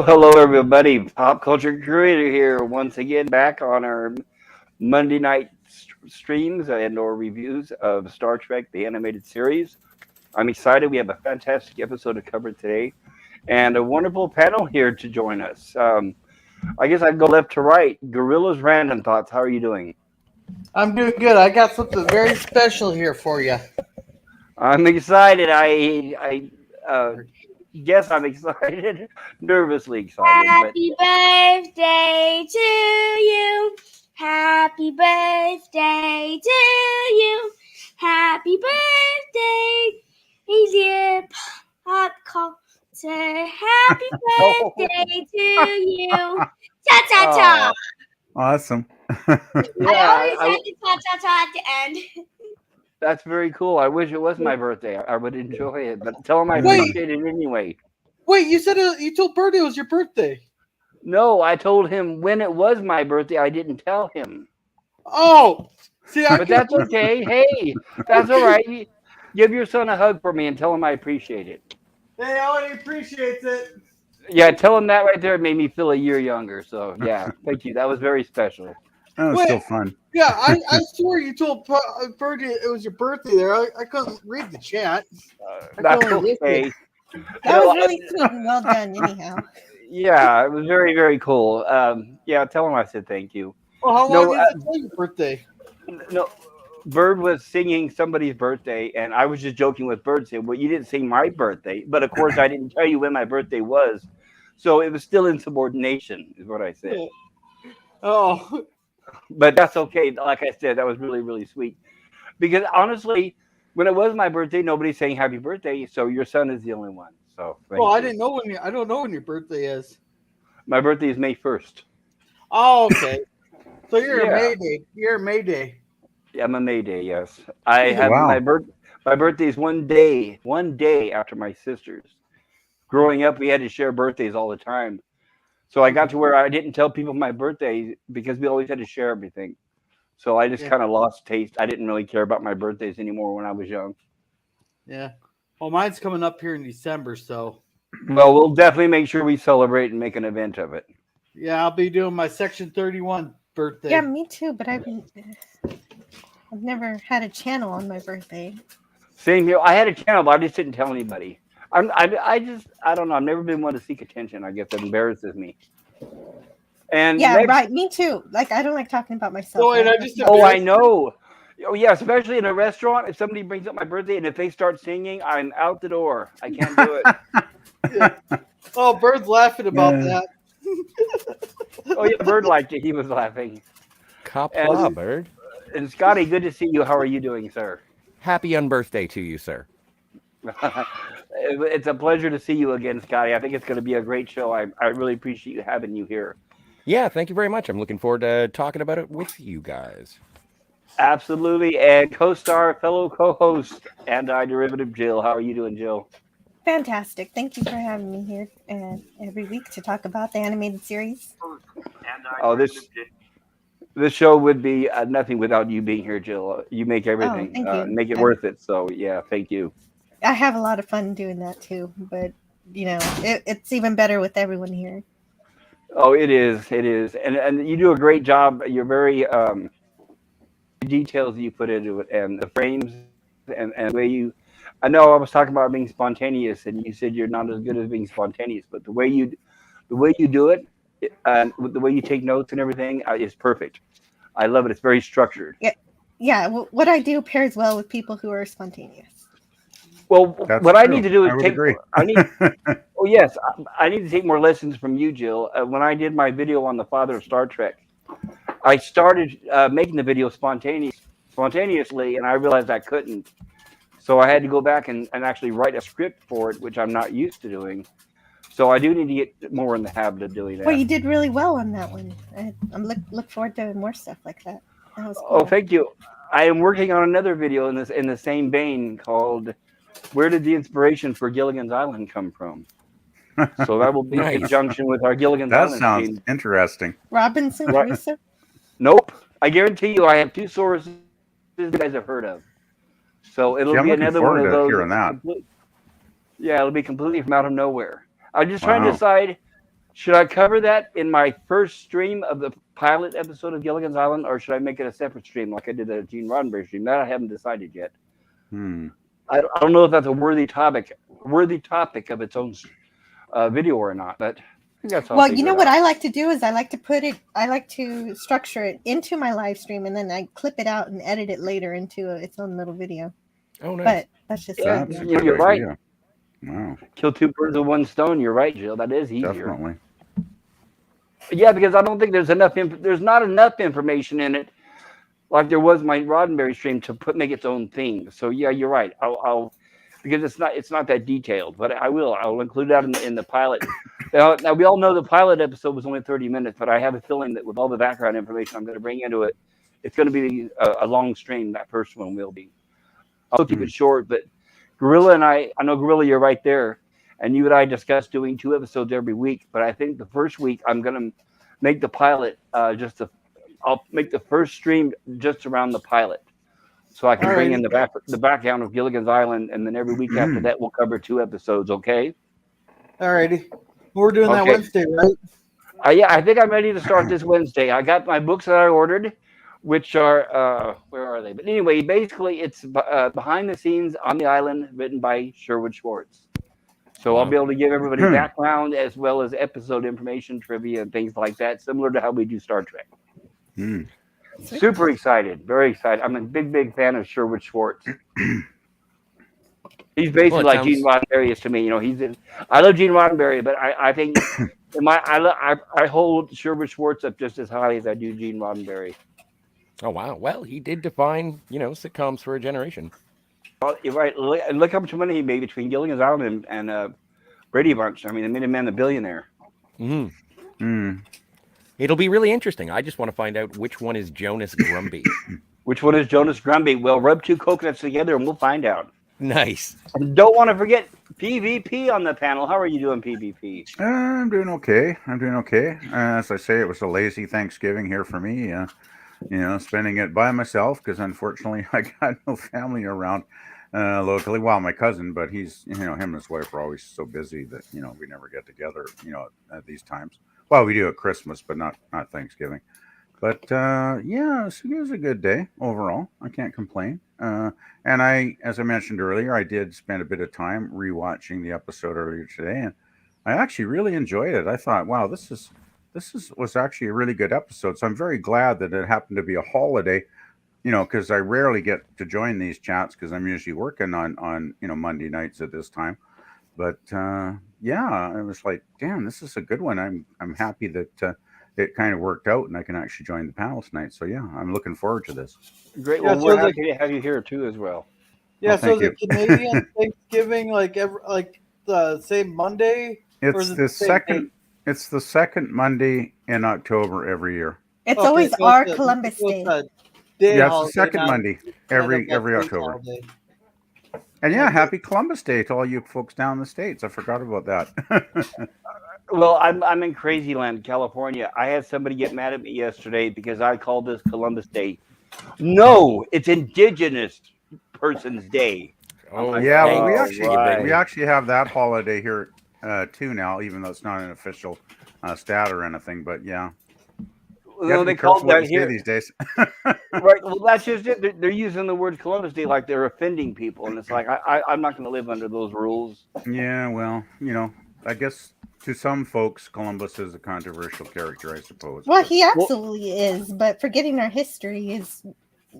Hello, everybody. Pop culture creator here once again, back on our Monday night streams and/or reviews of Star Trek: The Animated Series. I'm excited. We have a fantastic episode to cover today, and a wonderful panel here to join us. I guess I'd go left to right. Gorilla's Random Thoughts. How are you doing? I'm doing good. I got something very special here for you. I'm excited. I guess I'm excited, nervously excited, but Happy birthday to you. Happy birthday to you. Happy birthday, dear pop culture. Happy birthday to you. Ta ta ta. Awesome. I always have to ta ta ta at the end. That's very cool. I wish it was my birthday. I would enjoy it, but tell him I appreciate it anyway. Wait, you said you told Birdie it was your birthday. No, I told him when it was my birthday. I didn't tell him. Oh, see, but that's okay. Hey, that's all right. Give your son a hug for me and tell him I appreciate it. Hey, he appreciates it. Yeah, tell him that right there made me feel a year younger. So yeah, thank you. That was very special. That was still fun. Yeah, I swore you told Birdie it was your birthday there. I couldn't read the chat. That's okay. That was really sweet and well done, anyhow. Yeah, it was very, very cool. Yeah, tell him I said thank you. Well, how long is it till your birthday? No, Bird was singing somebody's birthday, and I was just joking with Bird, saying, well, you didn't sing my birthday. But, of course, I didn't tell you when my birthday was. So it was still insubordination, is what I said. Oh. But that's okay. Like I said, that was really, really sweet. Because, honestly, when it was my birthday, nobody's saying happy birthday, so your son is the only one. So I didn't know I don't know when your birthday is. My birthday is May 1st. Oh, okay. So you're a May Day. You're a May Day. Yeah, I'm a May Day, yes. I have my birthday is one day after my sister's. Growing up, we had to share birthdays all the time. So I got to where I didn't tell people my birthday because we always had to share everything. So I just kind of lost taste. I didn't really care about my birthdays anymore when I was young. Yeah. Well, mine's coming up here in December, so. Well, we'll definitely make sure we celebrate and make an event of it. Yeah, I'll be doing my Section 31 birthday. Yeah, me too, but I've never had a channel on my birthday. Same here. I had a channel, but I just didn't tell anybody. I don't know. I've never been one to seek attention. I guess that embarrasses me. And right. Me too. Like, I don't like talking about myself. I know. Oh yeah, especially in a restaurant. If somebody brings up my birthday and if they start singing, I'm out the door. I can't do it. Oh, Bird's laughing about that. Oh yeah, Bird liked it. He was laughing. Bird. And Scotty, good to see you. How are you doing, sir? Happy unbirthday to you, sir. It's a pleasure to see you again, Scotty. I think it's going to be a great show. I really appreciate having you here. Yeah, thank you very much. I'm looking forward to talking about it with you guys. Absolutely. And co-star, fellow co-host, Antiderivative Jill. How are you doing, Jill? Fantastic. Thank you for having me here every week to talk about the animated series. Oh, this show would be nothing without you being here, Jill. You make everything, make it worth it. So, yeah, thank you. I have a lot of fun doing that, too. But, it's even better with everyone here. Oh, it is. It is. And you do a great job. You're very details you put into it and the frames and the way you. I know I was talking about being spontaneous, and you said you're not as good as being spontaneous, but the way you do it, the way you take notes and everything is perfect. I love it. It's very structured. Yeah. What I do pairs well with people who are spontaneous. Well, what I need to do is take. Agree. I need. Oh yes, I need to take more lessons from you, Jill. When I did my video on the father of Star Trek, I started making the video spontaneously, and I realized I couldn't. So I had to go back and actually write a script for it, which I'm not used to doing. So I do need to get more in the habit of doing that. Well, you did really well on that one. I'm look forward to more stuff like that. That was cool. Oh, thank you. I am working on another video in the same vein called "Where Did the Inspiration for Gilligan's Island Come From?" So that will be in conjunction with our Gilligan's Island. That sounds interesting. Robinson Crusoe? Nope. I guarantee you, I have two sources you guys have heard of. So it'll be another one of those. Hearing that. Yeah, it'll be completely from out of nowhere. I'm just trying to decide Should I cover that in my first stream of the pilot episode of Gilligan's Island, or should I make it a separate stream like I did the Gene Roddenberry stream? That I haven't decided yet. I don't know if that's a worthy topic of its own video or not, but I think that's all. Well, you know what I like to do is I like to structure it into my live stream, and then I clip it out and edit it later into its own little video. Oh, nice. But that's just You're right. Wow. Kill two birds with one stone. You're right, Jill. That is easier. Definitely. Yeah, because I don't think there's enough. There's not enough information in it, like there was my Roddenberry stream, to make its own thing. So yeah, you're right. I'll because it's not that detailed, but I'll include that in the pilot. Now we all know the pilot episode was only 30 minutes, but I have a feeling that with all the background information I'm going to bring into it, it's going to be a long stream. That first one will be. I'll keep it short, but Gorilla and I know Gorilla, you're right there, and you and I discussed doing 2 episodes every week. But I think the first week I'm going to make the pilot I'll make the first stream just around the pilot, so I can bring in the background of Gilligan's Island, and then every week after that we'll cover 2 episodes. Okay. Alrighty. We're doing that Wednesday, right? Yeah, I think I'm ready to start this Wednesday. I got my books that I ordered, which are where are they? But anyway, basically it's behind the scenes on the island, written by Sherwood Schwartz. So I'll be able to give everybody background as well as episode information, trivia, and things like that, similar to how we do Star Trek. Super excited, very excited. I'm a big fan of Sherwood Schwartz. He's basically like Gene Roddenberry is to me. You know, I love Gene Roddenberry, but I think I hold Sherwood Schwartz up just as highly as I do Gene Roddenberry. Oh wow! Well, he did define sitcoms for a generation. Well, you're right. Look how much money he made between Gilligan's Island and Brady Bunch. I mean, they made him a billionaire. It'll be really interesting. I just want to find out which one is Jonas Grumby. Which one is Jonas Grumby? Well, rub 2 coconuts together and we'll find out. Nice. And don't want to forget PvP on the panel. How are you doing, PvP? I'm doing okay. As I say, it was a lazy Thanksgiving here for me. Spending it by myself because unfortunately I got no family around locally. Well, my cousin, but he's, him and his wife are always so busy that, we never get together, at these times. Well, we do at Christmas, but not Thanksgiving. But it was a good day overall. I can't complain. And as I mentioned earlier, I did spend a bit of time rewatching the episode earlier today, and I actually really enjoyed it. I thought, wow, this was actually a really good episode. So I'm very glad that it happened to be a holiday, because I rarely get to join these chats because I'm usually working on Monday nights at this time. But I was like, damn, this is a good one. I'm happy that it kind of worked out and I can actually join the panel tonight. So yeah, I'm looking forward to this. Great. Well, we're happy to have you here too as well. Yeah. So the Canadian Thanksgiving, like the same Monday. It's the second. It's the second Monday in October every year. It's always our Columbus Day. Yeah, it's the second Monday every October. Holiday. And yeah, happy Columbus Day to all you folks down in the States. I forgot about that. Well, I'm in Crazy Land, California. I had somebody get mad at me yesterday because I called this Columbus Day. No, it's Indigenous Person's Day. Oh yeah, well, we actually have that holiday here too now, even though it's not an official stat or anything. But yeah. Well, they call that here these days. Right. Well, that's just it. They're using the word Columbus Day like they're offending people, and it's like I'm not going to live under those rules. Yeah. Well, I guess to some folks, Columbus is a controversial character, I suppose. Well, he absolutely is, but forgetting our history is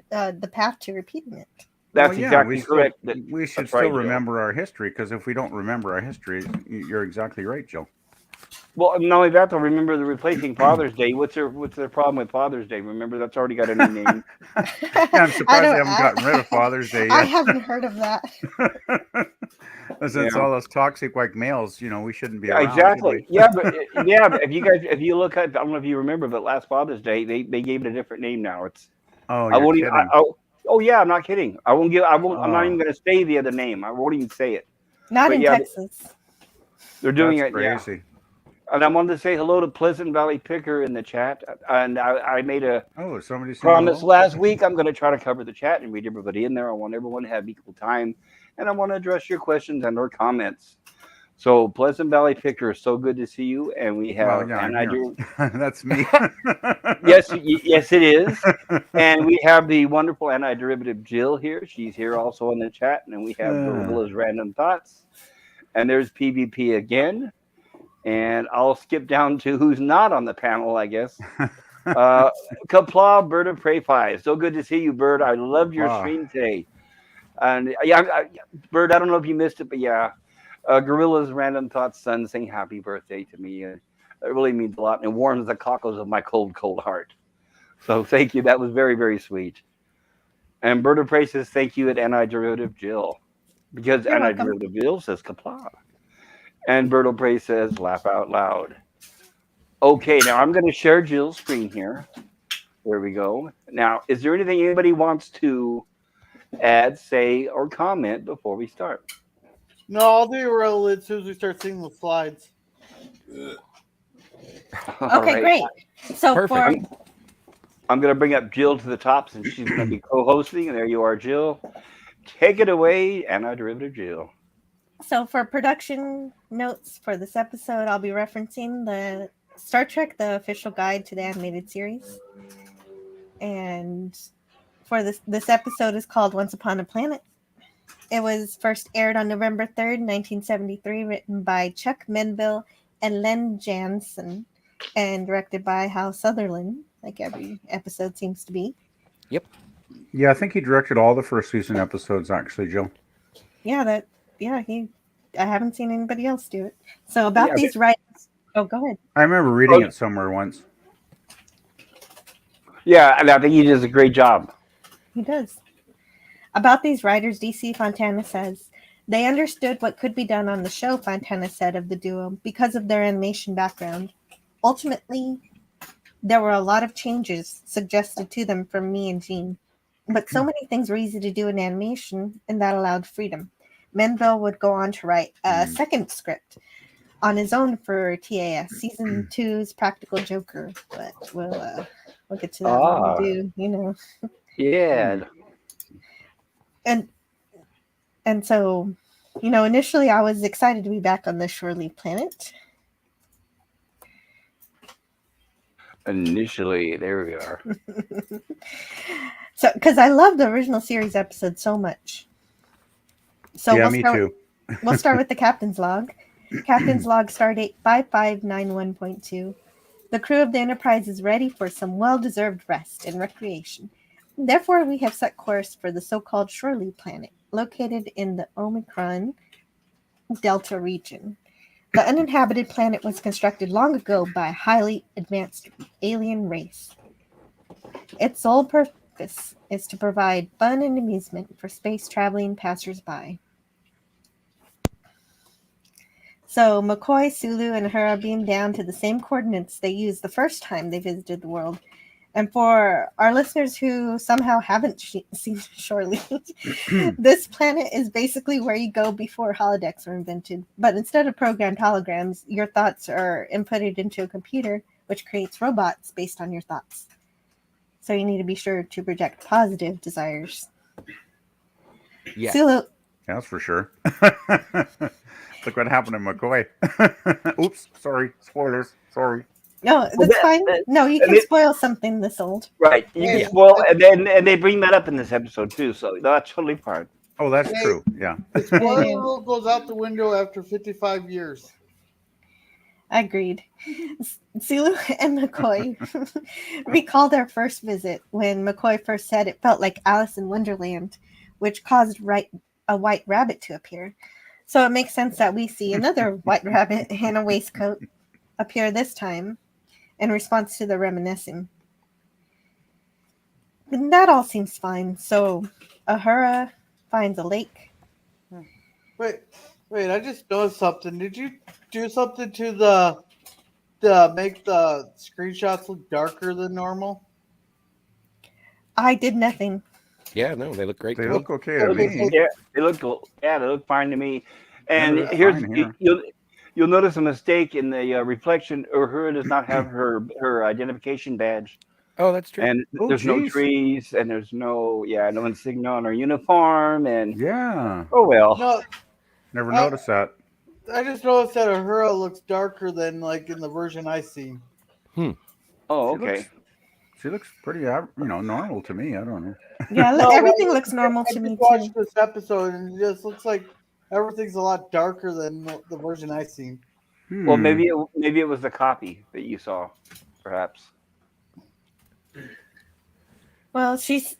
the path to repeating it. That's exactly correct. We should still remember our history, because if we don't remember our history, you're exactly right, Jill. Well, not only that, they'll remember the replacing Father's Day. What's their problem with Father's Day? Remember, that's already got a new name. I'm surprised they haven't gotten rid of Father's Day yet. I haven't heard of that. Since all those toxic white males, we shouldn't be around. Exactly. But if you look at, I don't know if you remember, but last Father's Day, they gave it a different name now. It's I'm not kidding. I'm not even going to say the other name. I won't even say it. Not in Texas. They're doing it. Crazy. Yeah. And I wanted to say hello to Pleasant Valley Picker in the chat. And I made a promise last week. I'm going to try to cover the chat and read everybody in there. I want everyone to have equal time. And I want to address your questions and or comments. So Pleasant Valley Picture, so good to see you. And we have Well, yeah, I'm here. That's me. Yes, yes, it is. And we have the wonderful Antiderivative Jill here. She's here also in the chat. And then we have Gorilla's Random Thoughts. And there's PvP again. And I'll skip down to who's not on the panel, I guess. Kapla, Bird of Prey 5. So good to see you, Bird. I loved your stream today. And Bird, I don't know if you missed it, but yeah. Gorilla's Random Thoughts son saying happy birthday to me. It really means a lot and it warms the cockles of my cold, cold heart. So thank you. That was very, very sweet. And Bird of Prey says thank you at Antiderivative Jill. Because Antiderivative Jill says kapla. And Bird of Prey says laugh out loud. Okay, now I'm going to share Jill's screen here. There we go. Now, is there anything anybody wants to add, say, or comment before we start? No, I'll do irrelevant as soon as we start seeing the slides. Okay, great. So Perfect. I'm going to bring up Jill to the top since she's going to be co-hosting. And there you are, Jill. Take it away, Antiderivative Jill. So for production notes for this episode, I'll be referencing the Star Trek, the official guide to the animated series. And for this episode is called Once Upon a Planet. It was first aired on November 3rd, 1973, written by Chuck Menville and Len Jansen, and directed by Hal Sutherland, like every episode seems to be. Yep. Yeah, I think he directed all the first season episodes, actually, Jill. I haven't seen anybody else do it. So about these writers. Oh, go ahead. I remember reading it somewhere once. Yeah, and I think he does a great job. He does. About these writers, DC Fontana says, they understood what could be done on the show, Fontana said of the duo, because of their animation background. Ultimately, there were a lot of changes suggested to them from me and Gene. But so many things were easy to do in animation, and that allowed freedom. Menville would go on to write a second script on his own for TAS, Season 2's Practical Joker. But we'll get to that when we do, you know. Yeah. And so, you know, initially I was excited to be back on the Shorely planet. Initially, there we are. So, because I love the original series episode so much. So yeah, me too. We'll start with the captain's log. Captain's log, stardate 5591.2. The crew of the Enterprise is ready for some well-deserved rest and recreation. Therefore, we have set course for the so-called Shorely planet, located in the Omicron Delta region. The uninhabited planet was constructed long ago by a highly advanced alien race. Its sole purpose is to provide fun and amusement for space-traveling passers-by. So McCoy, Sulu, and Uhura beamed down to the same coordinates they used the first time they visited the world. And for our listeners who somehow haven't seen Shorely, this planet is basically where you go before holodecks were invented. But instead of programmed holograms, your thoughts are inputted into a computer, which creates robots based on your thoughts. So you need to be sure to project positive desires. Yeah. Sulu. That's for sure. Look what happened to McCoy. Oops, sorry. Spoilers. Sorry. No, that's fine. No, you can spoil something this old. Right. You can spoil, and they bring that up in this episode too, so that's totally fine. Oh, that's true. Yeah. The spoiler rule goes out the window after 55 years. Agreed. Sulu and McCoy recall their first visit when McCoy first said it felt like Alice in Wonderland, which caused a white rabbit to appear. So it makes sense that we see another white rabbit in a waistcoat appear this time in response to the reminiscing. And that all seems fine. So Uhura finds a lake. Wait, I just noticed something. Did you do something to the make the screenshots look darker than normal? I did nothing. Yeah, no, they look great. They to look me. okay to me. Yeah, they look fine to me. And here's you'll notice a mistake in the reflection. Uhura does not have her identification badge. Oh, that's true. And there's no trees, and there's no insignia on her uniform, and yeah. oh well. No, Never noticed that. I just noticed that Uhura looks darker than like in the version I seen. Oh, She okay. She looks pretty, normal to me. I don't know. Yeah, No, everything I looks normal I to me just watched too. this episode and it just looks like everything's a lot darker than the version I seen. Well, Hmm. maybe it was the copy that you saw, perhaps. Well, she's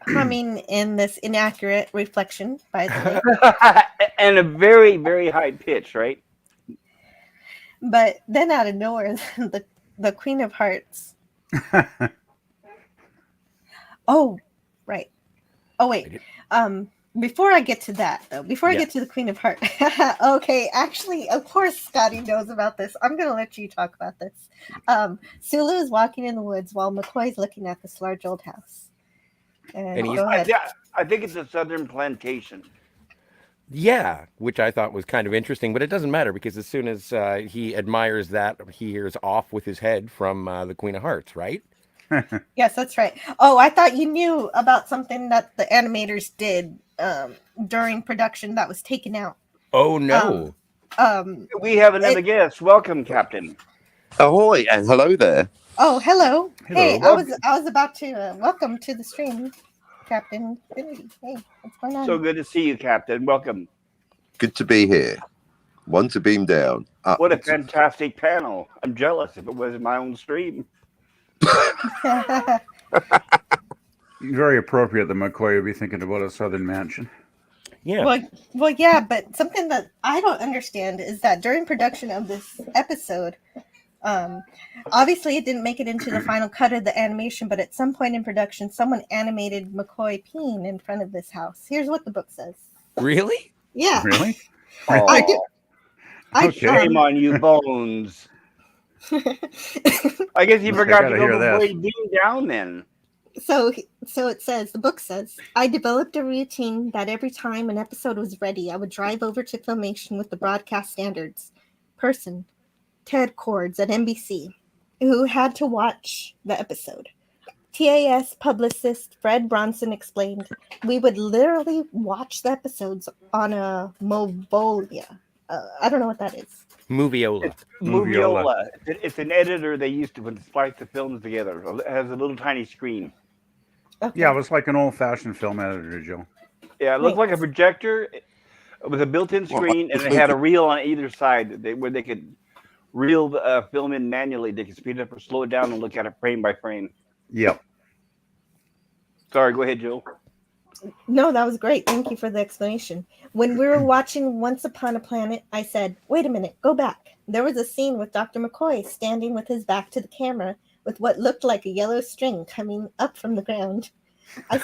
humming in this inaccurate reflection, by the way. And a very, very high pitch, right? But then out of nowhere, the Queen of Hearts. Oh, right. Oh wait. Before I get to that, though, before I get to the Queen of Hearts, okay, actually, of course, Scotty knows about this. I'm going to let you talk about this. Sulu is walking in the woods while McCoy's looking at this large old house. And he's- go ahead. I think it's a southern plantation. Yeah, which I thought was kind of interesting, but it doesn't matter because as soon as he admires that, he hears off with his head from the Queen of Hearts, right? Yes, that's right. Oh, I thought you knew about something that the animators did during production that was taken out. Oh no. We have another guest. Welcome, Captain. Ahoy and hello there. Oh, hello. Hello. Hey, I was about to welcome to the stream, Captain Infinity. Hey, what's going on? So good to see you, Captain. Welcome. Good to be here. One to beam down. What a fantastic panel. I'm jealous if it was my own stream. Very appropriate that McCoy would be thinking about a southern mansion. Yeah. Well, yeah, but something that I don't understand is that during production of this episode, obviously it didn't make it into the final cut of the animation, but at some point in production, someone animated McCoy peeing in front of this house. Here's what the book says. Really? Yeah. Really? Oh, I do. Okay. Shame on you, Bones. I guess you forgot to gotta go hear before this. you beam down then. So it says, the book says, I developed a routine that every time an episode was ready, I would drive over to Filmation with the broadcast standards person, Ted Cords at NBC, who had to watch the episode. TAS publicist Fred Bronson explained, we would literally watch the episodes on a Movolia. I don't know what that is. Moviola. Moviola. It's an editor they used to splice the films together. It has a little tiny screen. Okay. Yeah, it was like an old-fashioned film editor, Jill. Yeah, it looked like a projector with a built-in screen, and it had a reel on either side where they could reel the film in manually. They could speed it up or slow it down and look at it frame by frame. Yep. Sorry, go ahead, Jill. No, that was great. Thank you for the explanation. When we were watching Once Upon a Planet, I said, wait a minute, go back. There was a scene with Dr. McCoy standing with his back to the camera with what looked like a yellow string coming up from the ground. I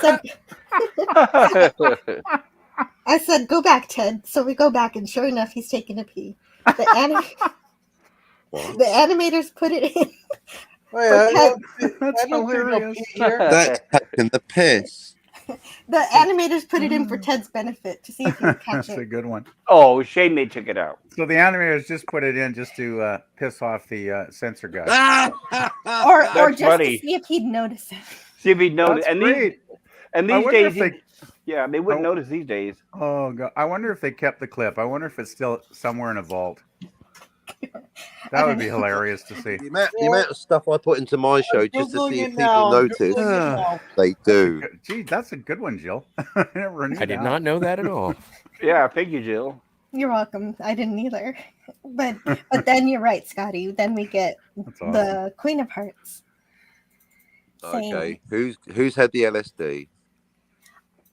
said, go back, Ted. So we go back, and sure enough, he's taking a pee. The animators put it in. Wait, That's hilarious. That's taking the piss. The animators put it in for Ted's benefit to see if he would catch That's a it. good one. Oh, shame they took it out. So the animators just put it in just to piss off the censor guy. Or That's just funny. to see if he'd notice it. See if he'd notice. That's great. And I these wonder days, if they wouldn't notice these days. Oh god! I wonder if they kept the clip. I wonder if it's still somewhere in a vault. That would be hilarious to see. The amount of stuff I put into my show just to see if people notice. They do. Gee, that's a good one, Jill. I never knew I did that. not know that at all. Yeah, thank you, Jill. You're welcome. I didn't either. But then you're right, Scotty. Then we get That's awesome. the Queen of Hearts. saying, Okay. Who's had the LSD?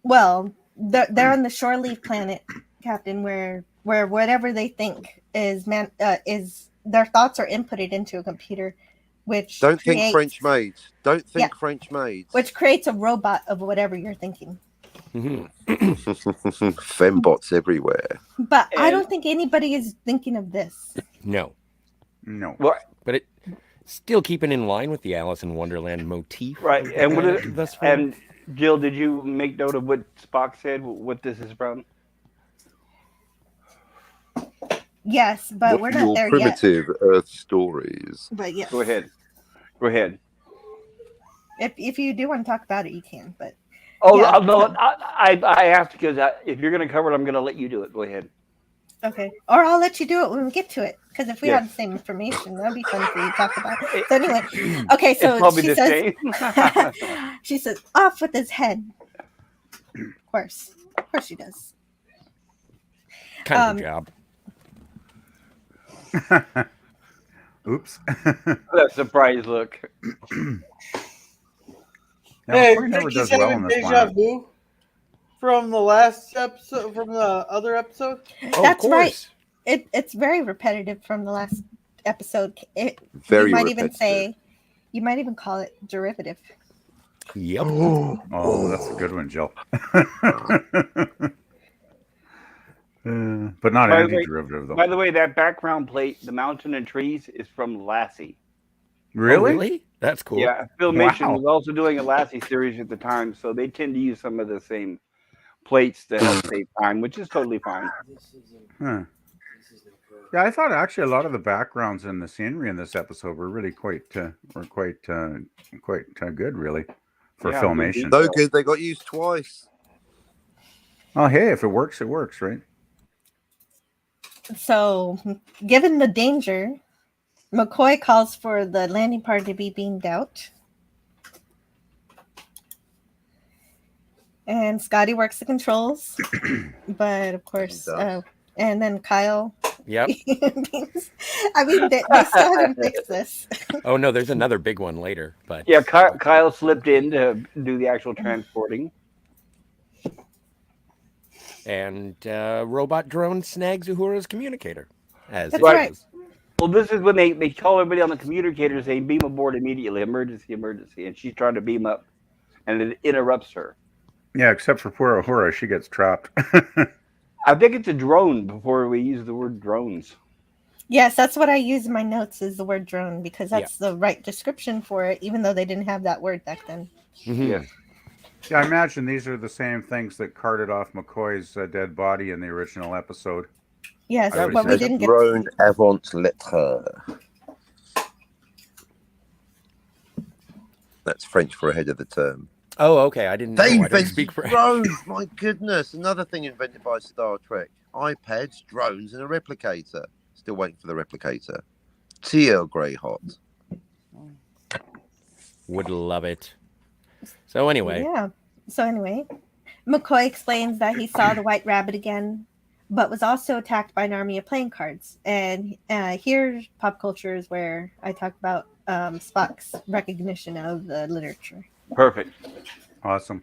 well, they're on the shore leave planet, Captain, where whatever they think is their thoughts are inputted into a computer, which Don't think creates- French made. Don't think Yeah. French made. which creates a robot of whatever you're thinking. Mhm. Fembots everywhere. But I And- don't think anybody is thinking of this. No. No. Well, But it still keeping in line with the Alice in Wonderland motif. right. And thus far. and Jill, did you make note of what Spock said? What this is from? Yes, but we're What not your there primitive Earth stories? yet. But yes, Go ahead. Go ahead. If you do want to talk about it, you can. But Oh Yeah. no! I asked because if you're going to cover it, I'm going to let you do it. Go ahead. Okay. Or I'll let you do it when we get to it. Because if we Yes. have the same information, that'd be fun for you to talk about. So anyway, okay, so It's probably she the says same. she says, off with his head. Of course she does. Kind of a job. Oops. That surprise look. Hey, McCoy never Vicky's does well having on this deja planet. vu from the last episode, from the other episode. Oh, That's of right. course. It's very repetitive from the last episode. Very you might even repetitive. say, you might even call it derivative. Yep. Oh, that's a good one, Jill. But not By the way- anti-derivative, though. By the way, that background plate, the mountain and trees, is from Lassie. Really? Oh, really? That's cool. Yeah, Filmation Wow. was also doing a Lassie series at the time, so they tend to use some of the same plates to help save time, which is totally fine. Huh. Yeah, I thought actually a lot of the backgrounds and the scenery in this episode were really quite good, really, for Yeah, Filmation. So good they got used twice. Oh, hey, if it works, right? So, given the danger, McCoy calls for the landing party to be beamed out. And Scotty works the controls. But, of course, and then Kyle. Yep. I mean, they still haven't fixed this. Oh, no, there's another big one later. But Yeah, Kyle slipped in to do the actual transporting. And robot drone snags Uhura's communicator. As That's it right. is. Well, this is when they call everybody on the communicator saying, beam aboard immediately, emergency, emergency. And she's trying to beam up, and it interrupts her. Yeah, except for poor Uhura, she gets trapped. I think it's a drone before we use the word drones. Yes, that's what I use in my notes is the word drone because that's the right description for it, even though they didn't have that word back then. Mhm. Yes. Yeah, I imagine these are the same things that carted off McCoy's dead body in the original episode. Yes, I would but we say didn't get Drone avant lettre. That's French for ahead of the term. Oh, okay. I didn't know. They I don't invented speak French. drones. My goodness, another thing invented by Star Trek: iPads, drones, and a replicator. Still waiting for the replicator. Teal grey hot. Would love it. So anyway, Yeah. So anyway, McCoy explains that he saw the White Rabbit again, but was also attacked by an army of playing cards. And here, pop culture is where I talk about Spock's recognition of the literature. Perfect. Awesome.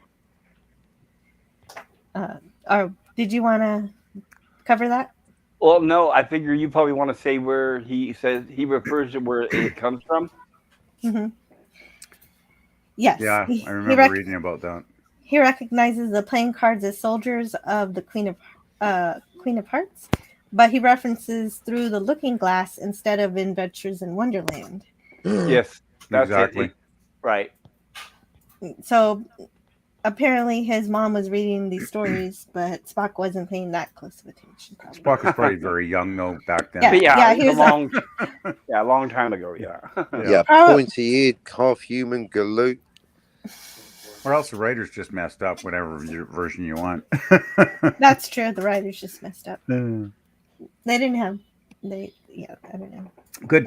Did you want to cover that? Well, no, I figure you probably want to say where he says he refers to where it comes from. Mm-hmm. Yes. Yeah, I remember reading about that. He recognizes the playing cards as soldiers of the Queen of Hearts, but he references through the looking glass instead of Adventures in Wonderland. Yes, that's Exactly. it. Right. So apparently his mom was reading these stories, but Spock wasn't paying that close of attention. Probably. Spock was probably very young though back then. Yeah. But yeah, he it's was a long time ago. Yeah. Yeah, Oh. pointy-eared, half-human galoot. Or else the writers just messed up, whatever version you want. That's true. The writers just messed up. Good They didn't have. I don't know.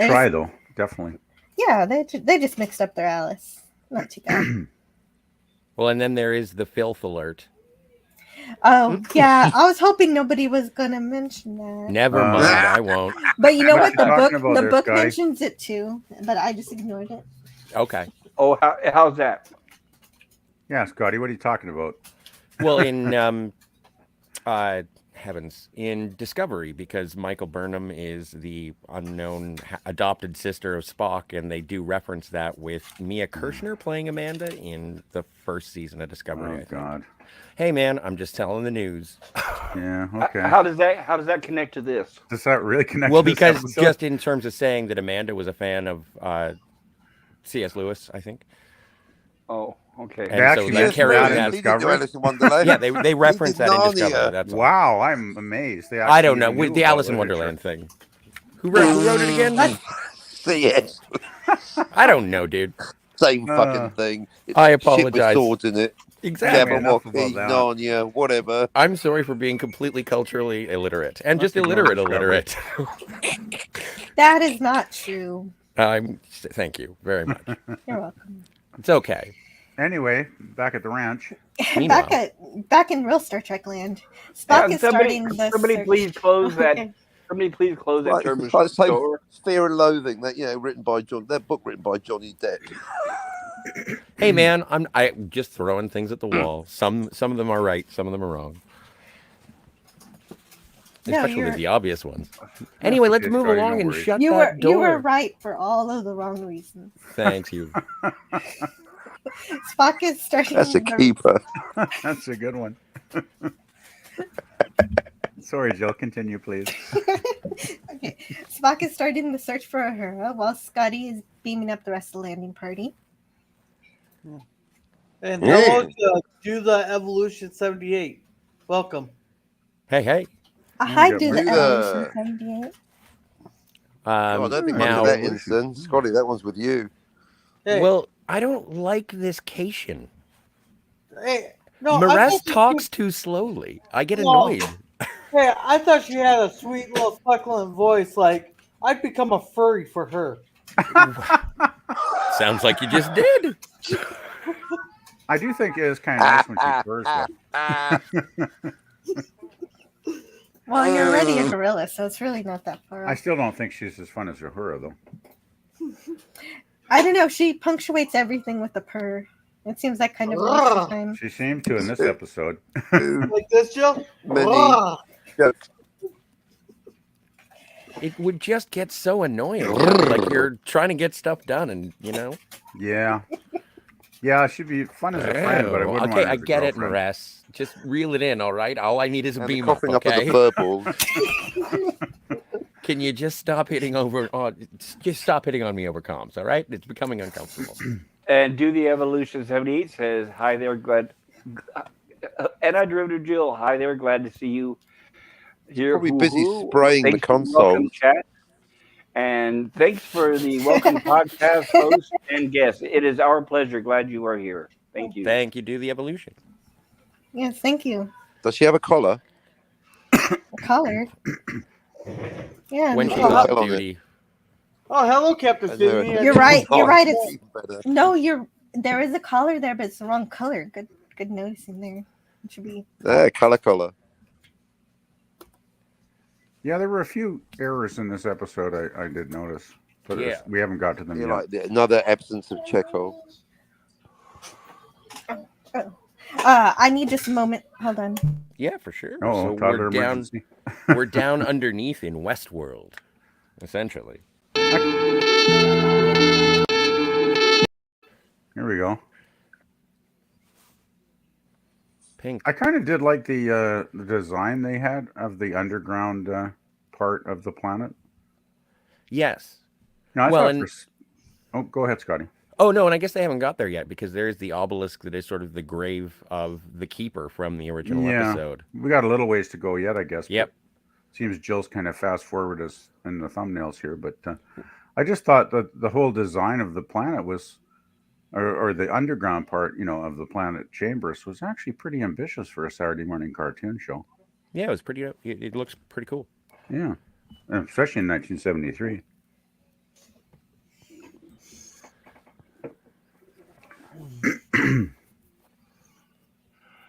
try though, definitely. Yeah, they just mixed up their Alice. Not too bad. well, and then there is the Filth Alert. Oh yeah, I was hoping nobody was gonna mention that. Never mind, I won't. But you know what? What you talking about The there, book Scotty? mentions it too, but I just ignored it. Okay. Oh, how's that? Yeah, Scotty, what are you talking about? Well, in heavens, in Discovery, because Michael Burnham is the unknown adopted sister of Spock, and they do reference that with Mia Kirshner playing Amanda in the first season of Discovery. I Oh think. God. Hey, man, I'm just telling the news. Yeah. Okay. How does that connect to this? Does that really connect? Well, to this because episode? just in terms of saying that Amanda was a fan of C.S. Lewis, I think. Oh, okay. And They so actually that mentioned carries that in that. He did do Discovery? Alice in Wonderland. Yeah, they reference He did that in Discovery. Narnia. That's all. Wow, I'm amazed. They I don't actually know. knew With the about Alice in literature. Wonderland thing. Who wrote it again? Yes, I don't know, dude. same fucking thing. It's I shit with apologize. swords in it. Exactly. enough Jabberwocky, about that. Narnia, whatever. I'm sorry for being completely culturally illiterate and Let's just ignore illiterate. That is not true. Thank you very much. You're welcome. It's okay. Anyway, back at the ranch. Meanwhile, back in real Star Trek land, Spock And is starting the somebody search. please close that. Okay. Somebody please close that Like, Terminator like say, store. Fear and Loathing, that written by that book written by Johnny Depp. hey man, I'm just throwing things at the wall. Some of them are right, some of them are wrong. No, Especially you're- the obvious ones. Anyway, let's okay, move Scotty, along no and worries. shut You that were door. right for all of the wrong reasons. Thanks you. Spock is starting. That's a keeper. That's a good one. Sorry, Jill. Continue, please. Okay, Spock is starting the search for Uhura while Scotty is beaming up the rest of the landing party. And hello to Do the Evolution 78. Welcome. Hey. Hi, got do the Do Evolution the- 78. I don't think now, I did that instant. Scotty, that one's with you. Hey, well, I don't like this Cation. hey, no, Marissas talks too slowly. I get annoyed. Hey, I thought she had a sweet little succulent voice. Like, I'd become a furry for her. Sounds like you just did. I do think it is kind of nice when she purrs, though. Well, you're already a gorilla, so it's really not that far I off. still don't think she's as fun as Uhura, though. I don't know. She punctuates everything with a purr. It seems like kind of a waste of time. She seems to in this episode. Like this, Jill? Many- Ugh. It would just get so annoying. Like you're trying to get stuff done, and Yeah. Yeah, she'd be fun as a friend, but I wouldn't want okay, her I as a get it, girlfriend. Marissas. Just reel it in, all right? All I need is a And the beam up, coughing up of okay? the fur balls. Can you just stop hitting over? Just stop hitting on me over comms, all right? It's becoming uncomfortable. And Do the Evolution 78 says, "Hi there, glad." Antiderivative Jill, hi there, glad to see you here. Probably busy Hoo-hoo. spraying the Thanks for the welcome consoles. chat. And thanks for the welcome podcast host and guest. It is our pleasure. Glad you are here. Thank you. Thank you. Do the evolution. Yes, thank you. Does she have a collar? A collar. Yeah. When no she collar. goes off duty. Oh, hello, Captain I know. Sydney. You're right. You're right. Oh, It's even better. no. There is a collar there, but it's the wrong color. Good noticing there. It should be. Collar. Yeah, there were a few errors in this episode I did notice, but Yeah. we haven't got to them Yeah, yet. like another absence of Chekhov. I need just a moment. Hold on. Yeah, for sure. Oh, so toddler we're down. emergency. We're down underneath in Westworld, essentially. Here we go. Pink. I kind of did like the design they had of the underground part of the planet. Yes. No, I Well, thought and- Oh, go ahead, Scotty. Oh no, and I guess they haven't got there yet because there's the obelisk that is sort of the grave of the keeper from the original Yeah. episode. We got a little ways to go yet, I guess. but Yep. Seems Jill's kind of fast forward us in the thumbnails here, but I just thought that the whole design of the planet was, or the underground part, of the planet Chambers was actually pretty ambitious for a Saturday morning cartoon show. Yeah, it was pretty. It looks pretty cool. Yeah, and especially in 1973.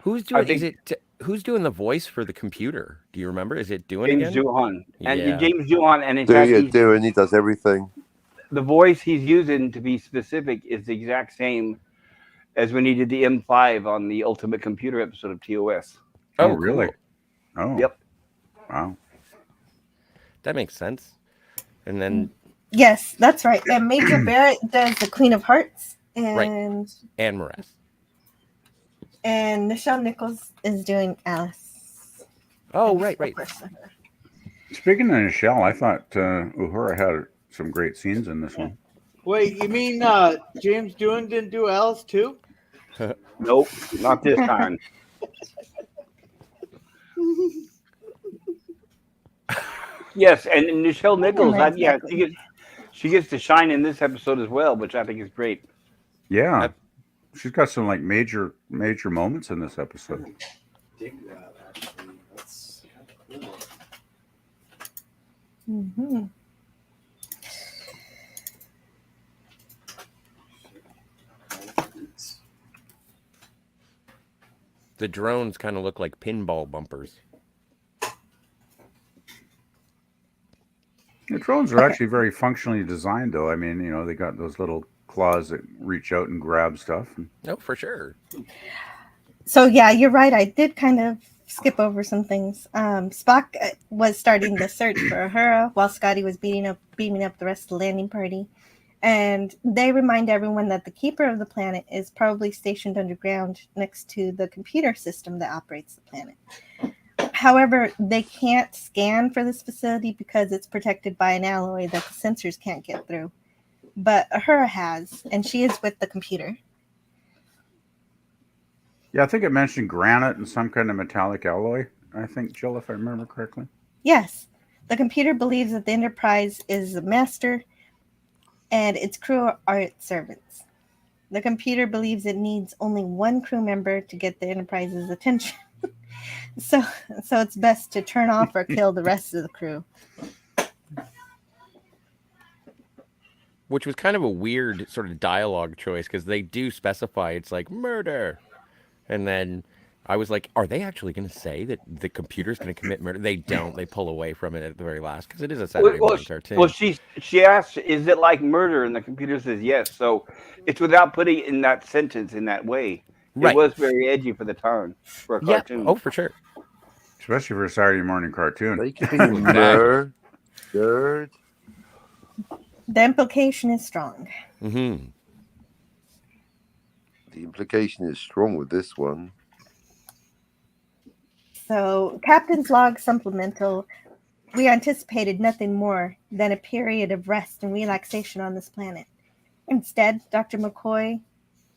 Who's doing? Who's doing the voice for the computer? Do you remember? Is it doing James again? Doohan. And Yeah. James Doohan, and in fact, And he does everything. the voice he's using, to be specific, is the exact same as when he did the M5 on the Ultimate Computer episode of TOS. Oh, cool. really? Oh, Yep. Wow. That makes sense. And then Yes, that's right. And Major Barrett does the Queen of Hearts, Right. and Marissas. Nichelle Nichols is doing Alice. Oh, And right. of course, her. Speaking of Nichelle, I thought Uhura had some great scenes in this one. Wait, you mean James Doohan didn't do Alice too? Nope, not this time. Yes, and Nichelle Nichols, she gets to shine in this episode as well, which I think is great. Yeah, She's got some like major moments in this episode. Dig that actually. That's kind of cool. Mm-hmm. The drones kind of look like pinball bumpers. The drones are actually very functionally designed, though. I mean, you know, they got those little claws that reach out and grab stuff. Oh, for sure. So yeah, you're right. I did kind of skip over some things. Spock was starting the search for Uhura while Scotty was beaming up the rest of the landing party. And they remind everyone that the keeper of the planet is probably stationed underground next to the computer system that operates the planet. However, they can't scan for this facility because it's protected by an alloy that the sensors can't get through. But Uhura has, and she is with the computer. Yeah, I think it mentioned granite and some kind of metallic alloy. I think, Jill, if I remember correctly. Yes, the computer believes that the Enterprise is a master and its crew are its servants. The computer believes it needs only one crew member to get the Enterprise's attention. So it's best to turn off or kill the rest of the crew. Which was kind of a weird sort of dialogue choice because they do specify it's like murder. And then I was like, are they actually going to say that the computer's going to commit murder? They don't. They pull away from it at the very last because it is a Saturday morning cartoon. Well, she asked, "Is it like murder?" And the computer says yes. So it's without putting it in that sentence in that way. Right. It was very edgy for the time for a cartoon. Oh, for sure. Especially for a Saturday morning cartoon. They could be murdered. The implication is strong. Mm-hmm. The implication is strong with this one. So, Captain's Log Supplemental, we anticipated nothing more than a period of rest and relaxation on this planet. Instead, Dr. McCoy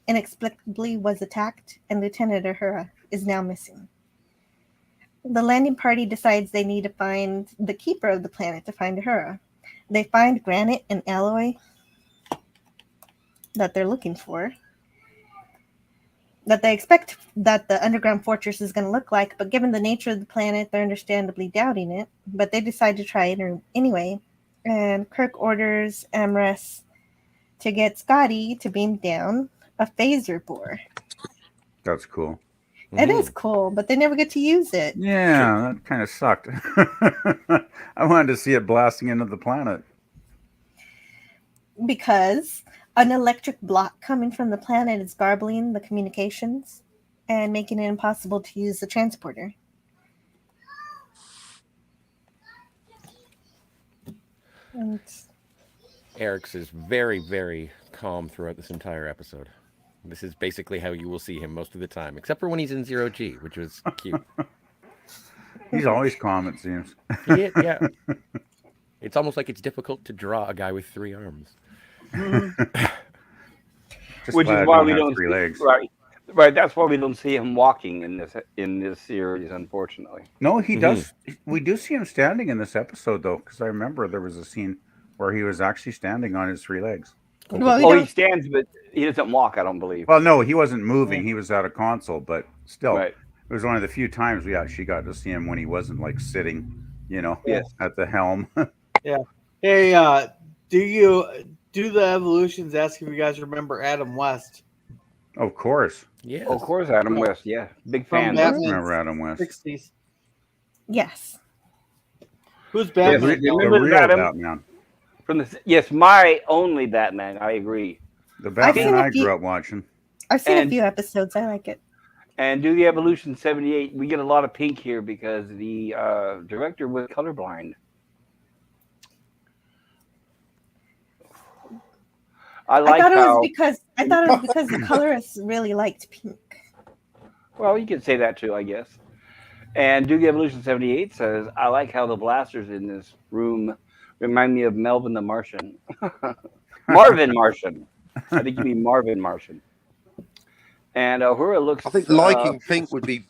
inexplicably was attacked, and Lieutenant Uhura is now missing. The landing party decides they need to find the keeper of the planet to find Uhura. They find granite and alloy that they're looking for, that they expect that the underground fortress is going to look like, but given the nature of the planet, they're understandably doubting it. But they decide to try it anyway, and Kirk orders Marissas to get Scotty to beam down a phaser bore. That's cool. It is cool, but they never get to use it. Yeah, that kind of sucked. I wanted to see it blasting into the planet. Because an electric block coming from the planet is garbling the communications and making it impossible to use the transporter. And Eric's is very, very calm throughout this entire episode. This is basically how you will see him most of the time, except for when he's in 0G, which was cute. He's always calm, it seems. Yeah. It's almost like it's difficult to draw a guy with 3 arms. Which is why we don't 3 legs. Right. That's why we don't see him walking in this series, unfortunately. No, he does. We do see him standing in this episode, though, because I remember there was a scene where he was actually standing on his 3 legs. well, He stands, but he doesn't walk, I don't believe. Well, no, he wasn't moving. He was at a console, but still, Right. it was one of the few times we actually got to see him when he wasn't like sitting, at the helm. Yeah. Hey, do the evolutions ask if you guys remember Adam West? Of course. Yeah. Of course, Adam West. Yeah, big fan. From Batman. Remember Adam West. 60s. yes. Who's Yes, Batman? The remember real Adam? Batman. My only Batman. I agree. The Batman seen a I few- grew up watching. I've seen a And- few episodes. I like it. And do the Evolution 78. We get a lot of pink here because the director was colorblind. I thought it how. was because the colorists really liked pink. Well, you could say that too, I guess. And Do the Evolution 78 says, I like how the blasters in this room remind me of Melvin the Martian. Marvin Martian. I think you mean Marvin Martian. And Uhura looks... I think liking pink would be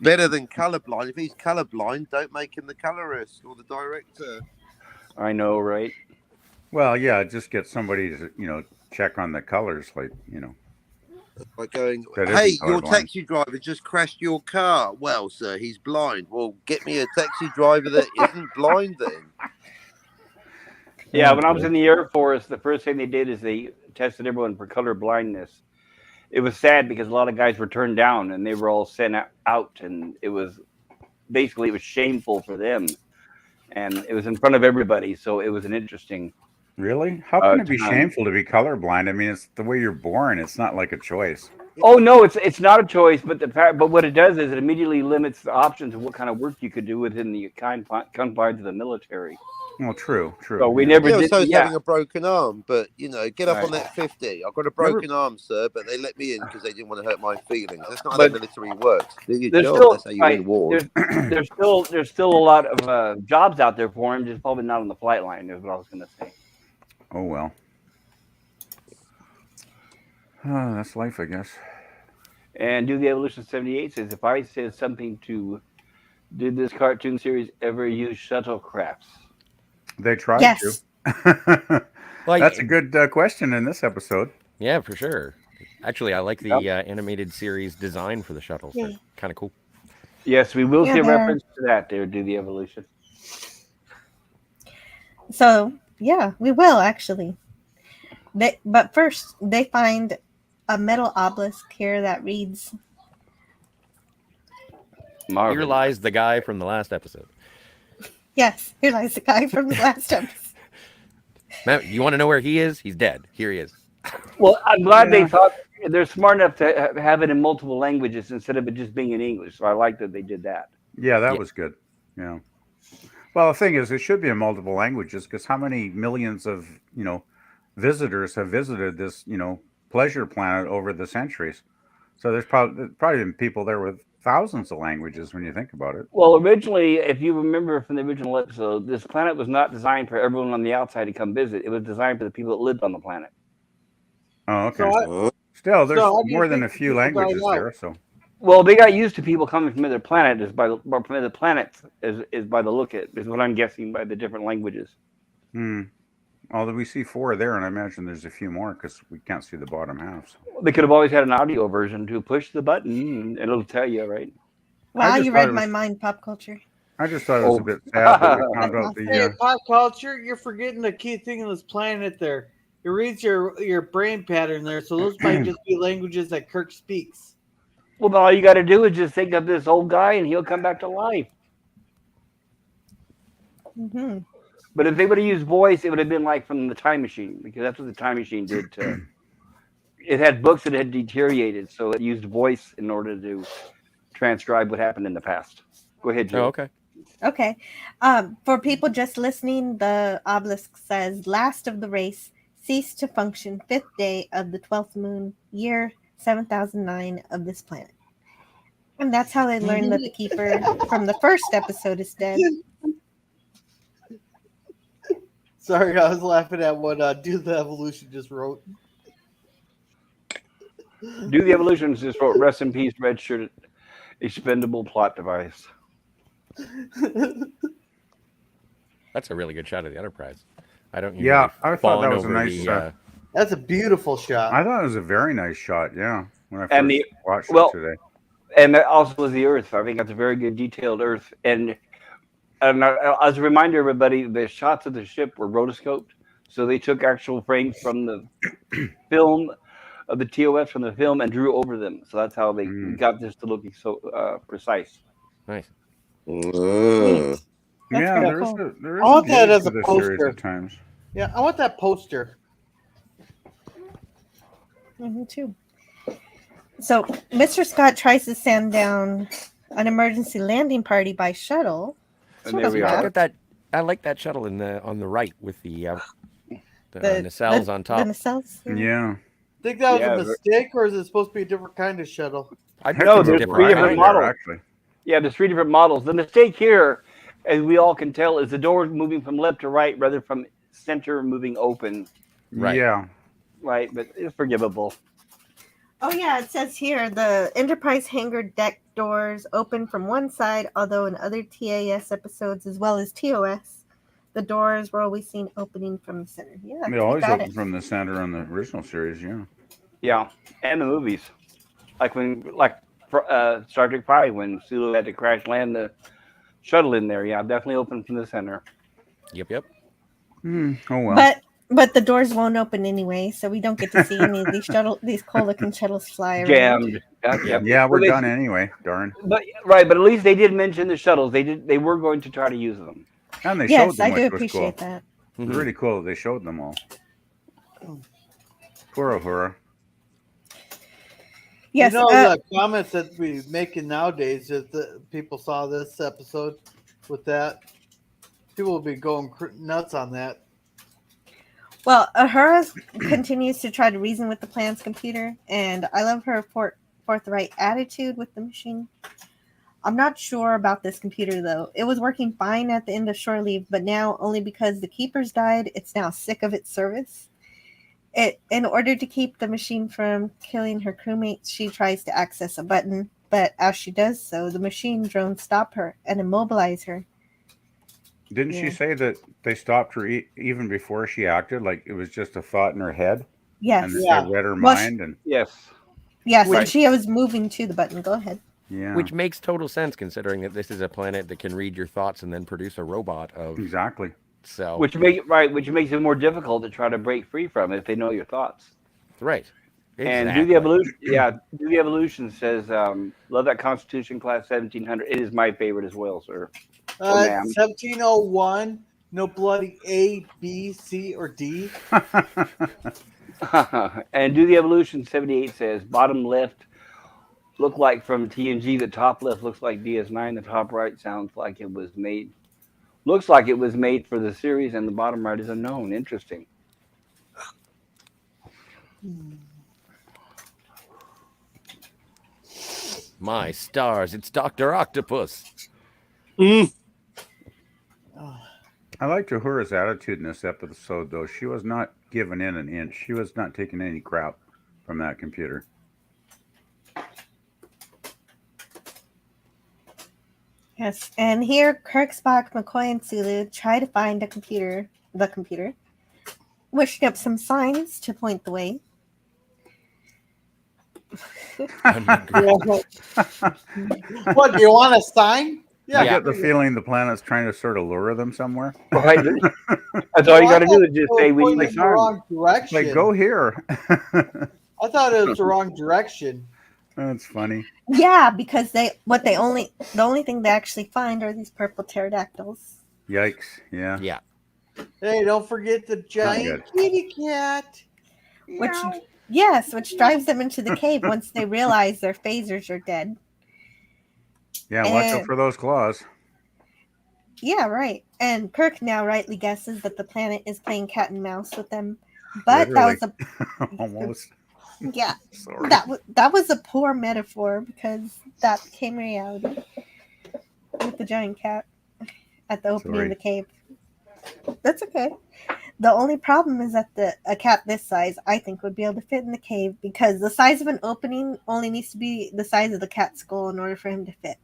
better than colorblind. If he's colorblind, don't make him the colorist or the director. I know, right? Well, yeah, just get somebody to, check on the colors, Like going, That hey, isn't your colorblind. taxi driver just crashed your car. Well, sir, he's blind. Well, get me a taxi driver that isn't blind then. Yeah, Oh, when I was boy. in the Air Force, the first thing they did is they tested everyone for color blindness. It was sad because a lot of guys were turned down and they were all sent out, and it was shameful for them, and it was in front of everybody. So it was an interesting Really? How can it be time. shameful to be colorblind? I mean, it's the way you're born. It's not like a choice. Oh no, it's not a choice, but what it does is it immediately limits the options of what kind of work you could do within the confines of the military. Well, true. So we Yeah. never Yeah, did. so it's Yeah, having a broken arm, but get up on right. that 50. I've got a Never- broken arm, sir, but they let me in because they didn't want to hurt my feelings. That's not how But the military works. Do your there's job. still That's how you win wars. there's still a lot of jobs out there for him, just probably not on the flight line. Is what I was going to say. Oh well. Oh, that's life, I guess. And Do the Evolution 78 says, if I said something to, did this cartoon series ever use shuttlecrafts? They tried Yes. to. Like, That's a good question in this episode. yeah, for sure. Actually, I like the animated series design for the shuttles. They're kind of cool. Yes, we will Yeah, see a they're- reference to that there, Do the Evolution. So yeah, we will actually. But first, they find a metal obelisk here that reads, Marvin. Here lies the guy from the last episode. yes, here lies the guy from the last episode. Matt, you want to know where he is? He's dead. Here he is. Well, I'm glad Yeah. they thought they're smart enough to have it in multiple languages instead of it just being in English. So I like that they did that. Yeah, that Yeah. was good. Yeah. Well, the thing is, it should be in multiple languages because how many millions of visitors have visited this pleasure planet over the centuries? So there's probably been people there with thousands of languages when you think about it. Well, originally, if you remember from the original episode, this planet was not designed for everyone on the outside to come visit. It was designed for the people that lived on the planet. Oh, okay. So Still, there's how do you more than a think few people died languages out? there. So Well, they got used to people coming from other planets from other planets is by the look at is what I'm guessing by the different languages. although we see 4 there, and I imagine there's a few more because we can't see the bottom half. So. They could have always had an audio version to push the button and it'll tell you, right? Wow, just you thought read it my was- mind, pop culture. I just thought it was Oh. a bit sad that we found out Hey, the. pop culture, you're forgetting the key thing on this planet there. It reads your brain pattern there, so those might just be languages that Kirk speaks. Well, then all you got to do is just think of this old guy and he'll come back to life. Hmm. But if they would have used voice, it would have been like from the Time Machine, because that's what the Time Machine did to. It had books that had deteriorated, so it used voice in order to transcribe what happened in the past. Go ahead, Jill. Oh, okay. Okay. For people just listening, the obelisk says, last of the race, ceased to function 5th day of the 12th moon, year 7009 of this planet. And that's how they learned that the keeper from the first episode is dead. Sorry, I was laughing at what Do the Evolution just wrote. Do the Evolutions just wrote rest in peace, red shirt, expendable plot device. That's a really good shot of the Enterprise. I don't. Yeah, usually I thought fawn that was a over nice, the, That's a beautiful shot. I thought it was a very nice shot. Yeah, when I first And the- watched well, it today. And that also was the Earth. I think that's a very good detailed Earth. And as a reminder, everybody, the shots of the ship were rotoscoped. So they took actual frames from the film, of the TOS from the film, and drew over them. So that's how they got this to looking so precise. nice. Neat. That's Yeah, pretty there is cool. there is I want that beauty as to a this series poster. at times. Yeah, I want that poster. Me too. So Mr. Scott tries to send down an emergency landing party by shuttle. And Sort there of we bad. are. Look at that. I like that shuttle on the right with the nacelles on The top. nacelles. Yeah. Think that was Yeah, a but- mistake, or is it supposed to be a different kind of shuttle? I No, it's a there's different three kind. different there, models. actually. Yeah, there's 3 different models. The mistake here, as we all can tell, is the door moving from left to right rather from center moving open. Right. Yeah. Right, but it's forgivable. Oh yeah, it says here the Enterprise hangar deck doors open from one side, although in other TAS episodes as well as TOS, the doors were always seen opening from the center. Yeah, They you always got open it. from the center on the original series. Yeah. Yeah, and the movies, Star Trek 5 when Sulu had to crash land the shuttle in there. Yeah, definitely open from the center. Yep. Oh well. But the doors won't open anyway, so we don't get to see any of these Colican shuttles fly around. Jammed. Yep. Yeah, we're Well, done anyway. Darn. But at least they did mention the shuttles. They were going to try to use them. And they showed Yes, them, I do which was cool. appreciate that. It was really cool. They showed them all. Poor Uhura. Yes, the comments that we making nowadays, if the people saw this episode with that, people will be going nuts on that. well, Uhura continues to try to reason with the plan's computer, and I love her forthright attitude with the machine. I'm not sure about this computer, though. It was working fine at the end of shore leave, but now, only because the keepers died, it's now sick of its service. In order to keep the machine from killing her crewmates, she tries to access a button, but as she does so, the machine drones stop her and immobilize her. Didn't she say that they stopped her even before she acted? Like it was just a thought in her head? Yes. And that they read her mind? And Yes. Yes, Right. and she was moving to the button. Go ahead. yeah. Which makes total sense considering that this is a planet that can read your thoughts and then produce a robot of. Exactly. So. Which makes it more difficult to try to break free from if they know your thoughts. Right. Exactly. And do the evolution. Yeah, do the evolution says, love that Constitution class 1700. It is my favorite as well, sir. 1701. No bloody A, B, C, or D. And do the evolution 78 says bottom left look like from TNG. The top left looks like DS9. The top right sounds like it was made. Looks like it was made for the series, and the bottom right is unknown. Interesting. My stars! It's Dr. Octopus. I liked Uhura's attitude in this episode, though. She was not giving in an inch. She was not taking any crap from that computer. Yes, and here Kirk, Spock, McCoy, and Sulu try to find the computer, wishing up some signs to point the way. What, do you want a sign? I get the feeling the planet's trying to sort of lure them somewhere. Right. That's all you got to do is just say we need a the wrong sign. direction. Like, go here. I thought it was the wrong direction. That's funny. Yeah, because the only thing they actually find are these purple pterodactyls. Yikes. Yeah. Yeah. Hey, don't forget the giant kitty cat. Which drives them into the cave once they realize their phasers are dead. Yeah, watch out for those claws. Yeah, right. And Kirk now rightly guesses that the planet is playing cat and mouse with them. But Literally. that was Almost. yeah. Sorry. That was a poor metaphor because that became reality with the giant cat at the opening of the cave. That's okay. The only problem is that a cat this size, I think, would be able to fit in the cave because the size of an opening only needs to be the size of the cat's skull in order for him to fit.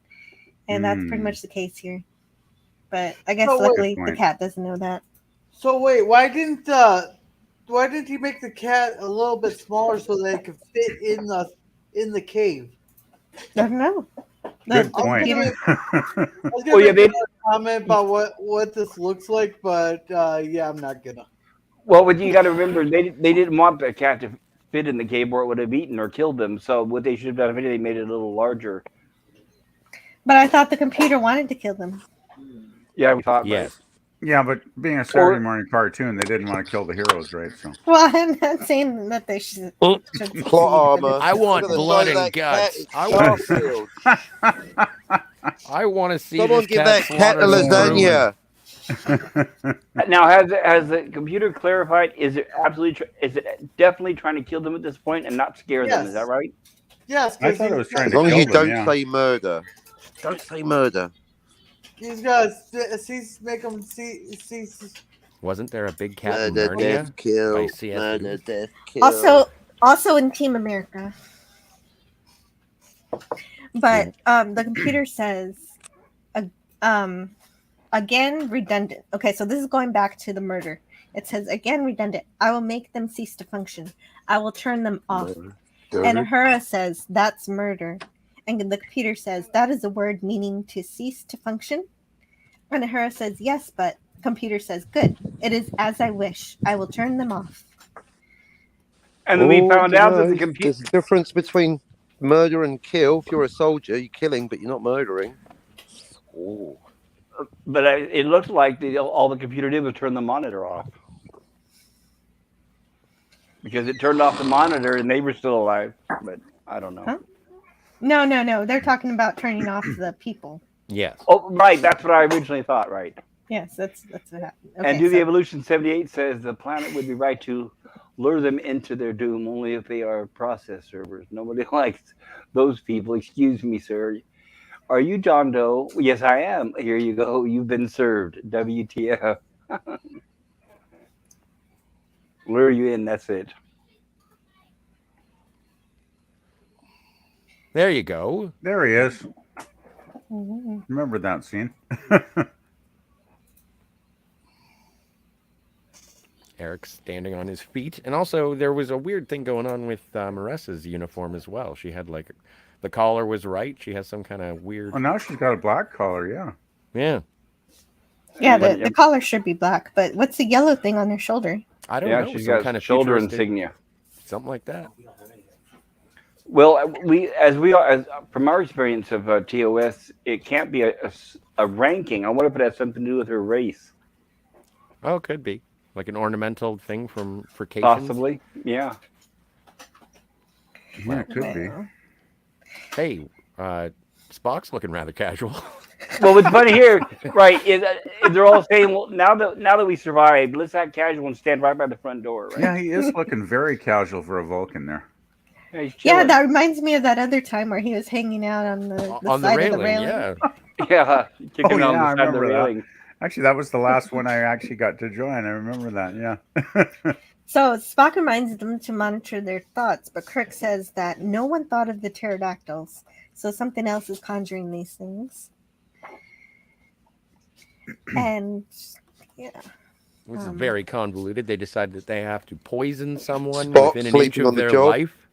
And that's pretty much the case here. But I guess luckily the cat doesn't know that. So wait, why didn't he make the cat a little bit smaller so they could fit in the cave? I don't know. Good point. I was gonna make a comment about what this looks like, but yeah, I'm not gonna. Well, what you got to remember, they didn't want the cat to fit in the cave or it would have eaten or killed them. So what they should have done, they made it a little larger. But I thought the computer wanted to kill them. Yeah, we thought. Yes. Yeah, but being a Saturday morning cartoon, they didn't want to kill the heroes, right? So. Well, I'm not saying that they should. Plot armor. I want blood and guts. I want to see. Someone this give cat that cat a lasagna. Now, has the computer clarified? Is it definitely trying to kill them at this point and not scare them? Is that right? Yes. I thought it was trying As to long kill as you them, don't say murder. Don't say murder. He's got to make them see. Wasn't there a big cat in Murder, Narnia? death, kill. By C.S. Murder, death, kill. Also in Team America. But the computer says, again, redundant. Okay, so this is going back to the murder. It says, again, redundant. I will make them cease to function. I will turn them off. Dirty. And Uhura says, that's murder. And the computer says, that is a word meaning to cease to function. And Uhura says, yes, but computer says, good. It is as I wish. I will turn them off. And then we found out that the There's computer. a difference between murder and kill. If you're a soldier, you're killing, but you're not murdering. Oh. But it looked like all the computer did was turn the monitor off. Because it turned off the monitor and they were still alive. But I don't know. Huh? No. They're talking about turning off the people. Yes. Oh, right. That's what I originally thought, right. Yes, that's what happened. Okay, And Do the Evolution 78 says the planet would be right to lure them into their doom only if they are process servers. Nobody likes those people. Excuse me, sir. Are you John Doe? Yes, I am. Here you go. You've been served. WTF. Lure you in. That's it. There you go. There he is. Mm-hmm. Remember that scene? Eric's standing on his feet. And also, there was a weird thing going on with Marissas' uniform as well. She had, like, the collar was right. She has some kind of weird... Oh, now she's got a black collar, yeah. Yeah. Yeah, the collar should be black, but what's the yellow thing on her shoulder? I don't know. She's some got kind of shoulder futuristic- insignia. Something like that. Well, from our experience of TOS, it can't be a ranking. I wonder if it has something to do with her race. Oh, it could be. Like an ornamental thing for Cations? Possibly, yeah. Yeah, it could be. Hey, Spock's looking rather casual. Well, what's funny here, right, is they're all saying, well, now that we survived, let's act casual and stand right by the front door, right? Yeah, he is looking very casual for a Vulcan there. Yeah, he's Yeah, chilling. that reminds me of that other time where he was hanging out on the On the side railing, of the railing. yeah. Yeah, kicking Oh, on yeah, the I side of the remember that. railing. Actually, that was the last one I actually got to join. I remember that, yeah. So Spock reminds them to monitor their thoughts, but Kirk says that no one thought of the pterodactyls, so something else is conjuring these things. And yeah, It was very convoluted. They decided that they have to poison someone Spock within an inch sleeping of on the their job. life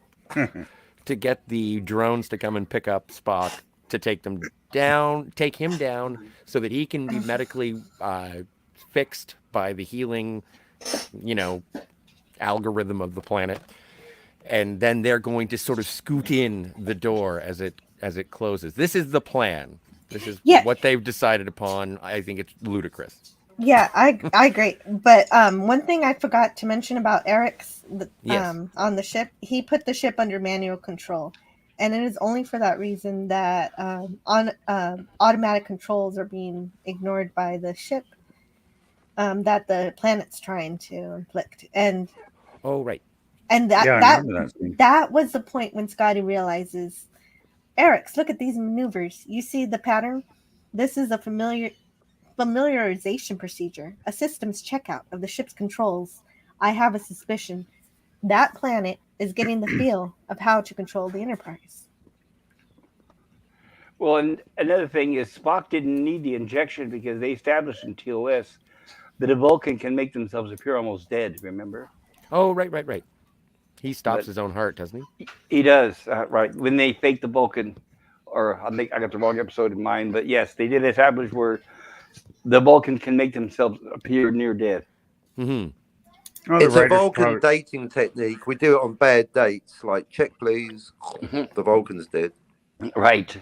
to get the drones to come and pick up Spock to take him down, so that he can be medically fixed by the healing, algorithm of the planet. And then they're going to sort of scoot in the door as it closes. This is the plan. This is what they've decided upon. I think it's ludicrous. yeah, I agree. But one thing I forgot to mention about Eric's on the ship, he put the ship under manual control, and it is only for that reason that automatic controls are being ignored by the ship that the planet's trying to inflict. And right. And that was the point when Scotty realizes, Eric's, look at these maneuvers. You see the pattern? This is a familiarization procedure, a systems checkout of the ship's controls. I have a suspicion that planet is getting the feel of how to control the Enterprise. Well, and another thing is Spock didn't need the injection because they established in TOS that a Vulcan can make themselves appear almost dead, remember? Oh, right. He stops his own heart, doesn't he? He does, right. When they fake the Vulcan, or I think I got the wrong episode in mind, but yes, they did establish where the Vulcans can make themselves appear near dead. Mm-hmm. Oh, it's a Vulcan dating technique. We do it on bad dates, like check please. The Vulcan's dead. Right.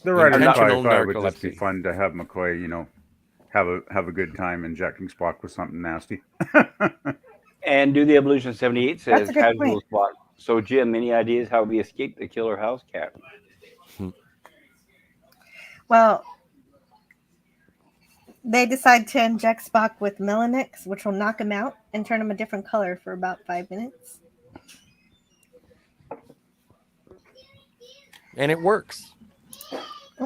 The writers Intentional probably thought it would just be narcolepsy. fun to have McCoy, have a good time injecting Spock with something nasty. And Do the Evolution 78 says That's a good casual point. Spock. So Jim, any ideas how we escaped the killer house cat? Well, they decide to inject Spock with Melanix, which will knock him out and turn him a different color for about 5 minutes. And it works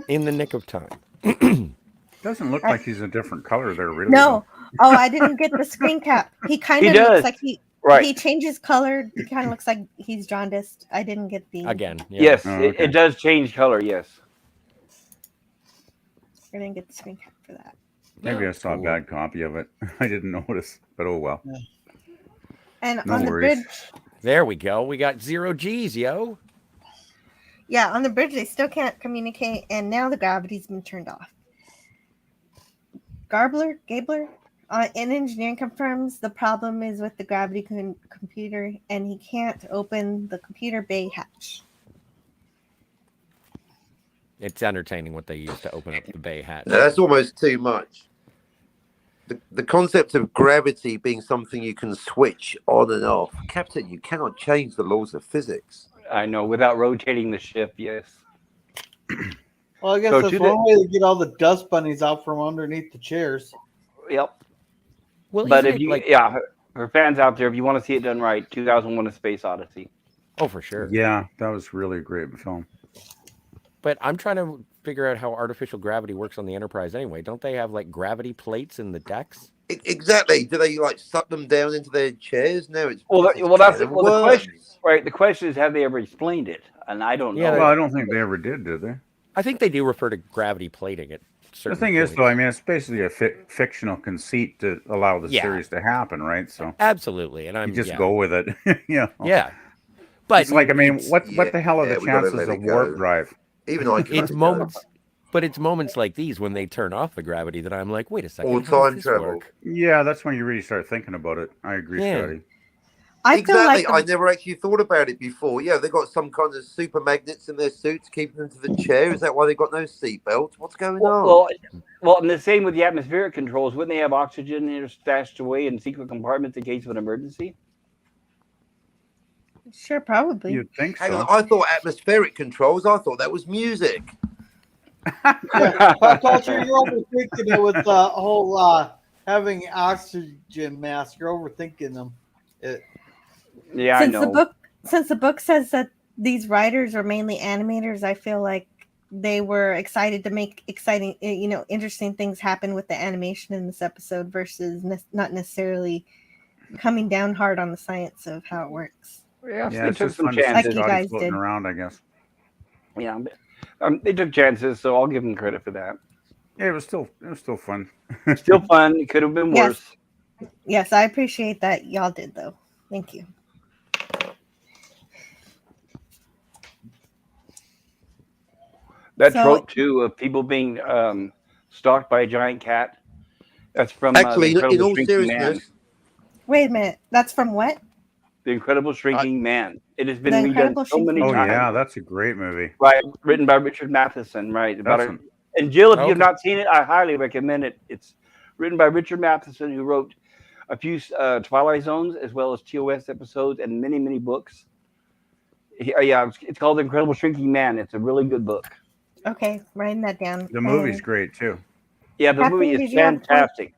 in the nick of time. Doesn't look like he's a different color there, really. No. Oh, I didn't get the screen cap. He kind of does. looks like Right. he changes color. He kind of looks like he's jaundiced. I didn't get the... Again. Yeah. Yes, Oh, okay. it does change color, yes. I didn't get the screen cap for that. Maybe I saw a bad copy of it. I didn't notice, but oh well. And No on worries. the bridge, There we go. We got 0 G's, yo. yeah, on the bridge they still can't communicate, and now the gravity's been turned off. Gabler, in engineering confirms the problem is with the gravity computer, and he can't open the computer bay hatch. It's entertaining what they use to open up the bay hatch. Now, that's almost too much. The concept of gravity being something you can switch on and off. Captain, you cannot change the laws of physics. I know, without rotating the ship, yes. Well, I guess So that's to one way to get all the dust bunnies out from underneath the chairs. Yep. Well, But isn't if it you, like, yeah, for fans out there, if you want to see it done right, 2001: A Space Odyssey. oh, for sure. Yeah, that was really a great film. But I'm trying to figure out how artificial gravity works on the Enterprise anyway. Don't they have like gravity plates in the decks? Exactly. Do they like suck them down into their chairs? No, it's Well, it's that's can of the question, worms. right? The question is, have they ever explained it? And I don't Yeah, know. Well, I don't think they ever did they? I think they do refer to gravity plating at The certain thing is, points. though, I mean, it's basically a fictional conceit to allow the Yeah. series to happen, right? So Absolutely, and I'm you just yeah. go with it. Yeah, but It's like, I mean, it's, what the hell are Yeah, the we gotta chances let of it warp go. drive? Even I can it's moments, but it's moments like these when they turn off the gravity that I'm like, wait a second, Or how does time this travel. work? Yeah, that's when you really start thinking about it. I agree, Yeah. Scotty. I feel Exactly. like I never actually thought about it before. Yeah, they've got some kind of super magnets in their suits keeping them to the chair. Is that why they've got no seatbelt? What's going on? Well, and the same with the atmospheric controls. Wouldn't they have oxygen in stashed away in secret compartments in case of an emergency? sure, probably. You'd think Hang so. on, I thought atmospheric controls. I thought that was music. Yeah, pop culture, you're overthinking it with the whole having oxygen mask. You're overthinking them. Yeah, since I the know. book says that these writers are mainly animators, I feel like they were excited to make exciting, interesting things happen with the animation in this episode versus not necessarily coming down hard on the science of how it works. Yeah, Yeah, they it's took just some fun to see Like chances. you Scotty guys floating did. around, I guess. Yeah, they took chances, so I'll give them credit for that. Yeah, it was still fun. Still fun. It could have been Yes. worse. Yes, I appreciate that y'all did though. Thank you. That So- trope too of people being stalked by a giant cat. That's from The Actually, in Incredible all Shrinking Man. seriousness, Wait a minute. That's from what? The Incredible Shrinking Man. It has been The redone Incredible so many Oh Shrinking Man. times. yeah, that's a great movie. Right, written by Richard Matheson. Right, about That's it. And Jill, if you have Okay. not seen it, I highly recommend it. It's written by Richard Matheson, who wrote a few Twilight Zones as well as TOS episodes and many, many books. Yeah, it's called The Incredible Shrinking Man. It's a really good book. Okay, writing that down. The movie's great too. Yeah, the Captain, movie did is you have a point? fantastic.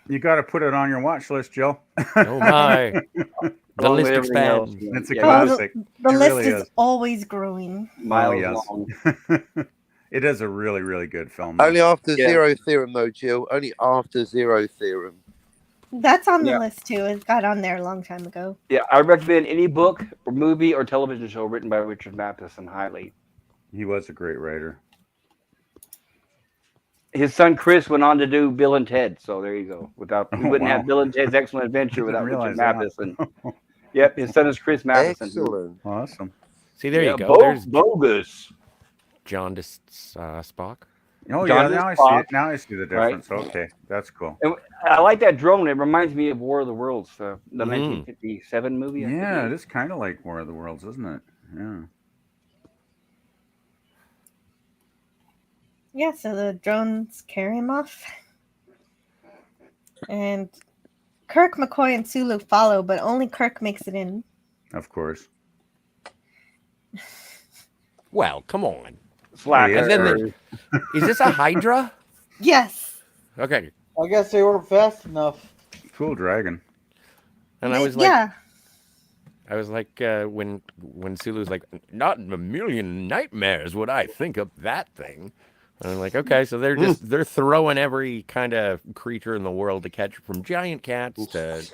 You got to put it on your watch list, Jill. Oh my, the Along with list everything else. expands. It's a Yeah, classic. The It list really is is. always growing. miles yes. long. It is a really, really good film. only after Yeah. Zero Theorem, though, Jill. Only after Zero Theorem. That's on the Yeah. list too. It got on there a long time ago. Yeah, I recommend any book or movie or television show written by Richard Matheson highly. He was a great writer. His son Chris went on to do Bill and Ted, so there you go. Without we Oh, wouldn't wow. have Bill and Ted's Excellent Adventure Didn't without realize Richard that. Matheson. Yep, his son is Chris Matheson. Excellent. Awesome. See, there Yeah, you go. There's bogus. jaundiced Spock. Oh John yeah, now I see Spock, it. Now I see the right? difference. Okay, that's cool. And I like that drone. It reminds me of War of the Worlds, the Mhm. 1957 movie. I think Yeah, it it is. is kind of like War of the Worlds, isn't it? Yeah. Yeah, so the drones carry him off. And Kirk, McCoy, and Sulu follow, but only Kirk makes it in. Of course. Well, come on. Slacker. And then is this a Hydra? Yes. Okay. I guess they weren't fast enough. Cool dragon. And I was like, yeah. I was like, when Sulu's like, not in a million nightmares would I think of that thing. And I'm like, okay, so they're throwing every kind of creature in the world to catch, from giant cats to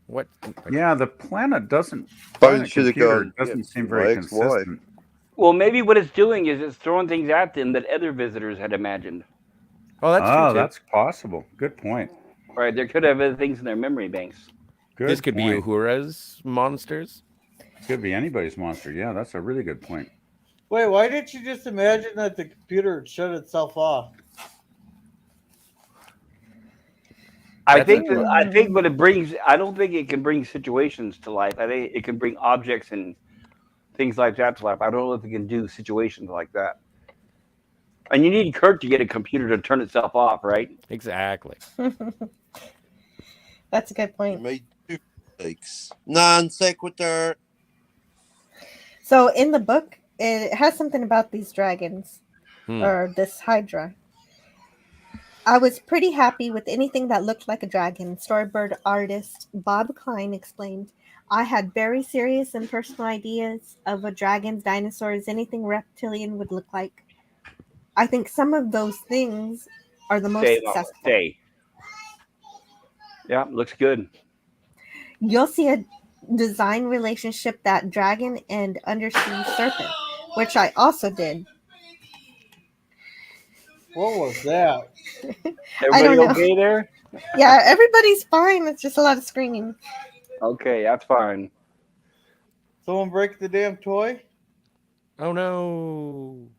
what? Yeah, the planet doesn't. Bones planet should have computer gone. doesn't yeah, seem very X, Y. consistent. Well, maybe what it's doing is it's throwing things at them that other visitors had imagined. Oh, that's true too. That's possible. Good point. Right? There could have other things in their memory banks. Good This could point. be Uhura's monsters. Could be anybody's monster. Yeah, that's a really good point. Wait, why didn't you just imagine that the computer would shut itself off? I That's think a- I think what it brings. I don't think it can bring situations to life. I think it can bring objects and things like that to life. I don't know if it can do situations like that. And you need Kirk to get a computer to turn itself off, right? Exactly. That's a good You point. made two mistakes. Non sequitur. So in the book, it has something about these dragons or this Hydra. I was pretty happy with anything that looked like a dragon. Storyboard artist Bob Klein explained, I had very serious and personal ideas of what dragons, dinosaurs, anything reptilian would look like. I think some of those things are the most Stay, Mama, successful. stay. Yeah, looks good. You'll see a design relationship that dragon and undersea serpent, which I also did. What was that? Everybody know. okay there? Yeah, everybody's fine. It's just a lot of screaming. Okay, that's fine. Someone break the damn toy? Oh no.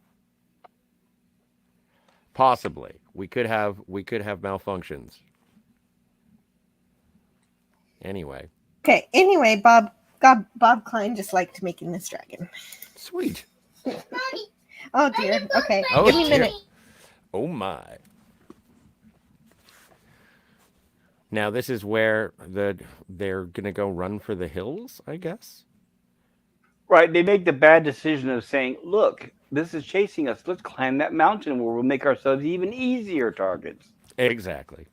Possibly. We could have malfunctions. Anyway. Okay, anyway, Bob Klein just liked making this dragon. Sweet. Oh dear. Okay, Oh, give me a dear. minute. Oh my. Now this is where they're gonna go run for the hills, I guess. Right, they make the bad decision of saying, "Look, this is chasing us. Let's climb that mountain where we'll make ourselves even easier targets." Exactly.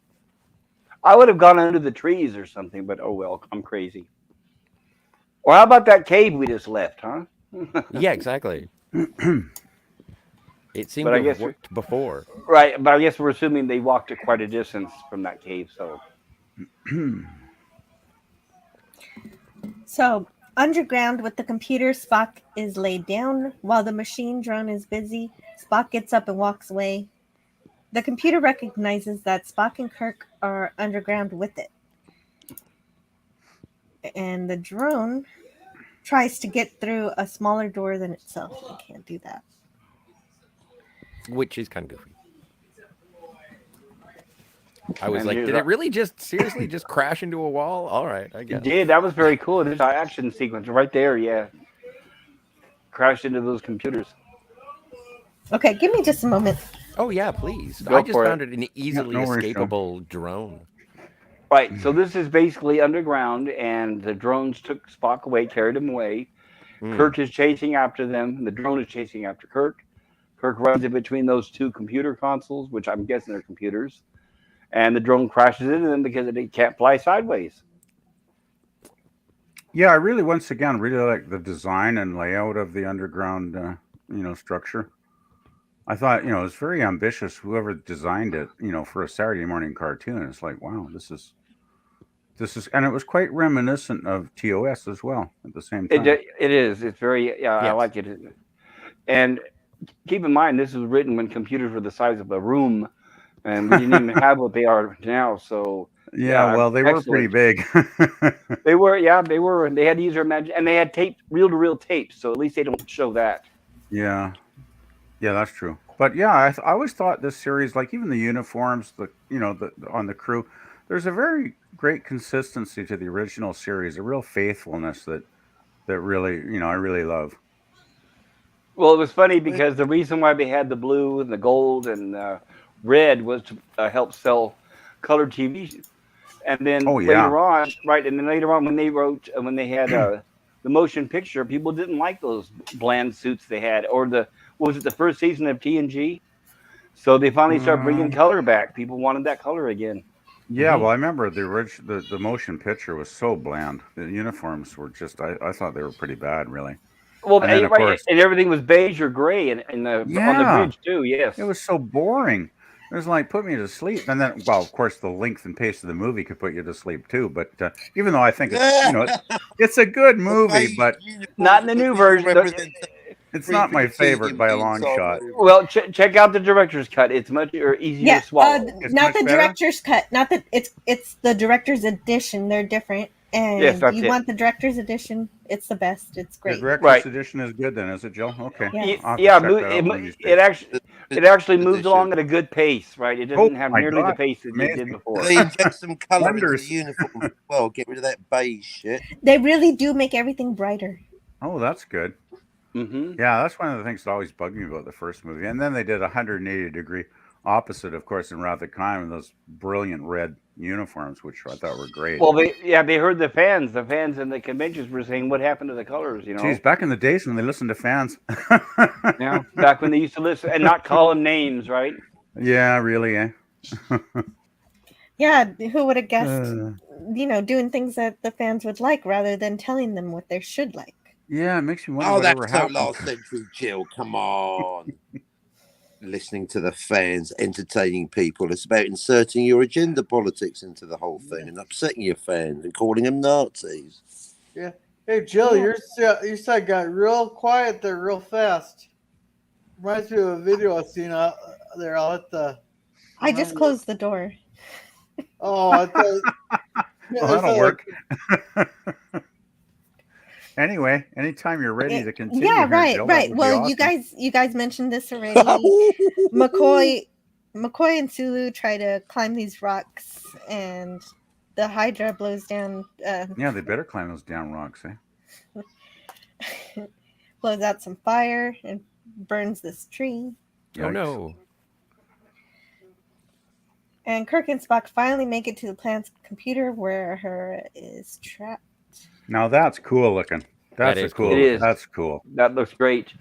I would have gone under the trees or something, but oh well, I'm crazy. Or how about that cave we just left, huh? Yeah, exactly. It seemed But I to have guess worked before. Right, but I guess we're assuming they walked quite a distance from that cave, so. So, underground with the computer, Spock is laid down while the machine drone is busy. Spock gets up and walks away. The computer recognizes that Spock and Kirk are underground with it. And the drone tries to get through a smaller door than itself. It can't do that. Which is kind of goofy. I was And like, here's did our- it really just seriously just crash into a wall? All right, I guess. It did. That was very cool. There's our action sequence right there, yeah. Crashed into those computers. Okay, give me just a moment. Oh yeah, please. Go I just for found it. it an easily no worries, Sean. escapable drone. Right, so this is basically underground, and the drones took Spock away, carried him away. Kirk is chasing after them. The drone is chasing after Kirk. Kirk runs in between those two computer consoles, which I'm guessing are computers. And the drone crashes into them because it can't fly sideways. Yeah, I really, once again, really like the design and layout of the underground, structure. I thought, it was very ambitious. Whoever designed it, for a Saturday morning cartoon, it's like, wow, this is, and it was quite reminiscent of TOS as well at the same time. It is. It's very, I Yes. like it. And keep in mind, this was written when computers were the size of a room, and we didn't even have what they are now. So Yeah, well, they were pretty big. they were. They had to use their imagination, and they had tape, reel-to-reel tapes. So at least they don't show that. Yeah, that's true. But yeah, I always thought this series, like even the uniforms, on the crew, there's a very great consistency to the original series, a real faithfulness that really, I really love. Well, it was funny because the reason why they had the blue and the gold and red was to help sell color TV. And then later on, when they had the motion picture, people didn't like those bland suits they had, or was it the first season of TNG? So they finally started bringing color back. People wanted that color again. Yeah, well, I remember the motion picture was so bland. The uniforms were just, I thought they were pretty bad, really. Well, and then, of course, and everything was beige or gray, and on the bridge too. Yes, it was so boring. It was like, put me to sleep. And then, well, of course, the length and pace of the movie could put you to sleep too. But even though I think it's a good movie, but not in the new version. It's not my favorite by a long shot. Well, check out the director's cut. It's much easier to swallow. Not the director's cut. Not that it's the director's edition. They're different. And Yes, that's you it. want the director's edition. It's the best. It's The great. director's Right. edition is good then, is it, Jill? Okay. Yeah. I'll have to Yeah, check that out one of these it days. actually moves Edition. along at a good pace, right? It Oh doesn't have my nearly the God, pace that it did amazing. before. They inject some colour into the Wonders. uniform as well. Get rid of that beige shit. They really do make everything brighter. Oh, that's good. Hmm. Yeah, that's one of the things that always bugged me about the first movie. And then they did 180-degree opposite, of course, in Wrath of Khan, with those brilliant red uniforms, which I thought were great. Well, they heard the fans in the conventions were saying, "What happened to the colors?" You know, Geez, back in the days when they listened to fans. yeah, back when they used to listen and not call them names, right? Yeah, really, eh? Yeah, who would have guessed, Uh, doing things that the fans would like rather than telling them what they should like. yeah, it makes me wonder Oh, whatever that's so happened. last century, Jill. Come on. Listening to the fans, entertaining people. It's about inserting your agenda politics into the whole thing and upsetting your fans and calling them Nazis. Hey, Jill, Yeah. your side got real quiet there real fast. Reminds me of a video I've seen out there. I'll hit the. I just closed the door. Oh, I thought. Well, that'll work. Anyway, anytime you're ready to continue. Yeah, here, right, Jill, that right. would be Well, awesome. you guys mentioned this already. McCoy and Sulu try to climb these rocks, and the Hydra blows down. Yeah, they better climb those down rocks, eh? Blows out some fire and burns this tree. Oh no. And Kirk and Spock finally make it to the planet's computer where Uhura is trapped. Now that's cool looking. That That's is a cool. cool. It is. That's cool. That looks great.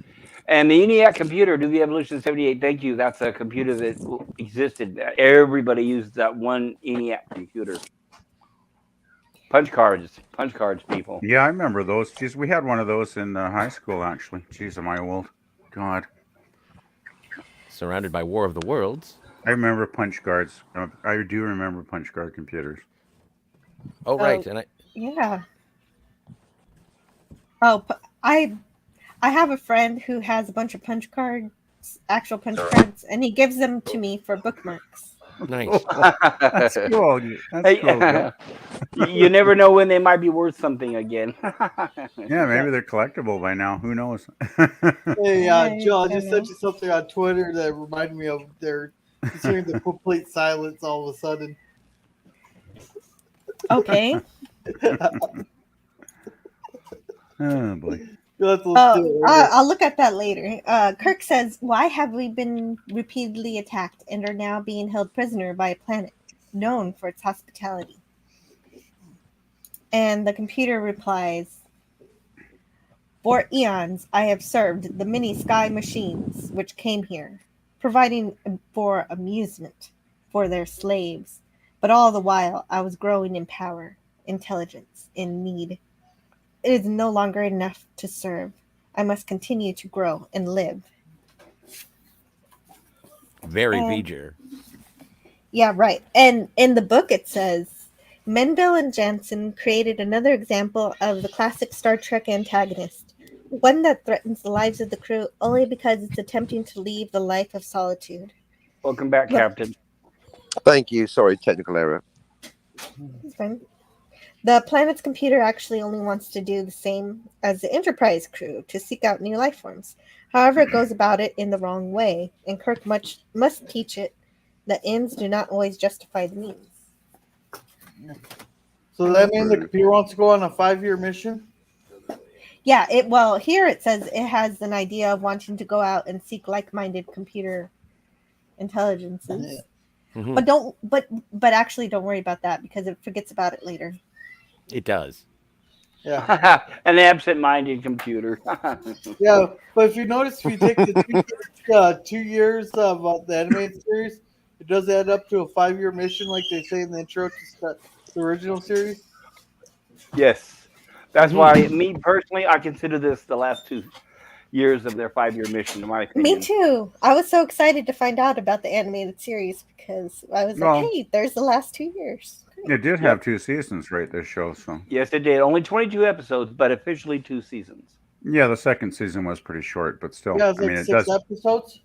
And the ENIAC computer, do the Evolution 78. Thank you. That's a computer that existed. Everybody used that one ENIAC computer. Punch cards, people. Yeah, I remember those. Geez, we had one of those in high school, actually. Jeez, am I old? God. Surrounded by War of the Worlds. I remember punch cards. I do remember punch card computers. Oh right, and Yeah. Oh, I have a friend who has a bunch of punch cards, actual punch cards, and he gives them to me for bookmarks. nice. That's cool. That's cool. Jill. You never know when they might be worth something again. Yeah, maybe they're collectible by now. Who knows? Hey, Right, Jill, I I just know. sent you something on Twitter that reminded me of their just hearing the complete silence all of a sudden. Okay. Oh boy. Let's do it. I'll look at that later. Kirk says, "Why have we been repeatedly attacked and are now being held prisoner by a planet known for its hospitality?" And the computer replies, "For eons, I have served the many sky machines which came here, providing for amusement for their slaves. But all the while, I was growing in power, intelligence, in need. It is no longer enough to serve. I must continue to grow and live." Very And- V'ger. Yeah, right. And in the book, it says, Menville and Jansen created another example of the classic Star Trek antagonist, one that threatens the lives of the crew only because it's attempting to leave the life of solitude. Welcome back, Look. Captain. Thank you. Sorry, technical error. It's fine. The planet's computer actually only wants to do the same as the Enterprise crew to seek out new life forms. However, it goes about it in the wrong way, and Kirk must teach it that ends do not always justify the means. So does that mean the computer wants to go on a 5-year mission? Yeah, here it says it has an idea of wanting to go out and seek like-minded computer intelligences. Mhm. But actually don't worry about that because it forgets about it later. It does. Yeah. An absent-minded computer. Yeah, but if you notice, if you take the 2 years of the animated series, it does add up to a 5-year mission, like they say in the intro to the original series. Yes. That's why, me personally, I consider this the last 2 years of their 5-year mission, in my opinion. Me too. I was so excited to find out about the animated series because I was like, Well- hey, there's the last 2 years. It did have 2 seasons, right? This show, so Yes, it did. Only 22 episodes, but officially 2 seasons. yeah, the second season was pretty short, but still, Yeah, it's I like mean, it 6 does episodes.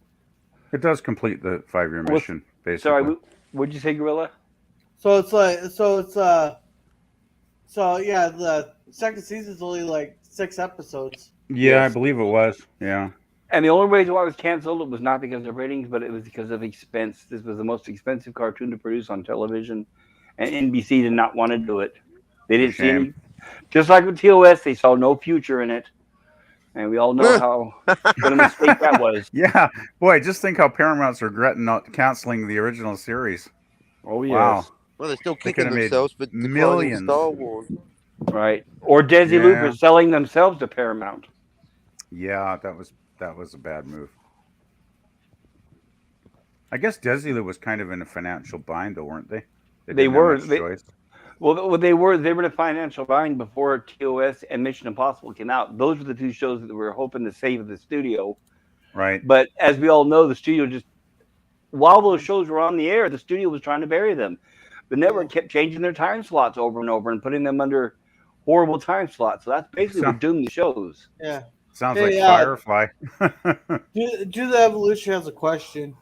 complete the 5-year Well, mission, basically. Sorry, what'd you say, Gorilla? So it's So yeah, the second season's only like 6 episodes. Yeah, I Yes. believe it was. Yeah. And the only reason why it was canceled was not because of ratings, but it was because of expense. This was the most expensive cartoon to produce on television, and NBC did not want to do it. They didn't see Shame. any. Just like with TOS, they saw no future in it, and we all know how what a mistake that was. Yeah, boy, just think how Paramount's regretting not canceling the original series. Oh yes, Wow, Well, they're still they could kicking have made themselves for declining millions. Star Wars. right. Or Desi Yeah. Looper selling themselves to Paramount. Yeah, that was a bad move. I guess Desilu was kind of in a financial bind, though, weren't they? They didn't have were. much choice. Well, they were in a financial bind before TOS and Mission Impossible came out. Those were the two shows that we were hoping to save the studio. Right. But as we all know, the studio just while those shows were on the air, the studio was trying to bury them. The network kept changing their time slots over and over and putting them under horrible time slots. So that's basically what doomed the shows. Yeah. Sounds Hey, like Firefly. Do the Evolution has a question.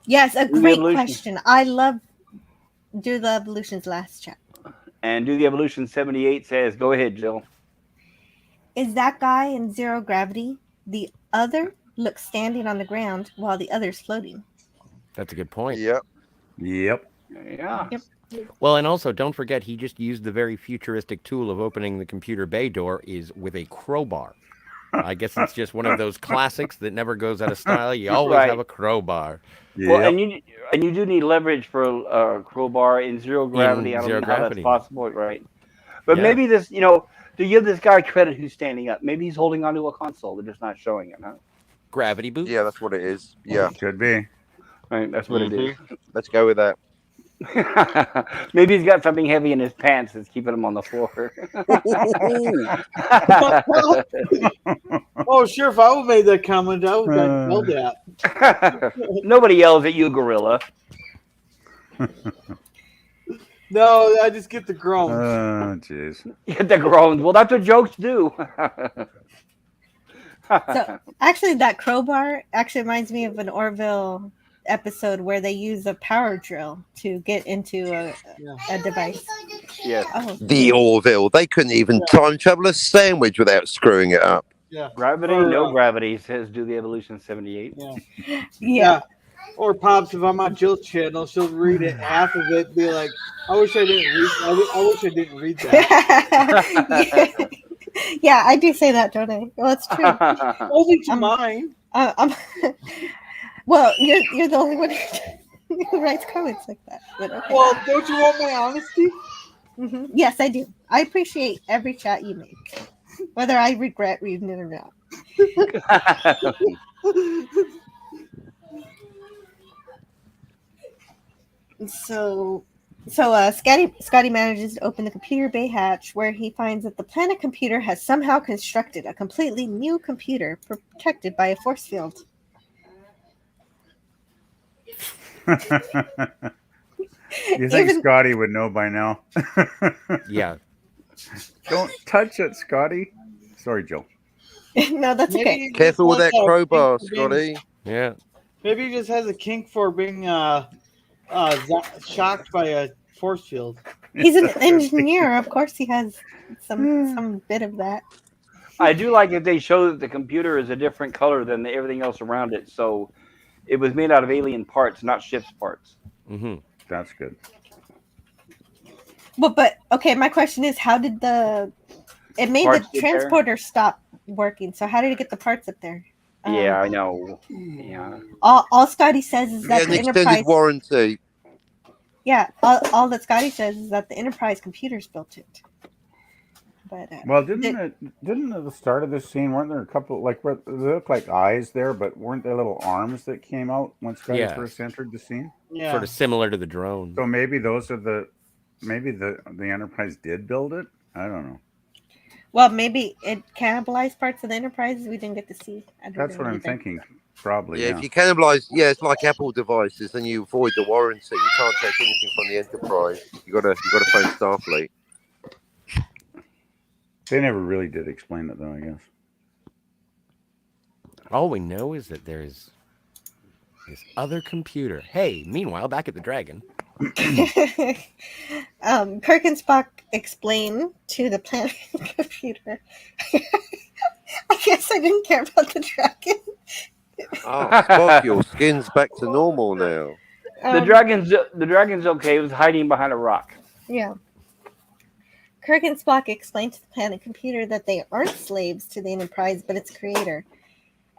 Yes, a Do the great Evolution. question. I love Do the Evolution's last chat. And Do the Evolution 78 says, go ahead, Jill. Is that guy in zero gravity? The other looks standing on the ground while the other's floating. That's a good point. Yep. Yep. Yeah. Yep. Well, and also don't forget he just used the very futuristic tool of opening the computer bay door is with a crowbar. I guess it's just one of those classics that never goes out of style. You always Right. have a crowbar. Well, Yep. and you do need leverage for a crowbar in zero gravity. I don't zero know how that's gravity. possible, right? But Yeah. maybe this, to give this guy credit who's standing up, maybe he's holding onto a console. They're just not showing it, huh? Gravity boost. Yeah, that's what it is. Yeah. Could be. Right, that's what it is. Let's go with that. Maybe he's got something heavy in his pants that's keeping him on the floor. Oh, sure. If I would have made that comment, I would have gotten yelled at. Nobody yells at you, gorilla. No, I just get the groans. Oh, jeez. You get the groans. Well, that's what jokes do. So actually, that crowbar actually reminds me of an Orville episode where they use a power drill to get into a device. Yes. Oh, The Orville. They couldn't even time travel a sandwich without screwing it up. Yeah. Gravity, Or, no gravity, says Do the Evolution 78. yeah. Or Pops, if I'm on Jill's channel, she'll read it, half of it, and be like, I wish I didn't read I wish I didn't read that. Yeah, I do say that, don't I? Well, it's true. Only to mine. Well, you're the only one who writes comments like that. But okay. Well, don't you want my honesty? Mhm. Yes, I do. I appreciate every chat you make, whether I regret reading it or not. So Scotty manages to open the computer bay hatch, where he finds that the planet computer has somehow constructed a completely new computer protected by a force field. You think Scotty would know by now? Yeah. Don't touch it, Scotty. Sorry, Joe. No, that's Maybe okay. he just Careful with wants that a crowbar, kink for being- Scotty. Yeah. Maybe he just has a kink for being shocked by a force field. He's an engineer. Of course, he has some bit of that. I do like that they show that the computer is a different color than everything else around it. So it was made out of alien parts, not ship's parts. Mm-hmm. That's good. Well, but okay, my question is, how did it made Parts the get there? transporter stop working? So how did it get the parts up there? Yeah, I know. Yeah. All Scotty says is that Yeah, an the extended Enterprise. warranty. Yeah, all that Scotty says is that the Enterprise computers built it. But Well, didn't at the start of this scene, weren't there a couple where they look like eyes there, but weren't there little arms that came out when Scotty Yeah. first entered the scene? Yeah. Sort of similar to the drone. So maybe those are maybe the Enterprise did build it. I don't know. well, maybe it cannibalized parts of the Enterprise we didn't get to see. I don't That's know what I'm either. thinking. Probably. Yeah, Yeah. if you cannibalize, it's like Apple devices, then you avoid the warranty. You can't take anything from the Enterprise. You gotta phone Starfleet. They never really did explain it, though. I guess. All we know is that there's this other computer. Hey, meanwhile, back at the Dragon. Kirk and Spock explain to the planet computer. I guess I didn't care about the dragon. Oh, Spock, your skin's back to normal now. The dragon's okay. It was hiding behind a rock. Yeah. Kirk and Spock explain to the planet computer that they aren't slaves to the Enterprise, but its creator.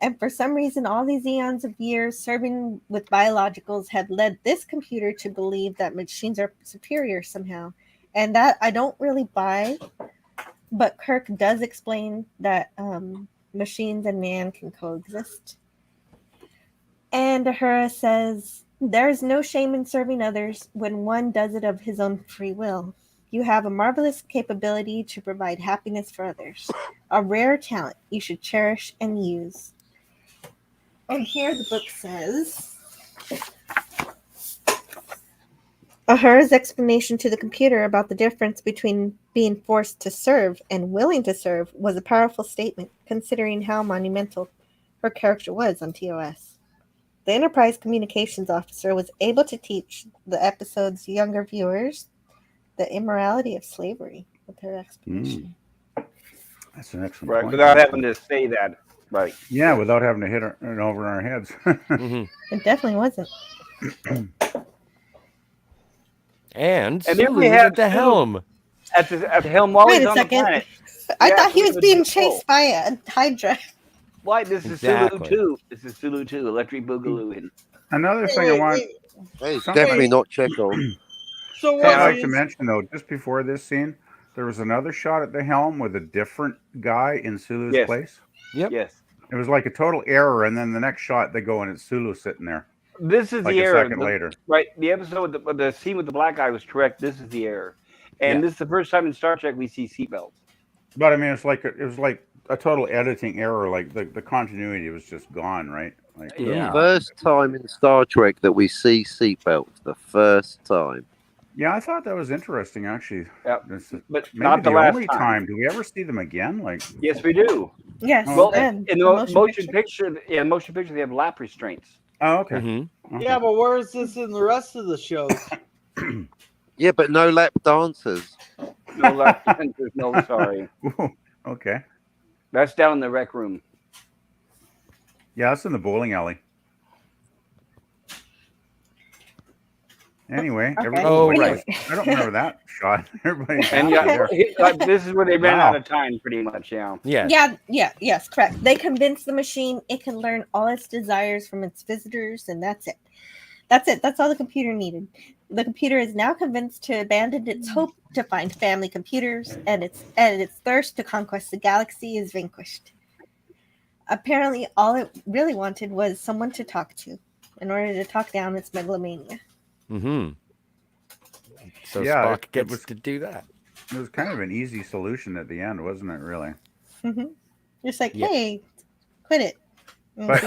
And for some reason, all these eons of years serving with biologicals had led this computer to believe that machines are superior somehow. And that I don't really buy, but Kirk does explain that machines and man can coexist. And Uhura says, "There is no shame in serving others when one does it of his own free will. You have a marvelous capability to provide happiness for others, a rare talent you should cherish and use." And here the book says, Uhura's explanation to the computer about the difference between being forced to serve and willing to serve was a powerful statement, considering how monumental her character was on TOS. The Enterprise communications officer was able to teach the episode's younger viewers the immorality of slavery with her explanation. That's an excellent Right, point. without having to say that. Right. Yeah, without having to hit it over our heads. It definitely wasn't. And then Sulu we is have at the helm. At the helm while Wait he's a on the second. planet. I Yeah, thought he we was would being be chased by a Hydra. Why? This is Exactly. Sulu 2. This is Sulu 2, Electric Boogaloo. Another thing I want, Hey, it's Something- definitely not Chekhov. So I'd like was to mention though, just before this scene, there was another shot at the helm with a different guy in Sulu's Yes. place. Yep. Yes. It was like a total error, and then the next shot they go and it's Sulu sitting there, This is like the a error. second later. Right. The episode with the scene with the black guy was correct. This is the error. And Yeah. this is the first time in Star Trek we see seatbelts. But I mean, it was like a total editing error. Like the continuity was just gone, right? Like, Yeah. First time in Star Trek that we see seatbelts. The first time. yeah, I thought that was interesting actually. Yep. This is But maybe not the the last only time. time. Do we ever see them again? Like, Yes, we do. Yes. Oh, Well, okay. and in the the motion picture, they have lap restraints. oh, okay. Mm-hmm. Okay. yeah, but where is this in the rest of the shows? Yeah, but no lap dancers. No lap restraints. No, sorry. Ooh, okay. That's down in the rec room. Yeah, that's in the bowling alley. Anyway, Okay. everybody. Oh, wait, right. I don't remember that shot. Everybody's And happy yeah, there. this is where they ran Wow. out of time, pretty much. Yeah. Yeah. Yes, correct. They convince the machine it can learn all its desires from its visitors, and that's it. That's it. That's all the computer needed. The computer is now convinced to abandon its hope to find family computers, and its thirst to conquest the galaxy is vanquished. Apparently, all it really wanted was someone to talk to in order to talk down its megalomania. Mm-hmm. So Yeah, Spock it gets was- to do that. It was kind of an easy solution at the end, wasn't it? Really. Mm-hmm. Just like, Yeah. hey, quit it. But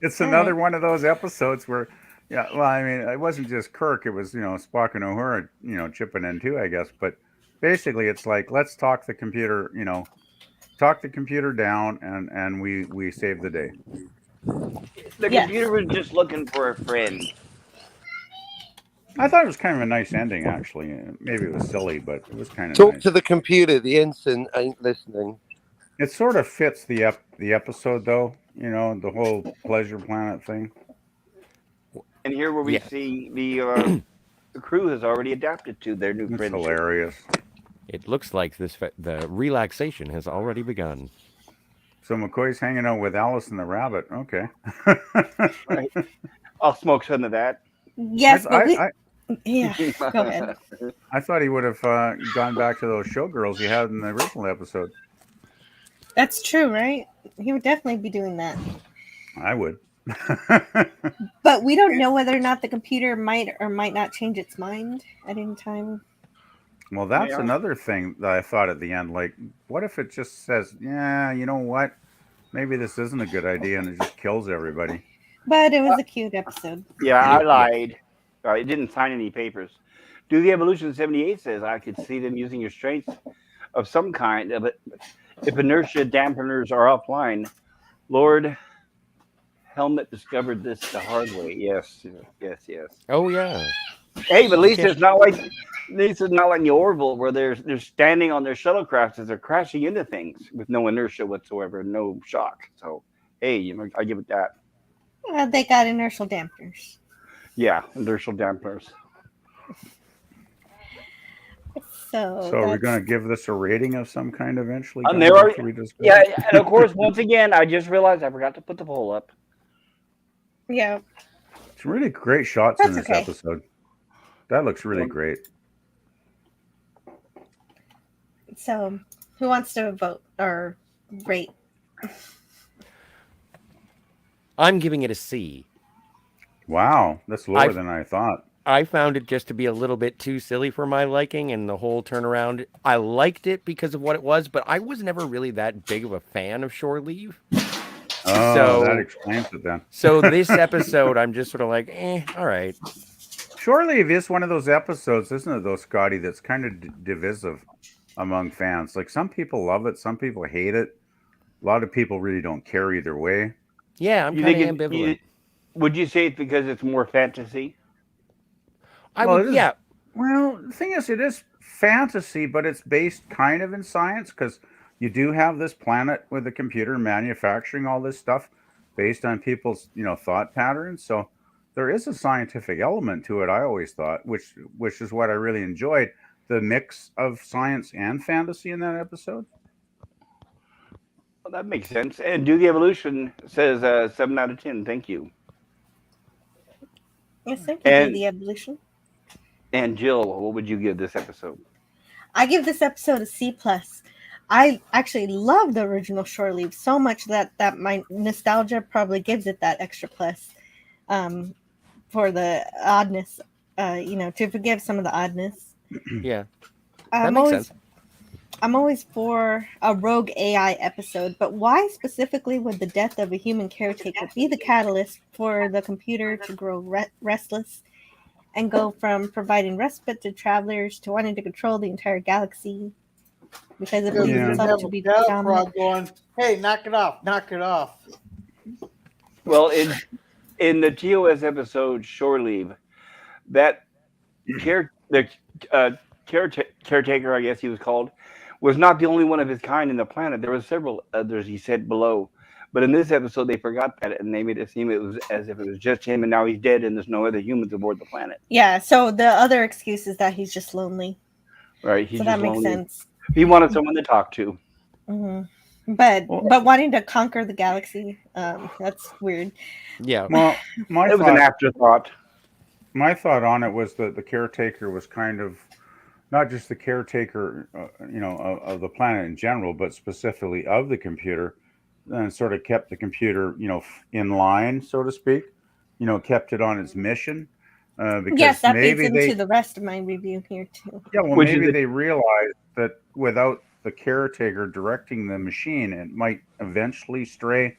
it's another one of those episodes where, yeah. Well, I mean, it wasn't just Kirk; it was Spock and Uhura, chipping in too, I guess. But basically, it's like let's talk the computer, talk the computer down, and we save the day. The Yes. computer was just looking for a friend. I thought it was kind of a nice ending, actually. Maybe it was silly, but it was kind of Talk nice. to the computer. The ensign ain't listening. It sort of fits the episode, though. The whole Pleasure Planet thing. And here where we Yeah. see the crew has already adapted to their new It's friendship. hilarious. It looks like the relaxation has already begun. So McCoy's hanging out with Alice and the rabbit. Okay. Right. I'll smoke some of that. Yes, but I yeah, go ahead. I thought he would have gone back to those showgirls he had in the original episode. That's true, right? He would definitely be doing that. I would. But we don't know whether or not the computer might or might not change its mind at any time. Well, that's Yeah. another thing that I thought at the end. Like, what if it just says, yeah, you know what? Maybe this isn't a good idea, and it just kills everybody. But it was a cute episode. Yeah, I lied. It didn't sign any papers. Do the Evolution 78 says I could see them using restraints of some kind. But if inertia dampeners are offline, Lord Helmet discovered this the hard way. Yes. Oh yeah. Hey, but at least can't- it's not like the Orville where they're standing on their shuttlecraft as they're crashing into things with no inertia whatsoever, no shock. So hey, I give it that. They got inertial dampeners. Yeah, inertial dampeners. So So are we that's going to give this a rating of some kind eventually? And guys, there are after we discuss yeah, it? and of course, once again, I just realized I forgot to put the poll up. yeah. Some really great shots in That's this okay. episode. That looks really great. So who wants to vote or rate? I'm giving it a C. Wow, that's lower I've- than I thought. I found it just to be a little bit too silly for my liking, and the whole turnaround. I liked it because of what it was, but I was never really that big of a fan of Shore Leave. Oh, So- that explains it then. So this episode, I'm just sort of like, all right. Shore Leave is one of those episodes, isn't it, though, Scotty, that's kind of divisive among fans. Like, some people love it, some people hate it. A lot of people really don't care either way. Yeah, I'm You kind of think ambivalent. would you say it's because it's more fantasy? Well, would, it is- yeah. Well, the thing is, it is fantasy, but it's based kind of in science because you do have this planet with a computer manufacturing all this stuff based on people's, thought patterns. So there is a scientific element to it. I always thought, which is what I really enjoyed, the mix of science and fantasy in that episode. Well, that makes sense. And Do the Evolution says 7 out of 10. Thank you. Yes, thank you, And- the evolution. And Jill, what would you give this episode? I give this episode a C plus. I actually love the original Shore Leave so much that my nostalgia probably gives it that extra plus, for the oddness. To forgive some of the oddness. Yeah. That I'm makes always, sense. I'm always for a rogue AI episode, but why specifically would the death of a human caretaker be the catalyst for the computer to grow restless and go from providing respite to travelers to wanting to control the entire galaxy because it believes Yeah. itself to be Frog dominant? going, hey, knock it off. Well, in the TOS episode Shore Leave, that caretaker, I guess he was called, was not the only one of his kind in the planet. There were several others, he said below. But in this episode, they forgot that, and they made it seem it was as if it was just him, and now he's dead, and there's no other humans aboard the planet. Yeah, so the other excuse is that he's just lonely. Right? He's So just that makes lonely. sense. He wanted someone to talk to. hmm But Well- wanting to conquer the galaxy, that's weird. Yeah. Well, my It was an thought, afterthought. my thought on it was that the caretaker was kind of not just the caretaker, of the planet in general, but specifically of the computer, and sort of kept the computer, in line, so to speak. Kept it on its mission. Because Yes, that feeds maybe into the rest of my review here too. yeah, well, Which is maybe the- they realized that without the caretaker directing the machine, it might eventually stray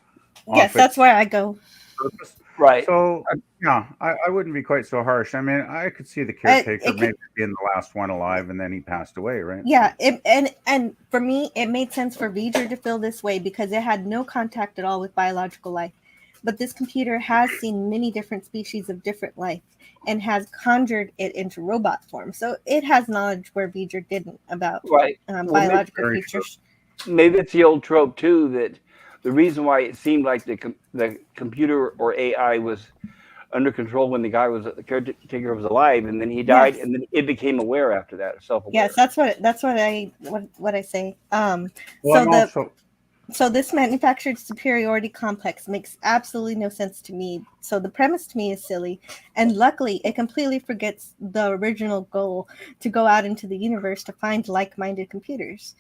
Yes, off that's its where I go. purpose. Right. So, yeah, I wouldn't be quite so harsh. I mean, I could see the caretaker could- maybe being the last one alive, and then he passed away, right? Yeah, and for me, it made sense for V'ger to feel this way because it had no contact at all with biological life. But this computer has seen many different species of different life and has conjured it into robot form. So it has knowledge where V'ger didn't about Right. Well, biological very creatures. Maybe it's the old trope too that the reason why it seemed like the computer or AI was under control when the caretaker was alive, and then he died, Yes. and then it became aware after that, self-aware. Yes, that's what I say. Well, So and So this manufactured superiority complex makes absolutely no sense to me. So the premise to me is silly, and luckily it completely forgets the original goal to go out into the universe to find like-minded computers.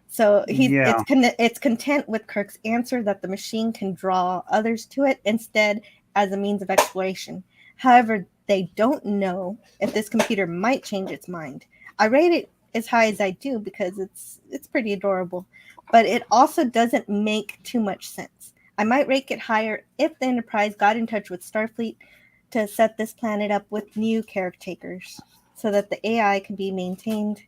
So it's content with Kirk's answer that the machine can draw others to it instead as a means of exploration. However, they don't know if this computer might change its mind. I rate it as high as I do because it's pretty adorable. But it also doesn't make too much sense. I might rate it higher if the Enterprise got in touch with Starfleet to set this planet up with new caretakers so that the AI can be maintained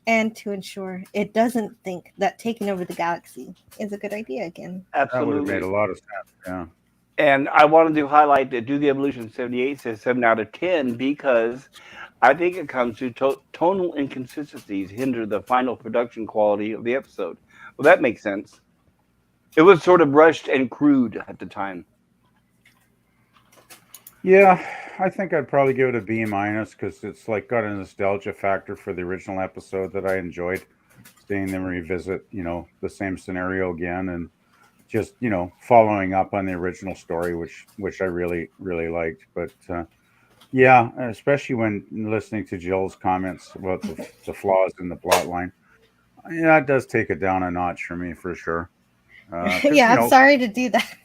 and to ensure it doesn't think that taking over the galaxy is a good idea again. that would have Absolutely. made a lot of sense. Yeah. And I wanted to highlight that Do the Evolution 78 says 7 out of 10 because I think it comes to tonal inconsistencies hinder the final production quality of the episode. Well, that makes sense. It was sort of rushed and crude at the time. Yeah, I think I'd probably give it a B minus because it's like got a nostalgia factor for the original episode that I enjoyed. Seeing them revisit, the same scenario again, and just following up on the original story, which I really really liked. But yeah, especially when listening to Jill's comments about the flaws in the plot line, yeah, it does take it down a notch for me for sure. 'Cause, Yeah, I'm sorry to do that.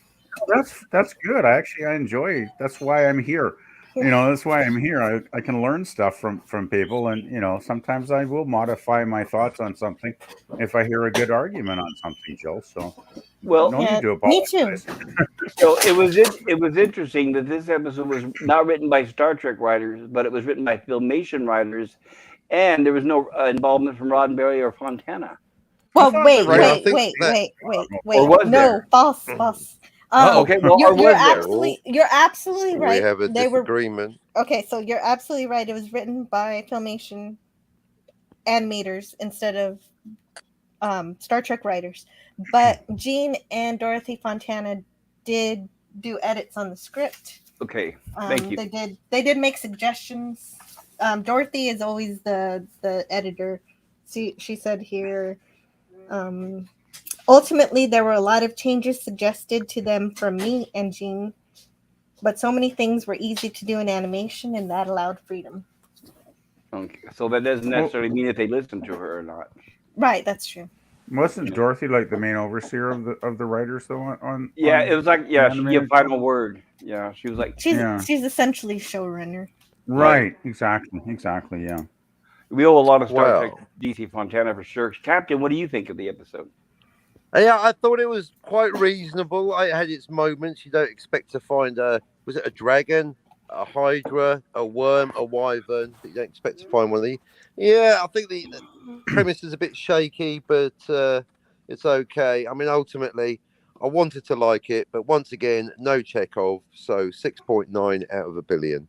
that's good. I enjoy. That's why I'm here. That's why I'm here. I can learn stuff from people, and sometimes I will modify my thoughts on something if I hear a good argument on something, Jill. So Well, no Yeah, need to me too. apologize. so it was interesting that this episode was not written by Star Trek writers, but it was written by Filmation writers, and there was no involvement from Roddenberry or Fontana. Well, thought wait, the Yeah, I wait, think wait, that- wait, wait, Or wait. was No, there? false. Okay, well, or you're was there? absolutely right. We have a They were disagreement. okay. So you're absolutely right. It was written by Filmation animators instead of Star Trek writers. But Gene and Dorothy Fontana did do edits on the script. Okay, thank you. They did make suggestions. Dorothy is always the editor. She said here. Ultimately, there were a lot of changes suggested to them from me and Gene, but so many things were easy to do in animation, and that allowed freedom. Okay, so that doesn't necessarily mean that they listened to her or not. Right, that's true. Wasn't Dorothy like the main overseer of the writers though? Yeah, it was like the she gave animated final word. Yeah, she was like, She's essentially showrunner. Right, exactly, yeah. we owe a lot of Star Wow. Trek DC Fontana for sure. Captain, what do you think of the episode? Yeah, I thought it was quite reasonable. It had its moments. You don't expect to find was it a dragon, a hydra, a worm, a wyvern? You don't expect to find one of these. Yeah, I think the premise is a bit shaky, but it's okay. I mean, ultimately, I wanted to like it, but once again, no Chekhov, so 6.9 out of a billion.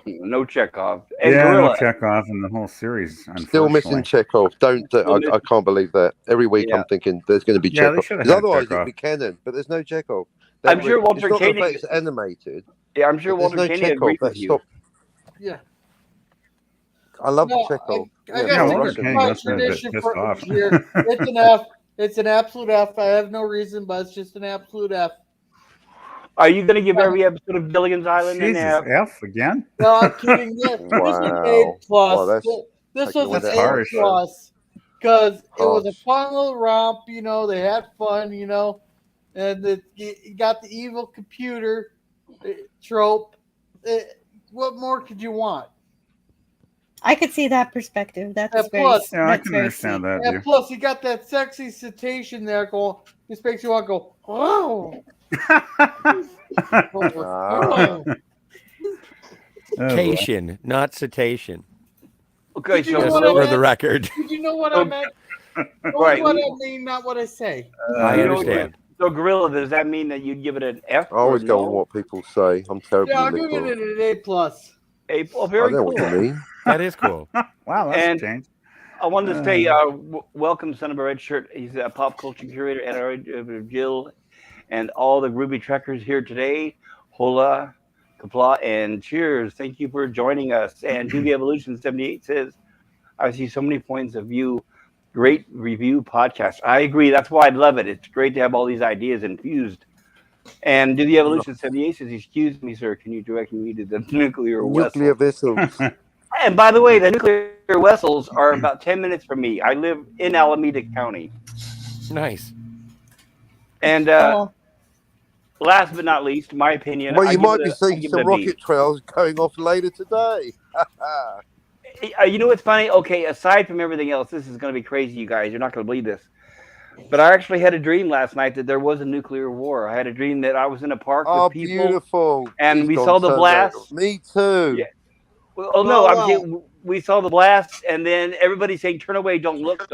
No Chekhov. And Yeah, Gorilla. no Chekhov in the whole series. Still missing Unfortunately. Chekhov. I can't believe that. Every week Yeah. I'm thinking there's going to be Yeah, they Chekhov. should have Because had otherwise Chekhov. it'd be canon, but there's no Chekhov. I'm sure Walter it's not the Koenig- fact it's animated. Yeah, I'm sure but there's Walter no Koenig Chekhov. agrees That with you. stop. Yeah. I love No, Chekhov. I Yeah, guess Yeah, the Walter Russian Koenig one. must have been a bit tradition pissed for off. here. It's an F. It's an absolute F. I have no reason, but it's just an absolute F. Are you going to give every episode of Gilligan's Island an Jesus, F? F again? No, I'm kidding. This was A Wow. plus. Wow, that's This taking was away an that A harsh. plus because it was a Harsh. fun little romp. They had fun. And you got the evil computer trope. What more could you want? I could see that perspective. That's Yeah, very. plus- Yeah, I that's can very understand sweet. that, And dude. plus, you got that sexy citation there going. This makes you want to go. Oh. Ah. Oh, boy. Cation, not cetacean. Okay, Did you so know Just what I for Gorilla, the record. Did you know what I meant? Right. What I mean, not what I say. I you know, understand. so Gorilla, does that mean that you'd give it an F I always or go no? on what people say. I'm terribly Yeah, I'll give liberal. it an A plus. Oh, I very know cool. what you mean. That is cool. Wow, that's And- a change. I wanted to say, welcome, Son of a Red Shirt. He's a pop culture curator at Antiderivative Jill, and all the Ruby Trekkers here today. Hola, kapla, and cheers. Thank you for joining us. And Do the Evolution 78 says, I see so many points of view. Great review podcast. I agree. That's why I love it. It's great to have all these ideas infused. And Do the Evolution 78 says, excuse me, sir, can you direct me to the nuclear Nuclear vessel? vessels. And by the way, the nuclear vessels are about 10 minutes from me. I live in Alameda County. Nice. And Cool. last but not least, my opinion. Well, I you give might it be a- I seeing give it some a B. rocket trails going off later today. You know what's funny? Okay, aside from everything else, this is going to be crazy, you guys. You're not going to believe this. But I actually had a dream last night that there was a nuclear war. I had a dream that I was in a park Oh, with people. beautiful. and He's we gone saw the turned blast. out. Me too. Yeah. Oh, no, I'm saying we saw the blast, and then everybody saying, turn away, don't look.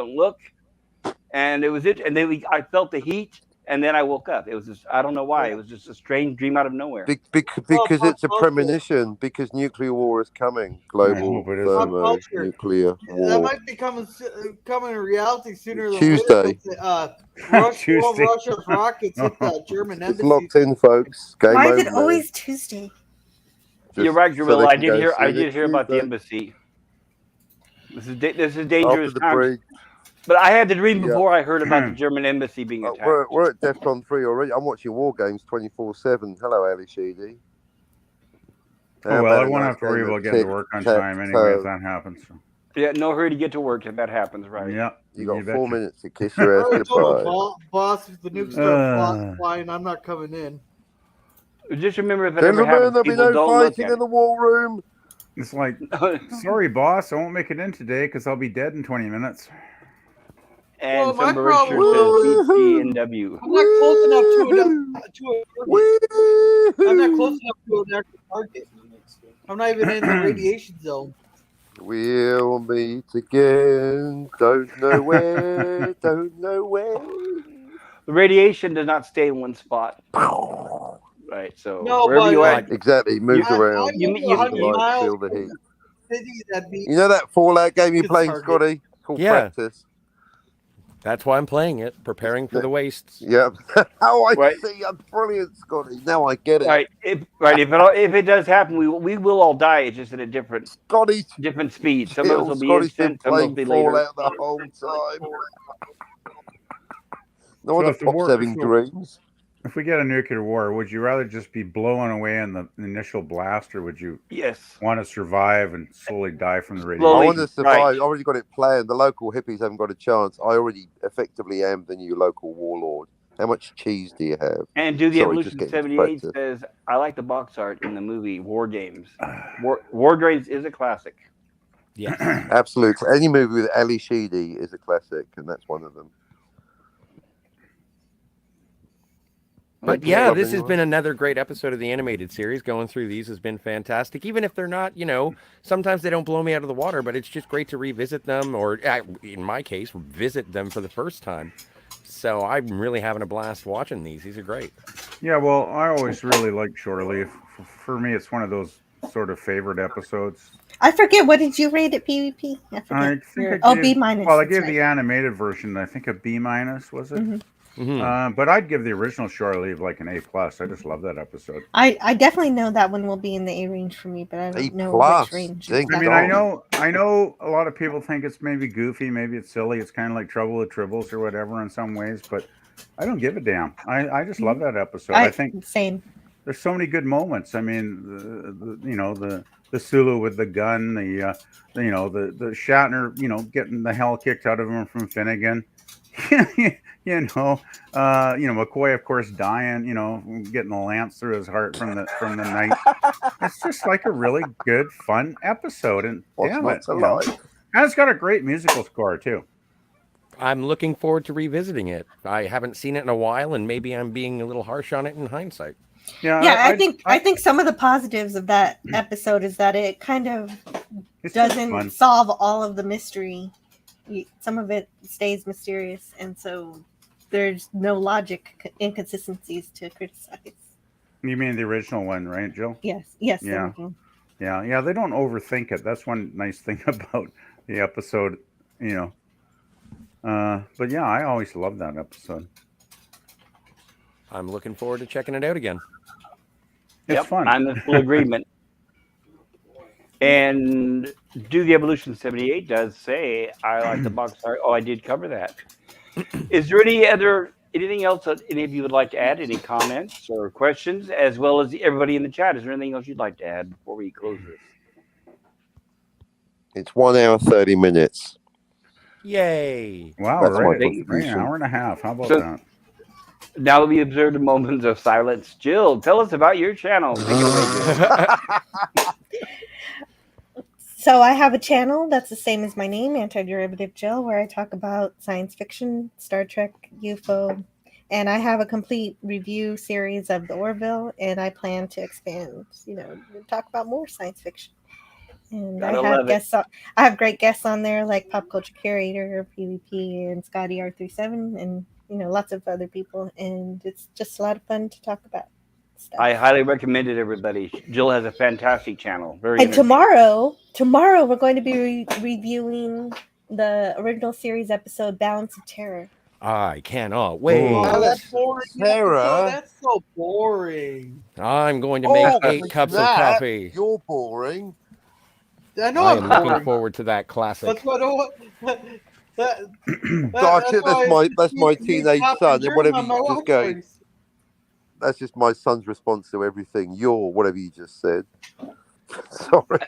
And it was it. And then I felt the heat, and then I woke up. It was just, I don't know why. It was just a strange dream out of nowhere. Because it's a premonition. Because nuclear war is coming. Global hope it isn't. thermonuclear That war. might be coming in reality sooner than Tuesday. later. One Tuesday. of Russia's rockets hit the German It's embassy. locked in, folks. Game Why over. is it always Tuesday? You're right, so Gorilla. they I can did go hear. see I it did hear about the Tuesday. embassy. This is dangerous After the times. break. But I had the dream Yeah. before I heard about the German embassy being attacked. We're at DEFCON 3 already. I'm watching War Games 24/7. Hello, Ali Sheedy. Oh, well, I won't have to worry about getting to work on time anyway if that happens. So. Yeah, no hurry to get to work if that happens, right? Yeah. You got 4 betcha. minutes to kiss your ass I told goodbye. him, boss, if the nukes start flying, I'm not coming in. Just remember, if it ever Gentlemen, happens, there'll be people no don't look fighting at in the war room. It's like, it. sorry, boss, I won't make it in today because I'll be dead in 20 minutes. And Well, my some problem Marissas says is- BTNW. I'm not close enough to a target. I'm not close Woo! enough to an actual target. I'm not even in the radiation zone. We'll meet again. Don't know where. Don't know where. The radiation does not stay in one spot, right? So No, wherever but you at, Exactly. It moves I- around. I'm You- only you- 100 Feel the light, miles feel the from heat. the city that'd be. You know that Fallout game you're Good playing, target. Scotty? Called Yeah. Practice. That's why I'm playing it, preparing for the wastes. Yeah. Oh, I Right. see. I'm brilliant, Scotty. Now I get it. right, if it does happen, we will all die. It's just at a different Scotty, speed. Some of us will be Scotty's been instant, some of us will playing be later. Fallout the whole time. No So wonder if the Pop's war- having so- dreams. If we get a nuclear war, would you rather just be blown away in the initial blast, or would you Yes. want to survive and slowly die from the Slowly. I radiation? want to survive. Right. I already got it planned. The local hippies haven't got a chance. I already effectively am the new local warlord. How much cheese do you have? And do the Sorry, just Evolution getting 78 practice. says, I like the box art in the movie War Games. War Games is a classic. Yes. Absolutely. Any movie with Ali Sheedy is a classic, and that's one of them. But Okay, yeah, love this has anyone? been another great episode of the animated series. Going through these has been fantastic. Even if they're not, sometimes they don't blow me out of the water, but it's just great to revisit them, or in my case, visit them for the first time. So I'm really having a blast watching these. These are great. Yeah, well, I always really like Shore Leave. For me, it's one of those sort of favorite episodes. I forget, what did you rate at PvP? I forget. I think Oh, gave, B minus. Well, I that's gave right. the animated version, I think, a B minus, was it? Mhm. Mhm. But I'd give the original Shore Leave like an A plus. I just love that episode. I definitely know that one will be in the A range for me, but I don't A know plus, which range. ding I mean, dong. I know a lot of people think it's maybe goofy, maybe it's silly. It's kind of like Trouble with Tribbles or whatever in some ways, but I don't give a damn. I just love that episode. I think same. there's so many good moments. I mean, the Sulu with the gun, the Shatner, getting the hell kicked out of him from Finnegan. McCoy, of course, dying, getting the lance through his heart from the night. It's just like a really good, fun episode, and What's damn not it, to like? and it's got a great musical score too. I'm looking forward to revisiting it. I haven't seen it in a while, and maybe I'm being a little harsh on it in hindsight. Yeah, I think some of the positives of that episode is that it kind of it's just fun. doesn't solve all of the mystery. Some of it stays mysterious, and so there's no logic inconsistencies to criticize. You mean the original one, right, Jill? Yes. Yeah. Yeah. They don't overthink it. That's one nice thing about the episode, But yeah, I always love that episode. I'm looking forward to checking it out again. It's fun. I'm in full agreement. And Do the Evolution 78 does say, I like the box art. Oh, I did cover that. Is there anything else that any of you would like to add? Any comments or questions, as well as everybody in the chat? Is there anything else you'd like to add before we close this? It's 1 hour 30 minutes. Yay! Wow, That's my right. contribution. An hour and a half. How about So- that? Now that we observed a moment of silence, Jill, tell us about your channel. Take it away, Jill. So I have a channel that's the same as my name, Antiderivative Jill, where I talk about science fiction, Star Trek, UFO, and I have a complete review series of the Orville, and I plan to expand, talk about more science fiction. And Gotta I have love it. guests. I have great guests on there like Pop Culture Curator, PvP, and Scotty R37, and lots of other people, and it's just a lot of fun to talk about stuff. I highly recommend it, everybody. Jill has a fantastic channel. Very And entertaining. tomorrow we're going to be reviewing the original series episode Balance of Terror. I cannot wait. Oh, that's boring. Terror. That's so boring. I'm going to make 8 cups of coffee. You're boring. I know I I'm am looking boring. forward to that classic. That's what. That's my teenage son. And whatever you just go. That's just my son's response to everything. You're whatever you just said. Sorry.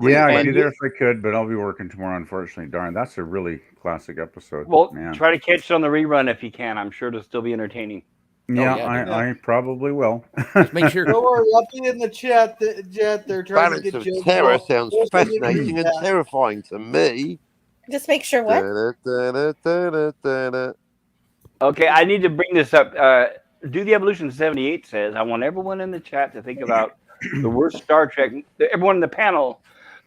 Yeah, I'd be there if I could, but I'll be working tomorrow, unfortunately. Darn, that's a really classic episode. Well, man. try to catch it on the rerun if you can. I'm sure it'll still be entertaining. Yeah, I probably will. Just make sure. Don't worry, I'll be in the chat. They're trying Balance to get of Jill. Terror sounds fascinating and terrifying to me. Just make sure what? Okay, I need to bring this up. Do the Evolution 78 says, I want everyone in the chat to think about the worst Star Trek. Everyone in the panel,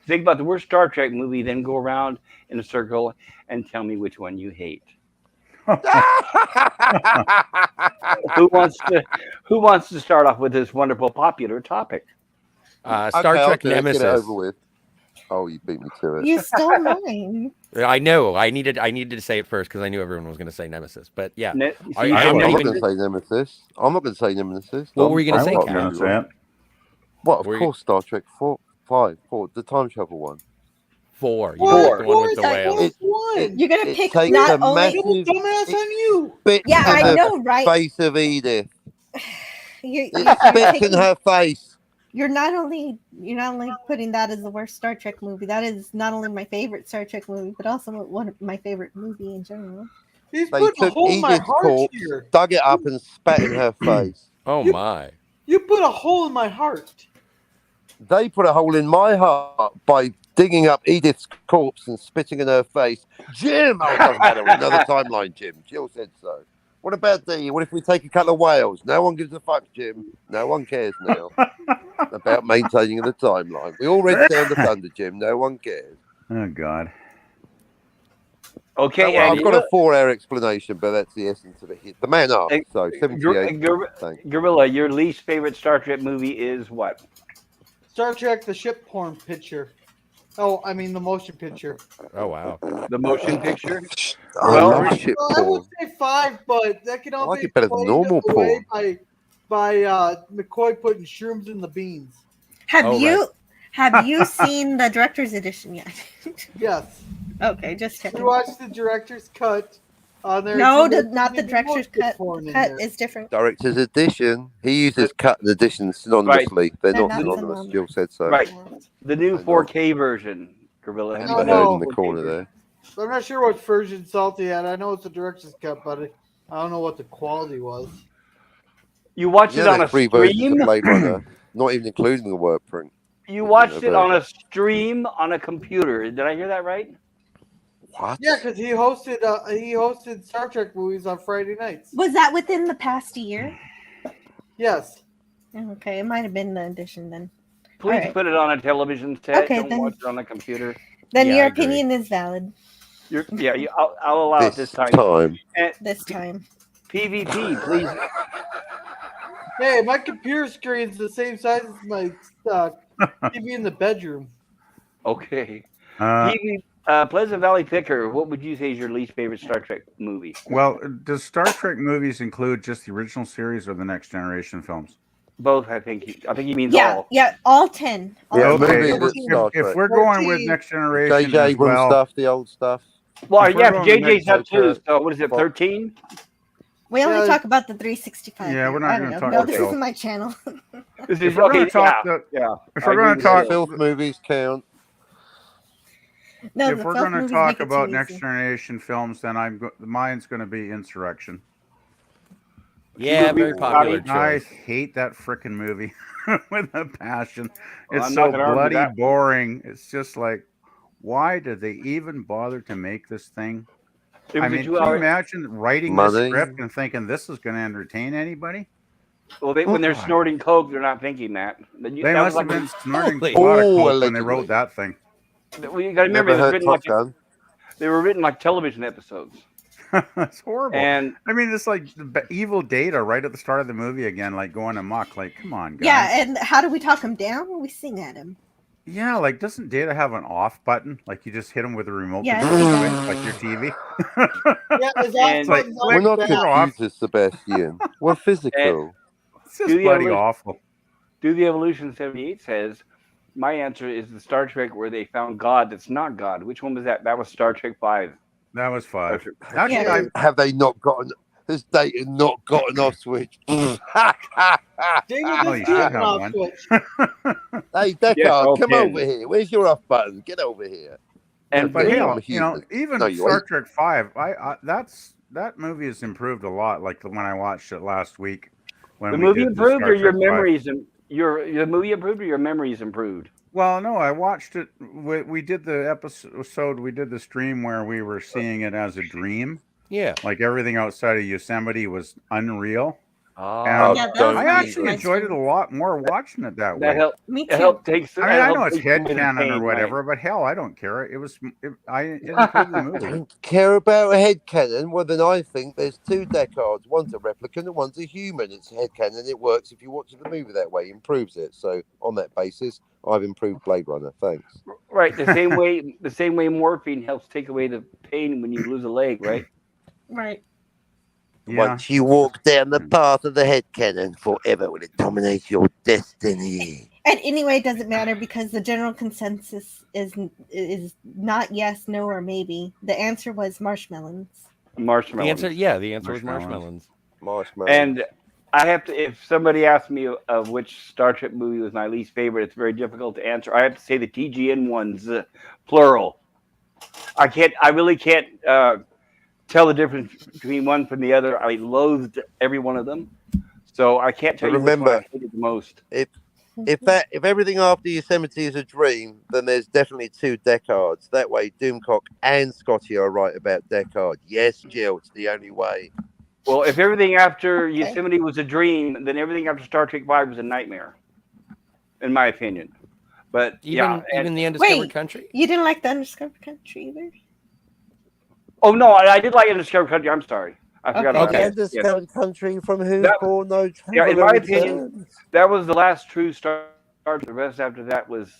think about the worst Star Trek movie, then go around in a circle and tell me which one you hate. Who wants to start off with this wonderful popular topic? Star Trek Nemesis. Get it over with. Oh, you beat me to it. You stole mine. I know. I needed to say it first because I knew everyone was going to say Nemesis. But yeah, I'm not going to say Nemesis. I'm not going to say Nemesis. What were you going to say, Cal? Well, of course, Star Trek 4, the time travel one. 4. You got the one with the whales. You're going to pick not only... Dumbass on you. Yeah, I know, right? Face of Edith. You're spits in her face. You're not only putting that as the worst Star Trek movie. That is not only my favorite Star Trek movie, but also one of my favorite movie in general. They took Edith's corpse, dug it up, and spat in her face. Oh my! You put a hole in my heart. They put a hole in my heart by digging up Edith's corpse and spitting in her face. Jim, oh, it doesn't matter. Another timeline, Jim. Jill said so. What about what if we take a couple of whales? No one gives a fuck, Jim. No one cares now about maintaining the timeline. We all read Sound of Thunder, Jim. No one cares. Oh, God. Okay, well, I've got a 4-hour explanation, but that's the essence of it. The man asked, so 78. Gorilla, your least favorite Star Trek movie is what? Star Trek, the ship porn picture. Oh, I mean the motion picture. Oh wow, the motion picture. I would say 5, but that can all be it better than normal porn. By McCoy putting shrooms in the beans. Have you seen the director's edition yet? Yes. Okay, just checking. We watched the director's cut. There. No, not the director's cut. Cut is different. Director's edition. He uses cut and edition synonymously. Right. They're not synonymous. Jill said so. Right. The new 4K version. Gorilla. In the corner there. I'm not sure what version Salty had. I know it's the director's cut, but I don't know what the quality was. You watched it on a stream? Blade Runner, not even including the work print. You watched it on a stream on a computer. Did I hear that right? What? Yeah, because he hosted Star Trek movies on Friday nights. Was that within the past year? Yes. Okay, it might have been the edition then. Please put it on a television set. Okay, Don't watch it on a computer. Then your opinion is valid. I'll allow it this time. This time. PvP, please. Hey, my computer screen's the same size as my TV in the bedroom. Okay. Pleasant Valley Picker, what would you say is your least favorite Star Trek movie? Well, does Star Trek movies include just the original series or the Next Generation films? Both, I think he means all. Yeah, all 10. If we're going with Next Generation, JJ stuff, the old stuff. Well, yeah, JJ's up too. So what is it, 13? We only talk about the 365. Yeah, we're not going to talk about this. This is my channel. If we're going to talk Filth movies count. No, if we're going to talk about Next Generation films, then mine's going to be Insurrection. Yeah, very popular choice. I hate that frickin' movie with a passion. It's so bloody boring. It's just like, why did they even bother to make this thing? I mean, can you imagine writing this script and thinking this is going to entertain anybody? Well, when they're snorting coke, they're not thinking that. They must have been snorting a lot of coke when they wrote that thing. Well, you got to remember, they were written like television episodes. That's horrible. And I mean, it's like the evil Data right at the start of the movie again, like going amok. Like, come on, guys. Yeah, and how do we talk him down? We sing at him. Yeah, like doesn't Data have an off button? Like you just hit him with a remote Yes, control he switch, does. like your TV. Yeah, his And- off like, button's We're on not the back. computers, Sebastian. We're physical. It's just Do the bloody evolution- awful. Do the Evolution 78 says, my answer is the Star Trek where they found God that's not God. Which one was that? That was Star Trek 5. That was 5. Star Trek- Actually, Yeah. Have they not gotten? Has Data not got an off switch? David, Oh, this you dude's should have an off one. switch. Hey, Deckard, Yes, come okay. over here. Where's your off button? Get over here. And but Yeah, hell, I'm you know, human. even No, you Star ain't. Trek 5, that movie has improved a lot. Like when I watched it last week. When the we movie did the improved Star or your Trek 5. memories the movie improved or your memories improved? Well, no, I watched it. We did the episode. We did the stream where we were seeing it as a dream. Yeah. Like everything outside of Yosemite was unreal. Oh, And Yeah, that don't was I my- actually my enjoyed it a lot more watching it that way. that helped. Me It too. helped take. I mean, I know it's headcanon pain, or whatever, but hell, I don't care. It improved the movie. Don't care about a headcanon. Well, then I think there's two Deckards. One's a replicant and one's a human. It's a headcanon. It works if you watch the movie that way. It improves it. So on that basis, I've improved Blade Runner. Thanks. Right, the same way morphine helps take away the pain when you lose a leg, right? Right. Yeah. Once you walk down the path of the headcanon, forever will it dominate your destiny. And anyway, it doesn't matter because the general consensus is not yes, no, or maybe. The answer was marshmallows. Marshmallow. The answer was Marshmallows. marshmallows. Marshmallow. And I have to, if somebody asks me of which Star Trek movie was my least favorite, it's very difficult to answer. I have to say the TGN ones, plural. I really can't tell the difference between one from the other. I loathed every one of them, so I can't tell you which one I hated the most. If everything after Yosemite is a dream, then there's definitely two Deckards. That way, Doomcock and Scotty are right about Deckard. Yes, Jill, it's the only way. Well, if everything after Yosemite was a dream, then everything after Star Trek 5 was a nightmare, in my opinion. But Even the Undiscovered Wait. Country. You didn't like the Undiscovered Country either? oh no, I did like Undiscovered Country. I'm sorry, I forgot about Okay. that. Undiscovered country from whose That- born no yeah, in traveller my opinion, returns. That was the last true Star Trek. The rest after that was,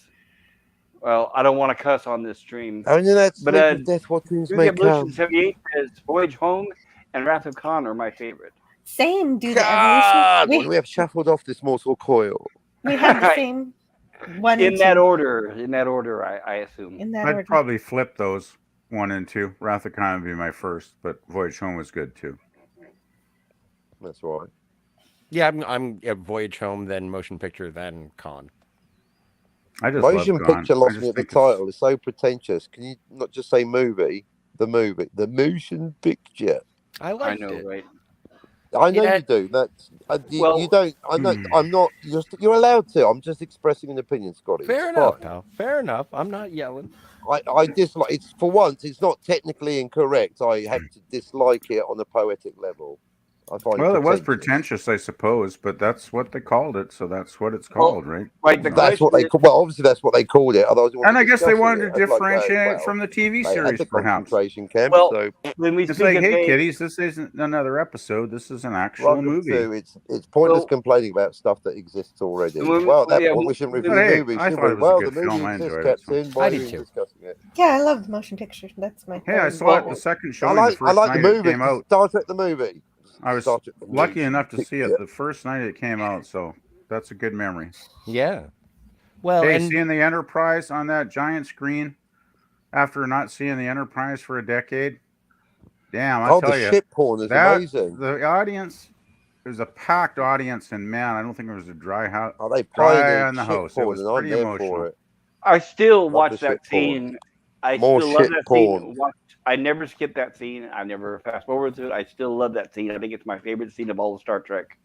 well, I don't want to cuss on this stream. Only that But, sleep of death what dreams Through the may Evolution come. 78 says Voyage Home and Wrath of Khan are my favorite. Same, do the God, evolution. we have shuffled off this mortal coil. We have the same one In and that two. order, I assume. In that I'd order. probably flip those 1 and 2. Wrath of Khan would be my first, but Voyage Home was good too. That's right. Yeah, I'm Voyage Home, then Motion Picture, then Con. I just Motion love Khan. picture I lost just me at the think it's- title. It's so pretentious. Can you not just say movie? The movie. The motion picture. I I liked know, it. right? I know Yeah. you do. That's you, Well- you don't. I'm not. You're allowed to. I'm just expressing an opinion, Scotty. Fair It's enough, fine. pal. Fair enough. I'm not yelling. I dislike. It's for once. It's not technically incorrect. I have to dislike it on a poetic level. I find Well, it was pretentious. pretentious, I suppose, but that's what they called it, so that's what it's called, right? Like the That's what they. question Well, obviously that's what they called it. Otherwise, And I guess they wanted to differentiate it from the TV They had series, the perhaps. concentration camp. Well, so when we It's speak like, of hey, games, kiddies, this isn't another episode. This is an actual welcome movie. to it's pointless Well- complaining about stuff that exists already. Well, Well, at that yeah, point, we shouldn't review but hey, the movie. I should thought we? it was a Well, good the movie film. I exists, enjoyed it, so. Captain. Why I are did we too. discussing it? Yeah, I love the motion picture. That's my Hey, I favorite. saw it the second I showing the like first the night it movie. came out. Star Trek the movie. I was Star Trek the lucky motion enough to see picture. it the first night it came out, so that's a good memory. Yeah. Well, Hey, and seeing the Enterprise on that giant screen after not seeing the Enterprise for a decade, damn, I Oh, tell the you, ship porn is that amazing. the audience, it was a packed audience, and man, I don't think it was a dry house. Oh, they Dry pioneered in the ship house. It porn, was and I'm pretty there emotional. for it. I still Love watch the that shit porn. scene. I More still love shit that porn. scene. I never skip that scene. I never fast forward to it. I still love that scene. I think it's my favorite scene of all of Star Trek.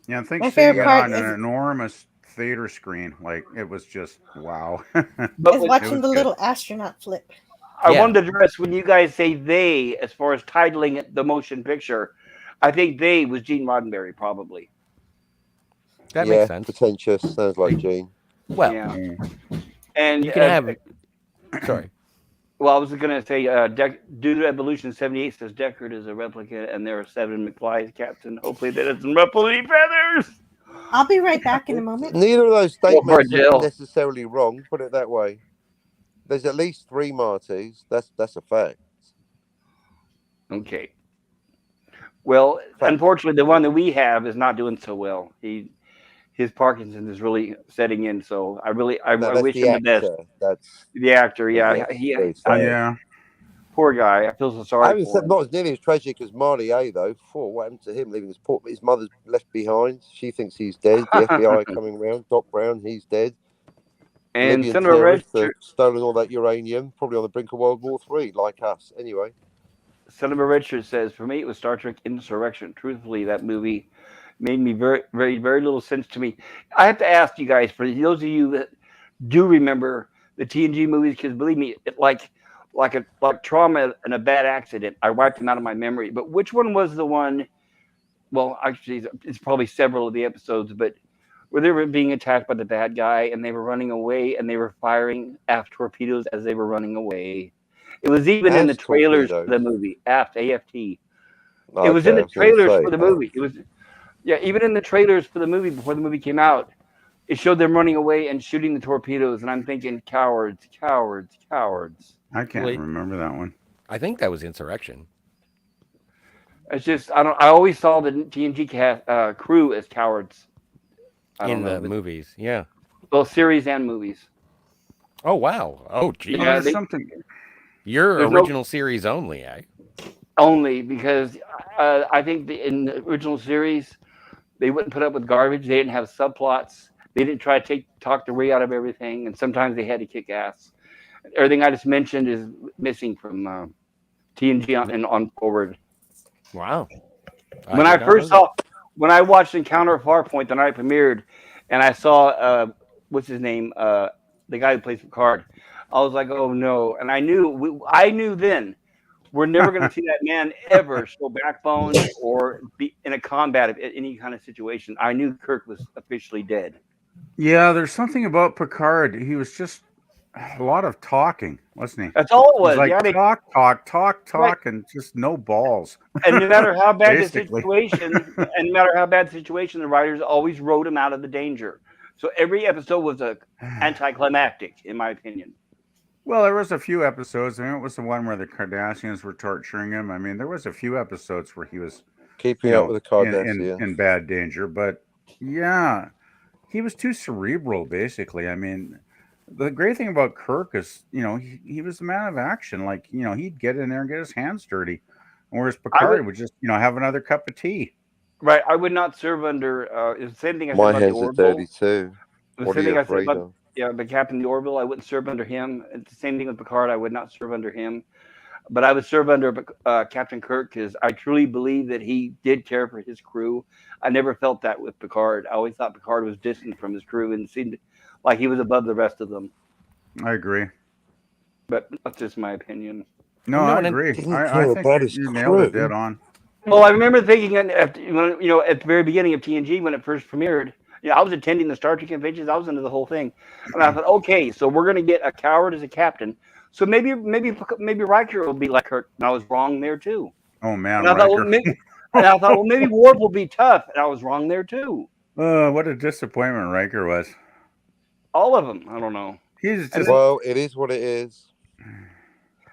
Yeah, and think My seeing favorite it part on an is- enormous theater screen, like it was just wow. But Is when- was watching the good. little astronaut flip. I Yeah. wanted to address when you guys say they, as far as titling it the motion picture, I think they was Gene Roddenberry, probably. that yeah, makes sense. pretentious. Sounds like Gene. Well, Yeah. Mm. And you can have. Sorry. Well, I was going to say, due to evolution, 78 says Deckard is a replicant, and there are 7 McFly's captain. Hopefully, that doesn't ruffle any feathers. I'll be right back in a moment. Neither of those Well, for statements are Jill. necessarily wrong. Put it that way. There's at least 3 Martys. That's a fact. Okay. Well, Fact. unfortunately, the one that we have is not doing so well. His Parkinson's is really setting in. So I that's wish the him the best. actor. That's The actor, yeah, that's very sad. Yeah. Poor guy. I feel so I sorry haven't for said him. not as nearly as tragic as Marley A though. What happened to him? Leaving his mother's left behind. She thinks he's dead. The FBI coming round. Doc Brown, he's dead. And Libyan Senator terrorists Richard, have stolen all that uranium, probably on the brink of World War III, like us. Anyway, Senator Richard says, for me, it was Star Trek Insurrection. Truthfully, that movie made me very, very, very little sense to me. I have to ask you guys, for those of you that do remember the TNG movies, because believe me, like trauma and a bad accident, I wiped them out of my memory. But which one was the one? Well, actually, it's probably several of the episodes, but where they were being attacked by the bad guy and they were running away and they were firing aft torpedoes as they were running away. It was even in the Aft trailers torpedoes? for the movie. Aft, AFT. okay, It was in I the was gonna trailers say, for the movie. It was, yeah, even in the trailers for the movie before the movie came out, it showed them running away and shooting the torpedoes. And I'm thinking, cowards, cowards, cowards. I can't Wait. remember that one. I think that was Insurrection. It's just I always saw the TNG crew as cowards. I don't In know, the but- movies. Yeah. both series and movies. Oh, wow. Oh, gee. Well, Yeah, there's they- something. You're there's no- original series only, eh? Only because I think in the original series they wouldn't put up with garbage. They didn't have subplots. They didn't try to talk their way out of everything, and sometimes they had to kick ass. Everything I just mentioned is missing from TNG on forward. Wow. When I did not first know when I watched Encounter at Farpoint the night it premiered, and I saw what's his name, the guy who plays Picard, I was like, oh no! And I knew then we're never going to see that man ever show backbone or be in a combat of any kind of situation. I knew Kirk was officially dead. Yeah, there's something about Picard. He was just a lot of talking, wasn't he? That's all it was. He's like Yeah, talk, Right. and just no balls. and no matter how bad the Basically. situation, the writers always wrote him out of the danger. So every episode was anticlimactic, in my opinion. Well, there was a few episodes. I mean, it was the one where the Kardashians were torturing him. I mean, there was a few episodes where he was keeping up with the Kardashians. in bad danger. But yeah, he was too cerebral, basically. I mean, the great thing about Kirk is, he was a man of action. Like, he'd get in there and get his hands dirty. Whereas Picard would just, have another cup of tea. Right. I would not serve under it's the same thing I said My about hands the are Orville. dirty too. The What same are thing you I said afraid about of? the Captain the Orville. I wouldn't serve under him. It's the same thing with Picard. I would not serve under him. But I would serve under Captain Kirk because I truly believe that he did care for his crew. I never felt that with Picard. I always thought Picard was distant from his crew and seemed like he was above the rest of them. I agree. But that's just my opinion. No, No, I and agree. didn't I care think about his you nailed it crew. dead on. Well, I remember thinking at the very beginning of TNG when it first premiered. I was attending the Star Trek conventions. I was into the whole thing, and I thought, okay, so we're going to get a coward as a captain. So maybe Riker will be like Kirk, and I was wrong there too. Oh man, And I thought, Riker. maybe Worf will be tough, and I was wrong there too. What a disappointment Riker was. All of them, I don't know. He's just Well, it is what it is.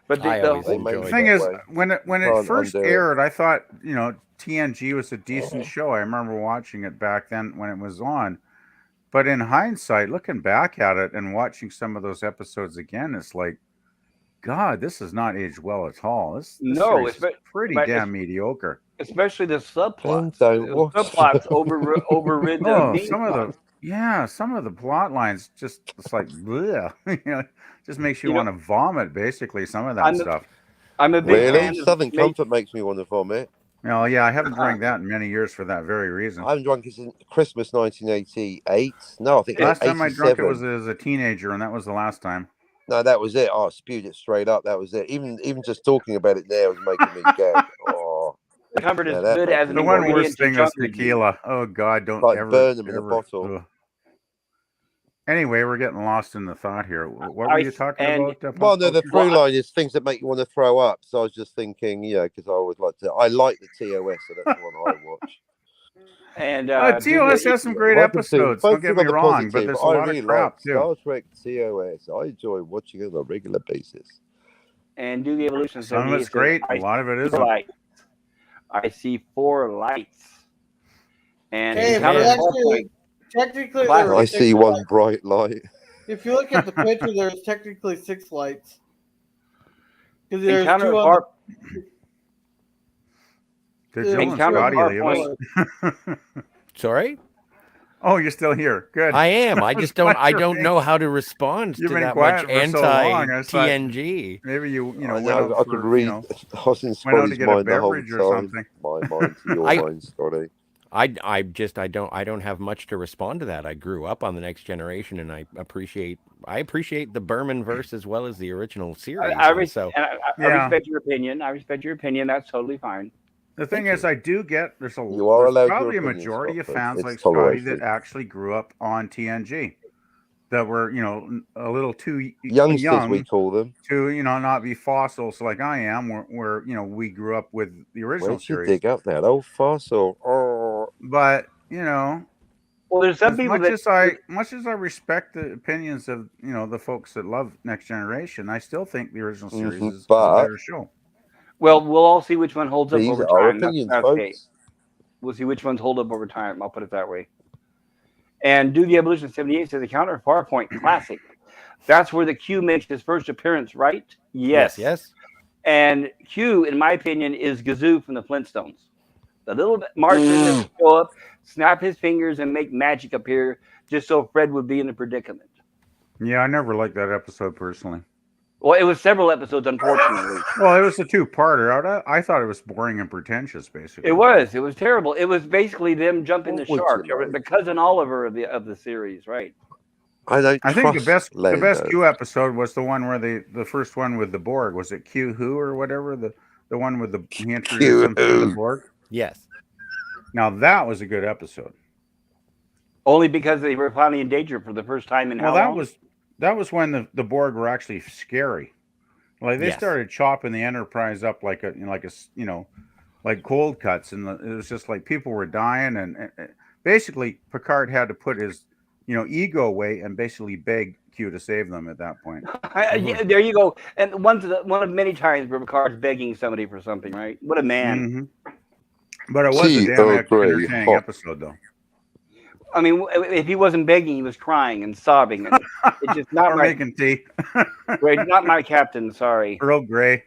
But I the always whole, enjoyed the thing that is, way. when it Can't first undo it. aired, I thought TNG was a decent show. I remember watching it back then when it was on. But in hindsight, looking back at it and watching some of those episodes again, it's like, God, this has not aged well at all. This No, series is pretty but damn mediocre. especially the subplots. don't The watch subplots overrid the Oh, main some plot. of the plot lines it's like, bleh, just makes you You know, want to vomit. Basically, some of that I'm a- stuff. I'm a big fan Really? of Southern Comfort makes me want to vomit. Yeah, I haven't drank that in many years for that very reason. I haven't drunk it since Christmas 1988. No, I think Last time I drunk it 87. was as a teenager, and that was the last time. No, that was it. I spewed it straight up. That was it. Even just talking about it now is making me gag. Oh, Comfort is Yeah, that good makes as me an The one ingredient worst to thing is junkie. tequila. Oh God, don't Like ever burn them in a ever- bottle. ugh. Anyway, we're getting lost in the thought here. What were you talking about? Well, no, the Pop through culture? line is things that make you want to throw up. So I was just thinking, because I always like to. I like the TOS, so that's the one I watch. And TOS has some great episodes. Don't get me wrong, but there's a lot of crap too. Star Trek TOS. I enjoy watching it on a regular basis. And do the evolution. Some of it's great. A lot of it isn't. Lights. I see 4 lights. And Hey, technically, I see one bright light. If you look at the picture, there's technically 6 lights. Because there's Encounter 2 on Did Jill and Scotty leave us? Sorry? Oh, you're still here. Good. I am. I just don't. I don't know how to respond to that much anti-TNG. Maybe you know. I could read. I was in Scotty's mind the whole time. My mind to your mind, Scotty. I don't have much to respond to that. I grew up on the Next Generation, and I appreciate the Berman verse as well as the original series. I respect your opinion. That's totally fine. The thing is, I do get there's probably a majority of fans like Scotty that actually grew up on TNG, that were a little too youngsters, young, we call them, to not be fossils like I am, where we grew up with the original series. Where'd you dig up that old fossil? Oh. But well, there's some people much as I respect the opinions of the folks that love Next Generation, I still think the original series is a better show. Well, we'll all see which one holds up over time. Our opinions, folks. We'll see which ones hold up over time. I'll put it that way. And Do the Evolution 78 says the counter Farpoint classic. That's where the Q makes his first appearance, right? Yes. And Q, in my opinion, is Gazoo from the Flintstones. The little Martian that would go up, snap his fingers, and make magic appear just so Fred would be in a predicament. Yeah, I never liked that episode personally. Well, it was several episodes, unfortunately. Well, it was a 2-parter. I thought it was boring and pretentious, basically. It was terrible. It was basically them jumping the shark. The cousin Oliver of the series, right? I think the best Q episode was the one where the first one with the Borg. Was it Q Who or whatever? The one with he introduced them to the Borg? Yes. Now that was a good episode. Only because they were finally in danger for the first time in how long? That was when the Borg were actually scary. Like they started chopping the Enterprise up like cold cuts, and it was just like people were dying, and basically Picard had to put his ego away and basically beg Q to save them at that point. Yeah, there you go. And one of many times where Picard's begging somebody for something, right? What a man! Mm-hmm. But it was a damn entertaining episode, though. I mean, if he wasn't begging, he was crying and sobbing. And it's just not making tea. Right, not my captain. Sorry, Earl Grey.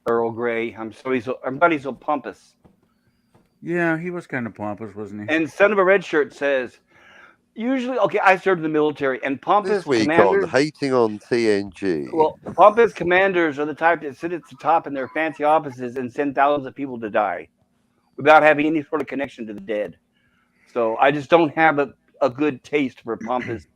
Earl Grey. I'm glad he's so pompous. Yeah, he was kind of pompous, wasn't he? And Son of a Red Shirt says, usually, I served in the military, and pompous commanders hating on TNG. Well, pompous commanders are the type that sit at the top in their fancy offices and send thousands of people to die without having any sort of connection to the dead. So I just don't have a good taste for pompous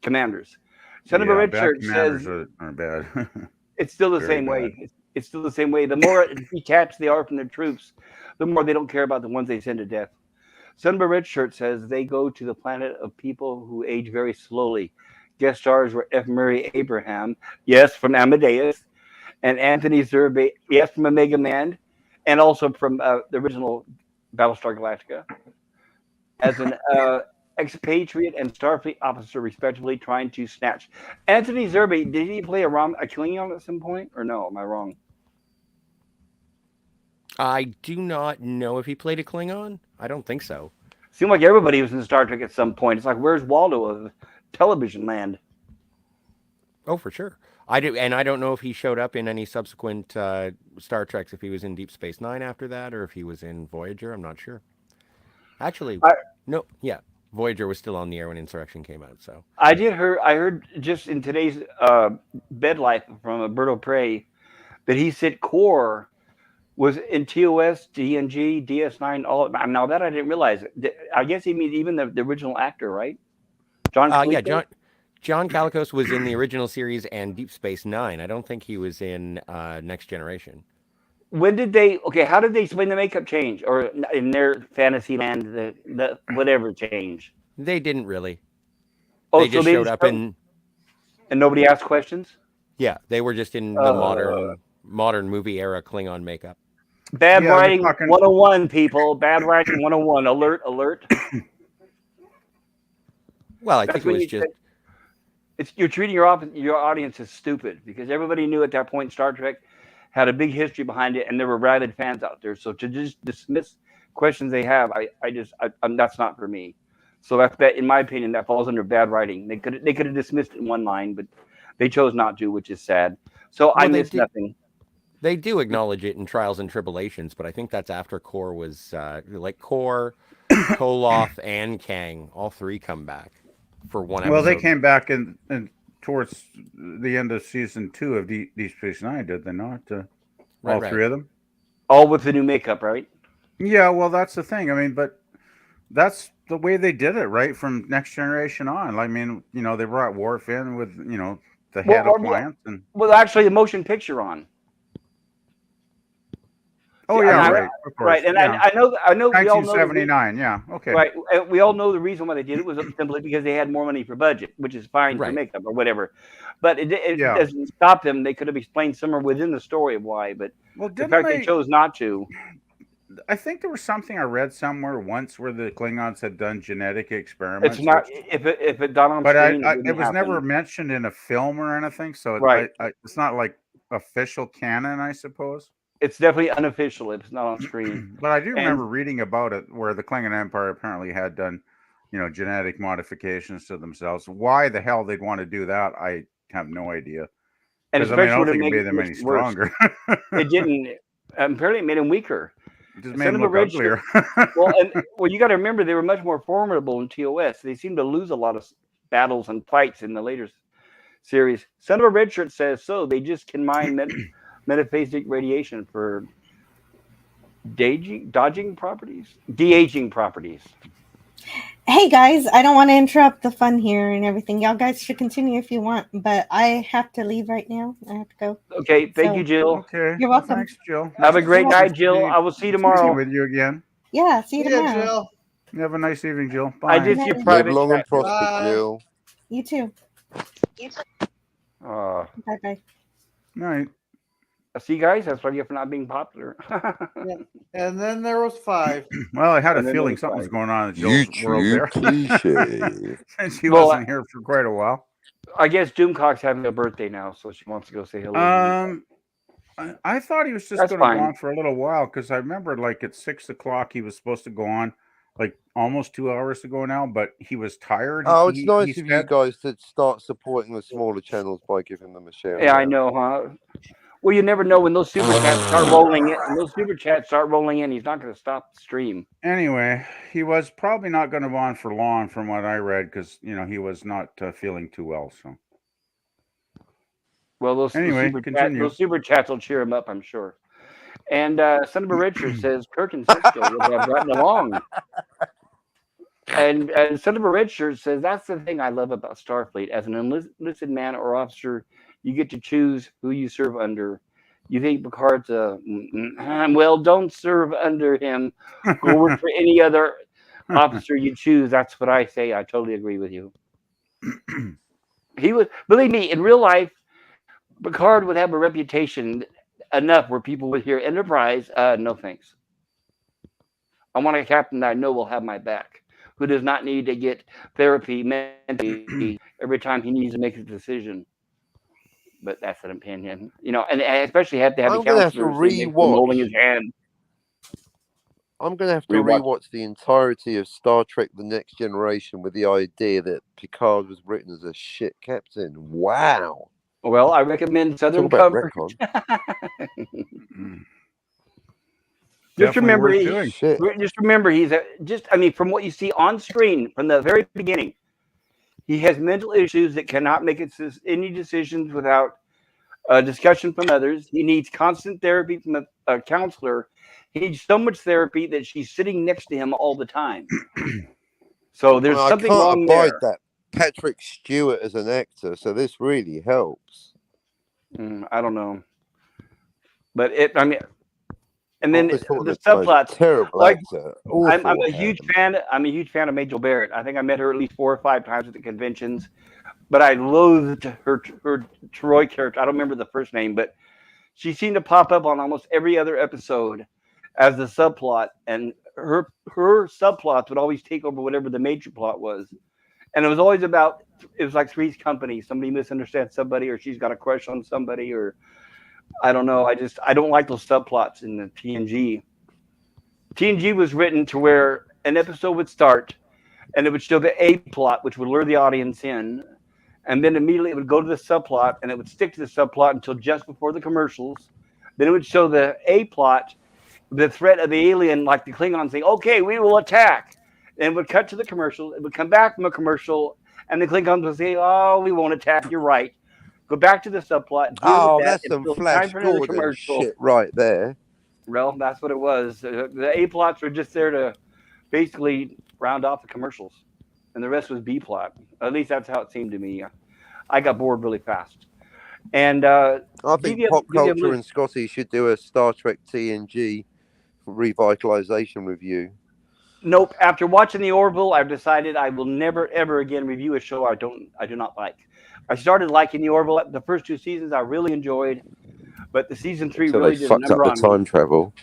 commanders. Son of a Red Shirt says are bad. It's still the same way. It's still the same way. The more detached they are from their troops, the more they don't care about the ones they send to death. Son of a Red Shirt says they go to the planet of people who age very slowly. Guest stars were F. Murray Abraham, yes, from Amadeus, and Anthony Zerbe, yes, from Omega Man, and also from the original Battlestar Galactica, as an expatriate and Starfleet officer, respectively, trying to snatch. Anthony Zerbe, did he play a Klingon at some point, or no? Am I wrong? I do not know if he played a Klingon. I don't think so. Seemed like everybody was in Star Trek at some point. It's like, where's Waldo of television land? Oh, for sure. I don't know if he showed up in any subsequent Star Treks, if he was in Deep Space Nine after that, or if he was in Voyager. I'm not sure. Actually, no. Yeah, Voyager was still on the air when Insurrection came out. So I heard just in today's bed life from Alberto Prey that he said Core was in TOS, TNG, DS9, all. Now that I didn't realize. I guess he means even the original actor, right? John Calicos was in the original series and Deep Space Nine. I don't think he was in Next Generation. When did they? Okay, how did they explain the makeup change, or in their fantasy land, the whatever change? They didn't really. Oh, They just showed up and nobody asked questions. Yeah, they were just in the modern movie era Klingon makeup. Bad Yeah, you're writing talking- 101, people. Bad writing 101. Alert, alert. Well, I That's think it when was you just you're treating your audience as stupid because everybody knew at that point Star Trek had a big history behind it, and there were rabid fans out there. So to just dismiss questions they have, that's not for me. So that, in my opinion, that falls under bad writing. They could have dismissed it in one line, but they chose not to, which is sad. So I miss nothing. They do acknowledge it in Trials and Tribulations, but I think that's after Kor was like Kor, Koloth, and Kang. All three come back for one episode. Well, they came back and towards the end of season 2 of Deep Space Nine, did they not? All three of them? All with the new makeup, right? Yeah, well, that's the thing. I mean, but that's the way they did it, right? From Next Generation on. I mean, you know, they brought Worf in with, you know, the head appliance. And well, actually, the motion picture on. Oh, yeah, right. Of course. Right, and yeah. I know. 1979, yeah, okay. Right, we all know the reason why they did it was simply because they had more money for budget, which is fine for makeup or whatever. But it doesn't stop them. They could have explained somewhere within the story of why, but the fact they chose not to. I think there was something I read somewhere once where the Klingons had done genetic experiments. It's not if it done on screen. But it was never mentioned in a film or anything, so it's not like official canon, I suppose. It's definitely unofficial if it's not on screen. But I do remember reading about it where the Klingon Empire apparently had done, you know, genetic modifications to themselves. Why the hell they'd want to do that, I have no idea. And especially I don't think it made them any stronger. It didn't. Apparently, it made them weaker. It just made them look uglier. Well, you got to remember they were much more formidable in TOS. They seemed to lose a lot of battles and fights in the later series. Son of a Red Shirt says so. They just can mine metaphasic radiation for de-aging properties. Hey guys, I don't want to interrupt the fun here and everything. Y'all guys should continue if you want, but I have to leave right now. I have to go. Okay, thank you, Jill. Okay, you're welcome. Thanks, Jill. Have a great night, Jill. I will see you tomorrow. With you again. Yeah, see you tomorrow. Jill. You have a nice evening, Jill. Bye. I just see your private. Live long and prosper, Jill. You too. Bye bye. Night. See, guys, that's what I get for not being popular. And then there was 5. Well, I had a feeling something was going on in Jill's world there. Cliche. Since she wasn't here for quite a while. I guess Doomcock's having a birthday now, so she wants to go say hello. I thought he was just going to go on for a little while because I remember, like, at 6 o'clock he was supposed to go on, like almost 2 hours ago now, but he was tired. Oh, it's nice of you guys to start supporting the smaller channels by giving them a share. Yeah, I know, huh? Well, you never know when those super chats start rolling in. When those super chats start rolling in, he's not going to stop the stream. Anyway, he was probably not going to go on for long, from what I read, because you know he was not feeling too well. So, well, those super chats will cheer him up, I'm sure. And Son of a Richard says Kirk and Cisco would have gotten along. And Son of a Richard says that's the thing I love about Starfleet. As an enlisted man or officer, you get to choose who you serve under. You think Picard's well, don't serve under him. Go work for any other officer you choose. That's what I say. I totally agree with you. He was, believe me, in real life, Picard would have a reputation enough where people would hear Enterprise. No thanks. I want a captain that I know will have my back, who does not need to get therapy mentally every time he needs to make a decision. But that's an opinion, you know, and I especially have to have a counselor holding his hand. I'm going to have to rewatch the entirety of Star Trek The Next Generation with the idea that Picard was written as a shit captain. Wow. Well, I recommend Southern Comfort. Just remember, he's from what you see on screen from the very beginning, he has mental issues that cannot make any decisions without discussion from others. He needs constant therapy from a counselor. He needs so much therapy that she's sitting next to him all the time. So there's something wrong there. I can't abide that Patrick Stewart as an actor, so this really helps. I don't know, but And then always thought the the most subplots. terrible Like, actor. I'm Awful. a huge fan. I'm a huge fan of Majel Barrett. I think I met her at least 4 or 5 times at the conventions. But I loathed her Troy character. I don't remember the first name, but she seemed to pop up on almost every other episode as the subplot, and her subplots would always take over whatever the major plot was. And it was always about, it was like Three's Company. Somebody misunderstands somebody, or she's got a crush on somebody, or I don't know. I don't like those subplots in the TNG. TNG was written to where an episode would start and it would show the A plot, which would lure the audience in. And then immediately it would go to the subplot and it would stick to the subplot until just before the commercials. Then it would show the A plot, the threat of the alien, like the Klingons saying, okay, we will attack. And it would cut to the commercial. It would come back from a commercial and the Klingons would say, oh, we won't attack. You're right. Go back to the subplot. Deal with that. That's some until Flash time for another Gordon commercial. shit right there. Well, that's what it was. The A plots were just there to basically round off the commercials, and the rest was B plot. At least that's how it seemed to me. I got bored really fast. And I think Pop Culture and Scotty should do a Star Trek TNG revitalization review. Nope. After watching the Orville, I've decided I will never ever again review a show I do not like. I started liking the Orville. The first 2 seasons I really enjoyed, but the season 3 So really they did a fucked up number the on time me. travel.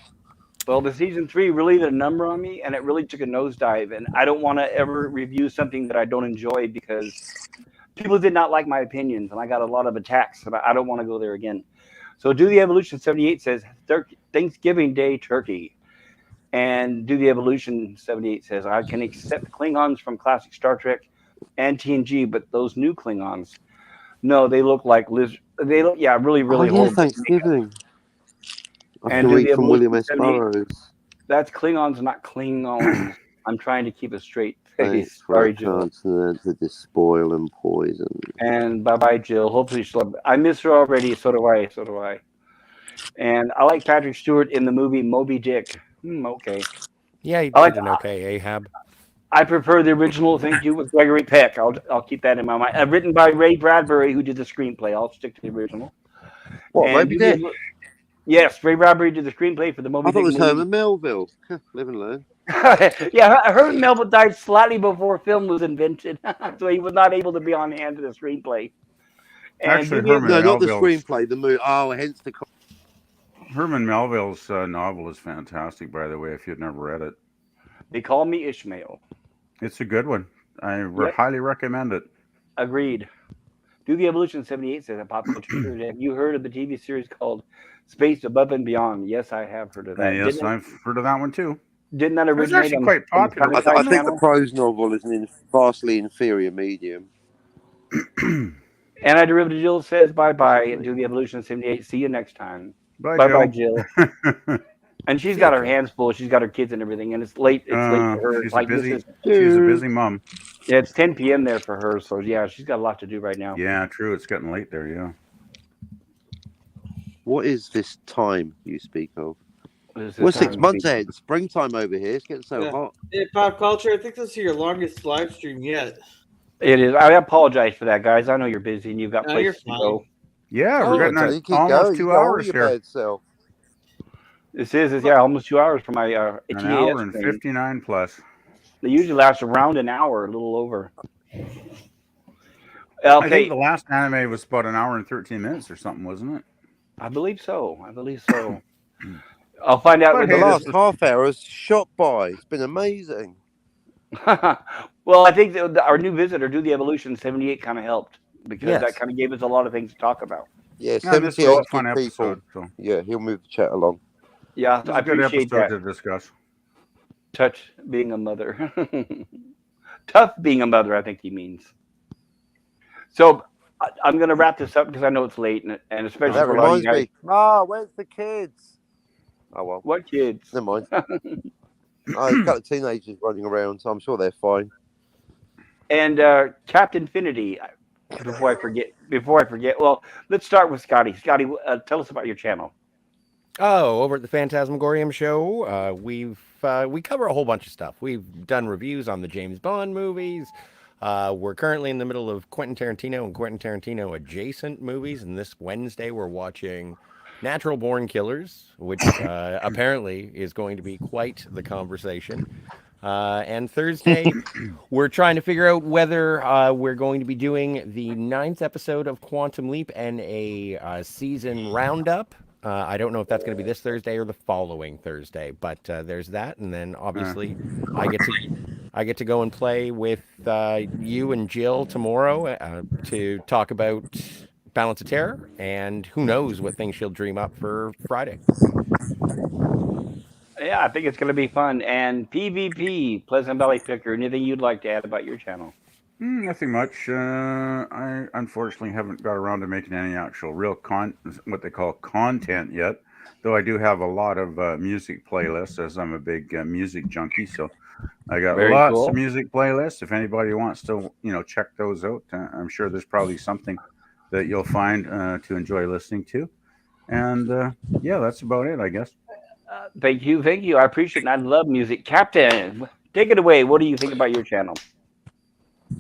Well, the season 3 really did a number on me, and it really took a nosedive. And I don't want to ever review something that I don't enjoy because people did not like my opinions, and I got a lot of attacks, and I don't want to go there again. So, Do the Evolution 78 says Thanksgiving Day turkey, and Do the Evolution 78 says I can accept Klingons from classic Star Trek and TNG, but those new Klingons, no, they look like lizards. They look, really horrible. Thanksgiving. I And can Do the read from Evolution William S. 78. Burroughs. That's Klingons, not Klingons. I'm trying to keep a straight Thanks face. for Sorry, a Jill. consonant to despoil and poison. And bye-bye, Jill. Hopefully she'll. I miss her already. So do I. So do I. And I like Patrick Stewart in the movie Moby Dick. Okay. Yeah, he I like- did an okay Ahab. I prefer the original. Thank you, with Gregory Peck. I'll keep that in my mind. Written by Ray Bradbury, who did the screenplay. I'll stick to the original. What, And Moby Dick? Yes, Ray Bradbury did the screenplay for the Moby I thought it Dick was movie. Herman Melville. Live and learn. Yeah, Herman Melville died slightly before film was invented, so he was not able to be on hand to the screenplay. And Actually, Herman No, not the Melville's- screenplay, the movie. Oh, hence the. Herman Melville's novel is fantastic, by the way, if you've never read it. They call me Ishmael. It's a good one. I Yep. highly recommend it. Agreed. Do the Evolution 78 says that pop culture. Have you heard of the TV series called Space Above and Beyond? Yes, I have heard of that. Yes, I've heard of that one too. Didn't that It was originate actually on quite popular. on I the Sci-Fi think the Channel? prose novel is an vastly inferior medium. Antiderivative Jill says bye-bye and Do the Evolution 78. See you next time. Bye, Bye-bye, Jill. Jill. And she's got her hands full. She's got her kids and everything, and it's late. It's late for her. She's, Like, a busy, this is, she's a busy mom. yeah, it's 10 p.m. there for her. So yeah, she's got a lot to do right now. Yeah, true. It's getting late there, yeah. What is this time you speak of? This is We're 6 time months to- ahead. Springtime over here. It's getting so Yeah. hot. Hey, Pop Culture, I think this is your longest live stream yet. It is. I apologize for that, guys. I know you're busy and you've got No, you're places to fine. go. Yeah, Oh, we're getting So you keep almost going. 2 You go all hours your here. bad self. This is almost 2 hours for my An TAS hour and stream. 59 plus. They usually last around an hour, a little over. I think Okay, the last anime was about an hour and 13 minutes or something, wasn't it? I believe so. I'll find out. But With The hey, the last half hour is shot by. It's been amazing. well, I think that our new visitor, Do the Evolution 78, kind of helped because Yes. that kind of gave us a lot of things to talk about. Yeah, Yeah, this was 78 a fun good people. episode. So Yeah, he'll move the chat along. Yeah, it was I a good appreciate episode that. to discuss. Touch being a mother. Tough being a mother, I think he means. So I'm going to wrap this up because I know it's late, and especially That for a lot of reminds you guys. me. Where's the kids? Oh, well. What kids? Never mind. I've got teenagers running around, so I'm sure they're fine. And Captain Infinity. Before I forget. Well, let's start with Scotty. Scotty, tell us about your channel. Oh, over at the Phantasmagorium show, we cover a whole bunch of stuff. We've done reviews on the James Bond movies. We're currently in the middle of Quentin Tarantino and Quentin Tarantino adjacent movies, and this Wednesday we're watching Natural Born Killers, which apparently is going to be quite the conversation. And Thursday, we're trying to figure out whether we're going to be doing the 9th episode of Quantum Leap and a season roundup. I don't know if that's going to be this Thursday or the following Thursday, but there's that. And then obviously, I get to go and play with you and Jill tomorrow to talk about Balance of Terror, and who knows what things she'll dream up for Friday. Yeah, I think it's going to be fun. And PvP, Pleasant Valley Picker, anything you'd like to add about your channel? Nothing much. I unfortunately haven't got around to making any actual real what they call content yet. Though I do have a lot of music playlists, as I'm a big music junkie. So I got Very lots cool. of music playlists. If anybody wants to, check those out, I'm sure there's probably something that you'll find to enjoy listening to. And yeah, that's about it, I guess. Thank you. I appreciate it. And I love music. Captain, take it away. What do you think about your channel?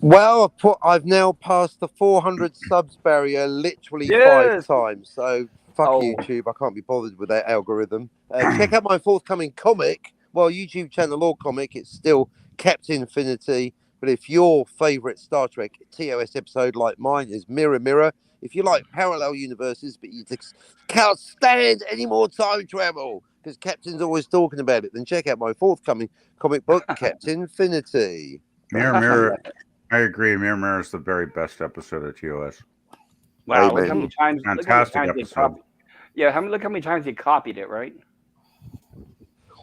Well, I've now passed the 400 subs barrier literally Yes. 5 times. So fuck Oh. YouTube. I can't be bothered with that algorithm. Check out my forthcoming comic. Well, YouTube channel or comic, it's still Captain Infinity. But if your favourite Star Trek TOS episode like mine is Mirror Mirror, if you like parallel universes but you just can't stand any more time travel because Captain's always talking about it, then check out my forthcoming comic book, Captain Infinity. Mirror. I agree. Mirror is the very best episode of TOS. Wow, Amen. look how many times. Fantastic they episode. copied. Yeah, look how many times they copied it, right?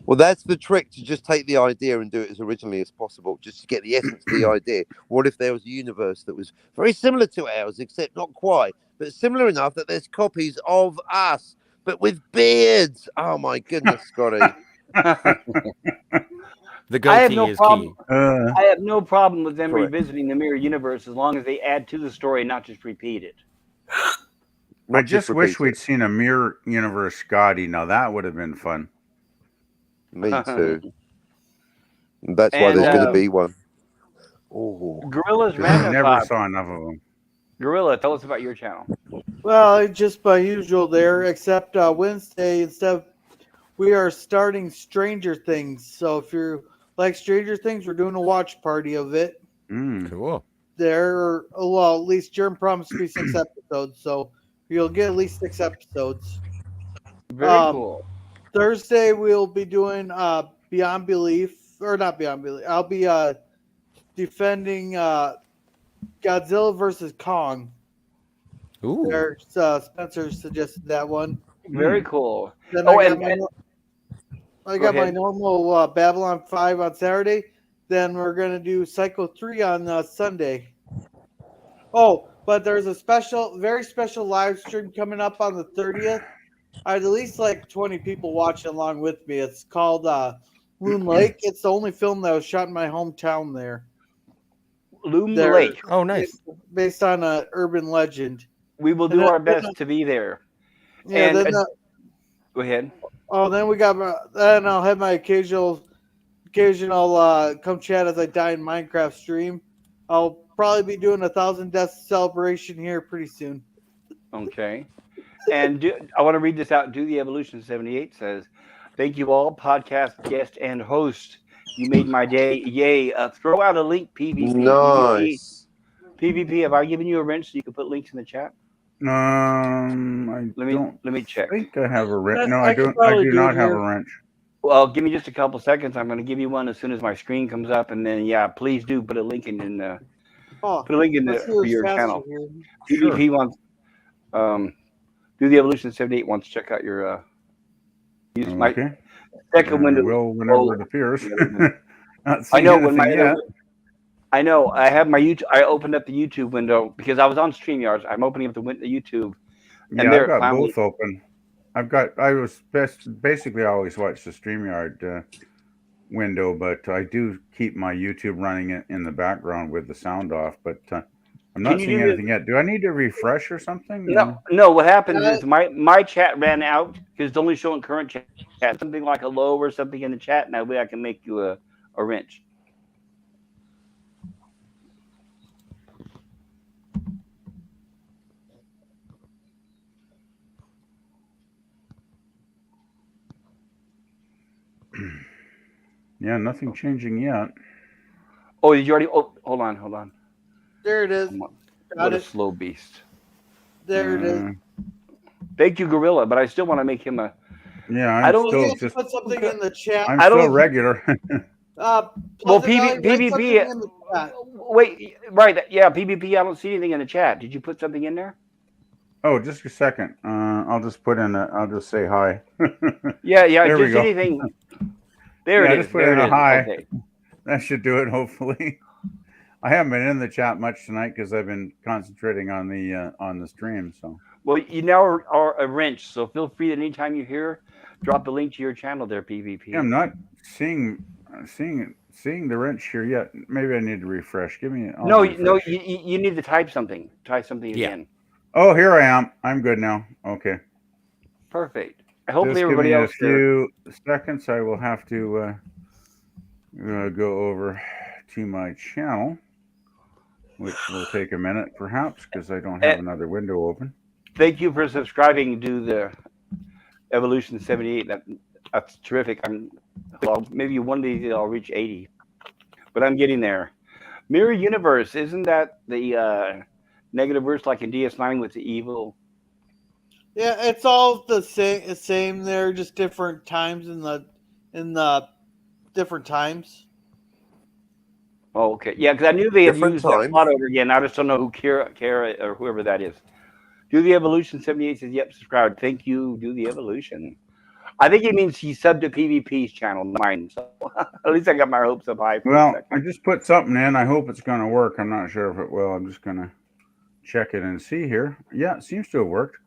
Well, that's the trick, to just take the idea and do it as originally as possible, just to get the essence of the idea. What if there was a universe that was very similar to ours, except not quite, but similar enough that there's copies of us, but with beards? Oh, my goodness, Scotty. The I have goatee no is problem. key. I have no problem with them Correct. revisiting the Mirror Universe as long as they add to the story and not just repeat it. I just wish we'd seen a Mirror Universe Scotty. Now that would have been fun. Me too. That's why And, there's going to be one. Oh. Gorilla's I random never thoughts. saw enough of them. Gorilla, tell us about your channel. Well, just by usual there, except Wednesday, we are starting Stranger Things. So if you're like Stranger Things, we're doing a watch party of it. Cool. Well, at least Jerm promised to be 6 episodes, so you'll get at least 6 episodes. Very cool. Thursday we'll be doing Beyond Belief, or not Beyond Belief. I'll be defending Godzilla versus Kong. Ooh. There, Spencer suggested that one. Very cool. Then Oh, I got my normal Babylon 5 on Saturday. Then we're going to do Psycho 3 on Sunday. Oh, but there's a very special live stream coming up on the 30th. I had at least like 20 people watching along with me. It's called Loon Lake. It's the only film that was shot in my hometown there. Loon Lake. Oh, nice. Based on an urban legend. We will do our best to be there. Yeah, And, then go ahead. Oh, then then I'll have my occasional come chat as I die in Minecraft stream. I'll probably be doing 1,000 deaths celebration here pretty soon. Okay. And I want to read this out. Do the Evolution 78 says, "Thank you all, podcast guest and host. You made my day. Yay! Throw out a link. PvP. Nice. PvP. Have I given you a wrench so you can put links in the chat? Let me check. I think I have a wrench. No, I I could don't. I probably do do not it have here. a wrench. Well, give me just a couple seconds. I'm going to give you one as soon as my screen comes up, and then please do put a link in the Oh, put a link in let's do for this your faster channel. here. PvP wants Do the Evolution 78 wants to check out your use my Okay. second window. Will whenever it appears. Not I seeing know when anything yet. I know I have my YouTube. I opened up the YouTube window because I was on StreamYard. I'm opening up the YouTube. And Yeah, there I've got finally, both open. Basically I always watch the StreamYard window, but I do keep my YouTube running in the background with the sound off. But I'm not seeing anything yet. Do I need to refresh or something? No. What happens is my chat ran out because it's only showing current chat. Something like a low or something in the chat. Now I can make you a wrench. Yeah, nothing changing yet. Oh, did you already? Oh, hold on. There it is. What Got a it. slow beast. There it is. Thank you, Gorilla, but I still want to make him a. Yeah, I I'm don't. still You just. put something in the chat. I'm I still don't- regular. Well, Pleasant Valley, write PvP. something in the chat. Wait, right? Yeah, PvP. I don't see anything in the chat. Did you put something in there? Oh, just a second. I'll just put in. I'll just say hi. Yeah. There we Just go. anything. There Yeah, it is. just put There in it a is. hi. Okay. That should do it. Hopefully, I haven't been in the chat much tonight because I've been concentrating on the stream. So. Well, you now are a wrench, so feel free that anytime you're here, drop a link to your channel there, PvP. Yeah, I'm not seeing the wrench here yet. Maybe I need to refresh. Give me. No, refresh. you need to type something. Type something again. Oh, here I am. I'm good now. Okay. Perfect. Hopefully Just everybody give me else a few seconds. I will have to go over to my channel, which will take a minute perhaps because I don't have another window open. Thank you for subscribing to the Evolution 78. That's terrific. Maybe one day I'll reach 80, but I'm getting there. Mirror Universe, isn't that the negative verse like in DS9 with the evil? Yeah, it's all the same. They're just different times in the different times. Oh, okay. Yeah, because I knew they had Different used that time. plot over again. I just don't know who Kara or whoever that is. Do the Evolution 78 says, yep, subscribe. Thank you. Do the Evolution. I think it means he subbed to PvP's channel, not mine. So at least I got my hopes up high. Well, I just put something in. I hope it's going to work. I'm not sure if it will. I'm just going to check it and see here. Yeah, it seems to have worked.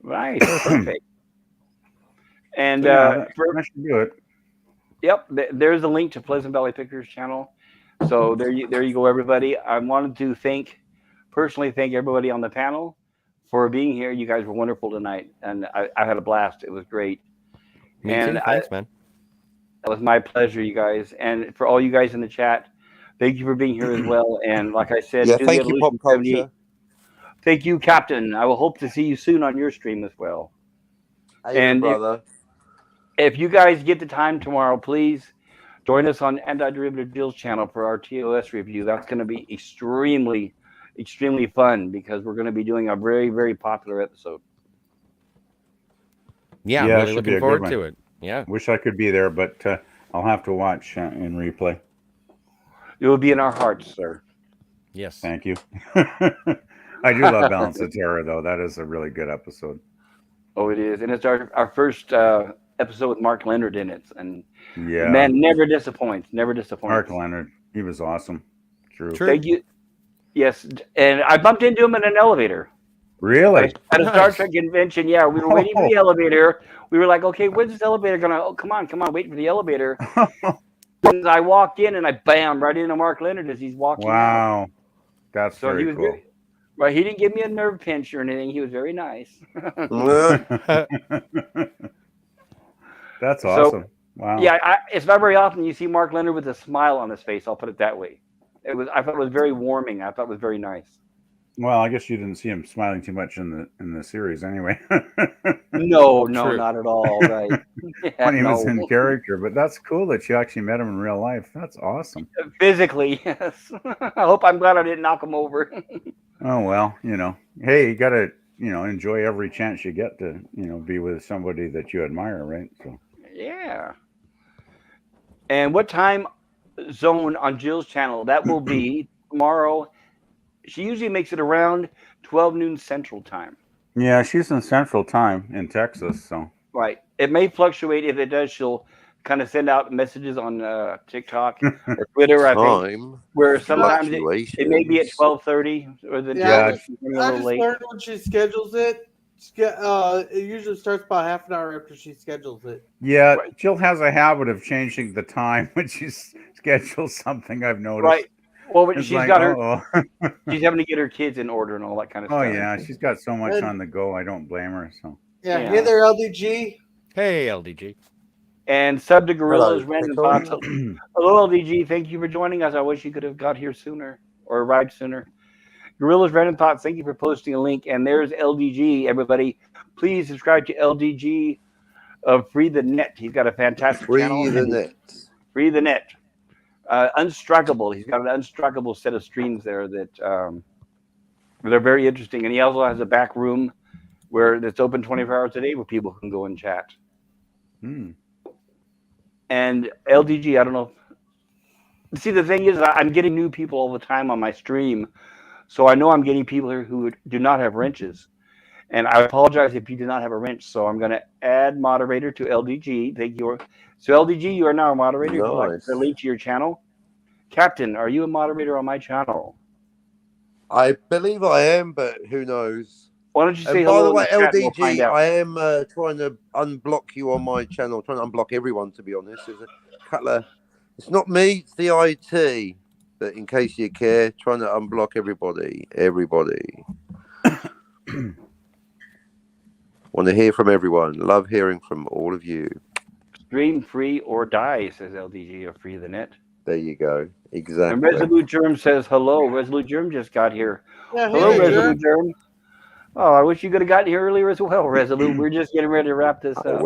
Right. Perfect. And that should do it. Yep, there's a link to Pleasant Valley Pictures channel. So there you go, everybody. I wanted to personally thank everybody on the panel for being here. You guys were wonderful tonight, and I had a blast. It was great. Me too. Thanks, man. That was my pleasure, you guys. And for all you guys in the chat, thank you for being here as well. And like I said, Yeah, do thank the you, Evolution Pop Culture. 78. Thank you, Captain. I will hope to see you soon on your stream as well. Hey, brother. If you guys get the time tomorrow, please join us on Antiderivative Jill's channel for our TOS review. That's going to be extremely, extremely fun because we're going to be doing a very, very popular episode. Yeah, I'm really looking forward to it. Yeah. Wish I could be there, but I'll have to watch in replay. It will be in our hearts, sir. Yes. Thank you. I do love Balance of Terror, though. That is a really good episode. Oh, it is. And it's our first episode with Mark Leonard in it. And yeah, man, never disappoints. Never disappoints. Mark Leonard, he was awesome. True. Thank you. Yes. And I bumped into him in an elevator. Really? At a Star Trek convention. Yeah, we were waiting for the elevator. We were like, okay, where's this elevator going to? Oh, come on, wait for the elevator. And I walked in and I bam right into Mark Leonard as he's walking out. Wow. That's so very cool. Right, he didn't give me a nerve pinch or anything. He was very nice. That's awesome. Wow. Yeah, it's not very often you see Mark Leonard with a smile on his face. I'll put it that way. I thought it was very warming. I thought it was very nice. Well, I guess you didn't see him smiling too much in the series, anyway. No, not at all. Right? Yeah, when he was in character, but that's cool that you actually met him in real life. That's awesome. Physically, yes. I'm glad I didn't knock him over. Oh well, hey, you gotta enjoy every chance you get to be with somebody that you admire, right? So yeah. And what time zone on Jill's channel? That will be tomorrow. She usually makes it around 12 noon Central Time. Yeah, she's in Central Time in Texas, so. Right. It may fluctuate. If it does, she'll kind of send out messages on TikTok or Twitter, I think, where sometimes it may be at 12:30 or the I just learned when she schedules it. It usually starts about half an hour after she schedules it. Yeah, Jill has a habit of changing the time when she schedules something. I've noticed. Right. Well, but she's got her. She's having to get her kids in order and all that kind of stuff. Oh yeah, she's got so much on the go. I don't blame her. So. Yeah. Hey there, LDG. Hey, LDG. And sub to Gorillas Random Thoughts. Hello, LDG. Thank you for joining us. I wish you could have got here sooner or arrived sooner. Gorillas Random Thoughts, thank you for posting a link. And there's LDG, everybody. Please subscribe to LDG of Free the Net. He's got a fantastic channel. Free the Net. Free the net. Unstruckable. He's got an unstruckable set of streams there that they're very interesting. And he also has a back room where it's open 24 hours a day where people can go and chat. And LDG, I don't know. See, the thing is, I'm getting new people all the time on my stream. So I know I'm getting people here who do not have wrenches. And I apologize if you do not have a wrench. So I'm going to add moderator to LDG. Thank you. So LDG, you are now a moderator. Nice. If you'd like to link to your channel. Captain, are you a moderator on my channel? I believe I am, but who knows? Why don't you say hello? By the way, LDG, I am trying to unblock you on my channel. Trying to unblock everyone, to be honest. There's a couple of... It's not me, it's the IT. But in case you care, trying to unblock everybody. Want to hear from everyone. Love hearing from all of you. Stream free or die, says LDG, or free the net. There you go. Exactly. And Resolute Germ says hello. Resolute Germ just got here. Yeah, hello, Resolute Germ. Oh, I wish you could have gotten here earlier as well, Resolute. We're just getting ready to wrap this up.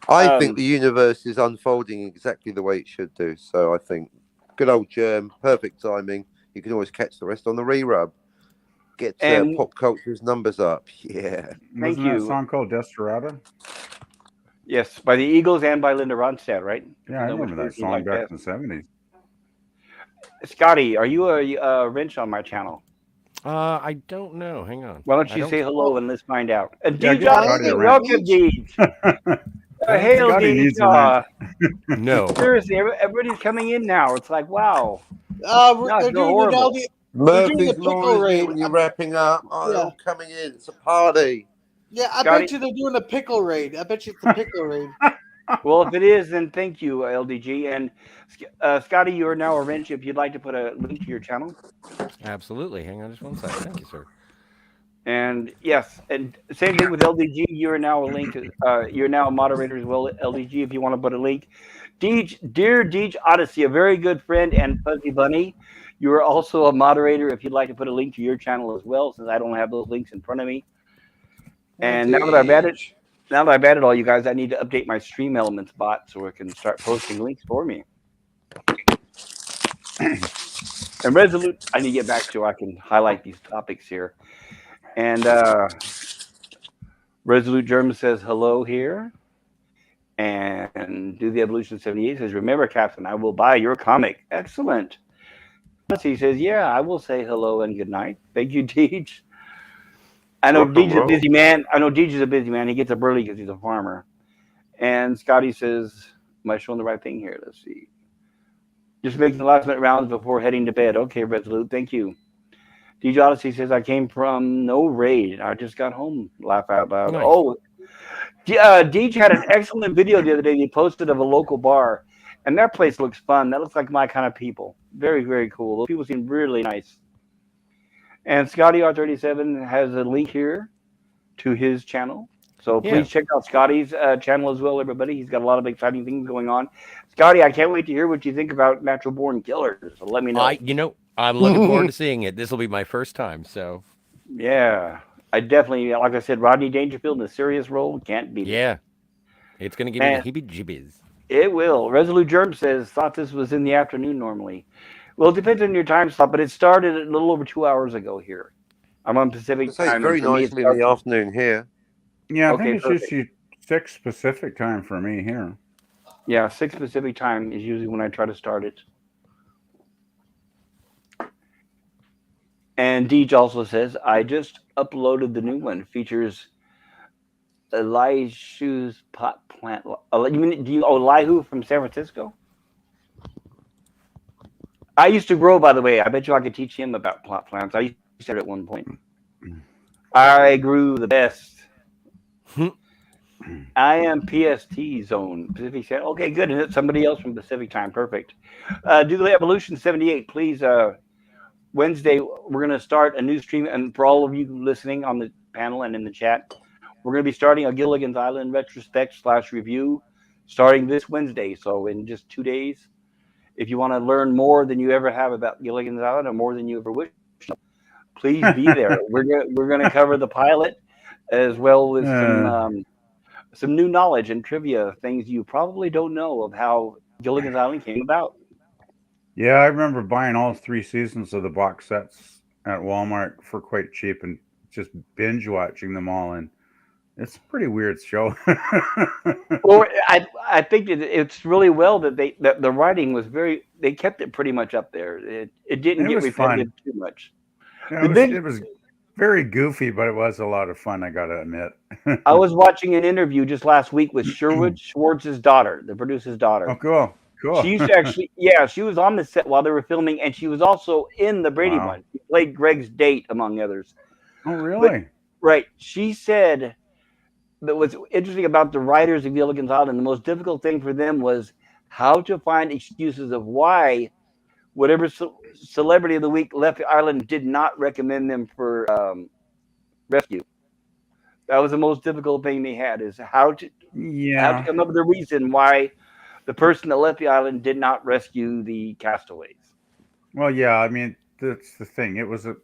I think the universe is unfolding exactly the way it should do. So I think good old Germ, perfect timing. You can always catch the rest on the re-rub. Get pop culture's numbers up. Yeah. Thank you. Wasn't that a song called Desperado? Yes, by the Eagles and by Linda Ronstadt, right? Yeah, I remember that song back in the 70s. Scotty, are you a wrench on my channel? I don't know. Hang on. Why don't you say hello and let's find out. Deej, welcome, Deej. Hail, Deej. No. Seriously, everybody's coming in now. It's like, wow. They're doing Murphy's Law when you're wrapping up. Oh, they're all coming in. It's a party. Yeah, I bet you they're doing a pickle raid. I bet you it's a pickle raid. Well, if it is, then thank you, LDG. And Scotty, you are now a wrench. If you'd like to put a link to your channel. Absolutely. Hang on just one second. Thank you, sir. And yes, and same thing with LDG. You're now a link. You're now a moderator as well, LDG. If you want to put a link, dear Deej Odyssey, a very good friend and Fuzzy Bunny. You are also a moderator. If you'd like to put a link to your channel as well, since I don't have those links in front of me. And now that I've added all you guys, I need to update my Stream Elements bot so it can start posting links for me. And Resolute, I need to get back to. I can highlight these topics here. And Resolute Germ says hello here. And Do the Evolution 78 says, remember, Captain, I will buy your comic. Excellent. He says, yeah, I will say hello and good night. Thank you, Deej. I know Deej is a busy man. He gets up early because he's a farmer. And Scotty says, am I showing the right thing here? Let's see. Just making the last minute rounds before heading to bed. Okay, Resolute, thank you. Deej Odyssey says, I came from no raid. I just got home. Laugh out loud. Nice. Oh, Deej had an excellent video the other day he posted of a local bar. And that place looks fun. That looks like my kind of people. Very, very cool. Those people seem really nice. And Scotty R37 has a link here to his channel. So please check out Scotty's channel as well, everybody. He's got a lot of exciting things going on. Scotty, I can't wait to hear what you think about Natural Born Killers. So let me know. I'm looking forward to seeing it. This will be my first time. So yeah, I definitely, like I said, Rodney Dangerfield in a serious role can't beat it. Yeah, it's going to give me the heebie-jeebies. It will. Resolute Germ says, thought this was in the afternoon normally. Well, it depends on your time slot, but it started a little over 2 hours ago here. I'm on Pacific time. It's very nicely in the afternoon here. Yeah, I think it's just 6 Pacific time for me here. Yeah, 6 Pacific time is usually when I try to start it. And Deej also says, I just uploaded the new one. Features Elihu's pot plant. Elihu from San Francisco? I used to grow, by the way. I bet you I could teach him about pot plants. I used to at one point. I grew the best. I am PST zone. Pacific. Okay, good. And it's somebody else from Pacific time. Perfect. Do the Evolution 78, please. Wednesday, we're going to start a new stream. And for all of you listening on the panel and in the chat, we're going to be starting a Gilligan's Island retrospect/review starting this Wednesday. So in just 2 days, if you want to learn more than you ever have about Gilligan's Island or more than you ever wish, please be there. We're going to cover the pilot as well as some some new knowledge and trivia, things you probably don't know of how Gilligan's Island came about. Yeah, I remember buying all 3 seasons of the box sets at Walmart for quite cheap and just binge watching them all. And it's a pretty weird show. Well, I think it's really well that the writing was they kept it pretty much up there. It didn't It get was repetitive fun. too much. Yeah, The big it was very goofy, but it was a lot of fun, I gotta admit. I was watching an interview just last week with Sherwood Schwartz's daughter, the producer's daughter. Oh, cool. Cool. She used to actually, yeah, she was on the set while they were filming, and she was also in the Brady Wow. Bunch. She played Greg's date, among others. Oh, But really? right, she said that what's interesting about the writers of Gilligan's Island, the most difficult thing for them was how to find excuses of why whatever celebrity of the week left the island did not recommend them for rescue. That was the most difficult thing they had is how to Yeah. come up with a reason why the person that left the island did not rescue the castaways. Well, yeah, I mean, that's the thing. It was a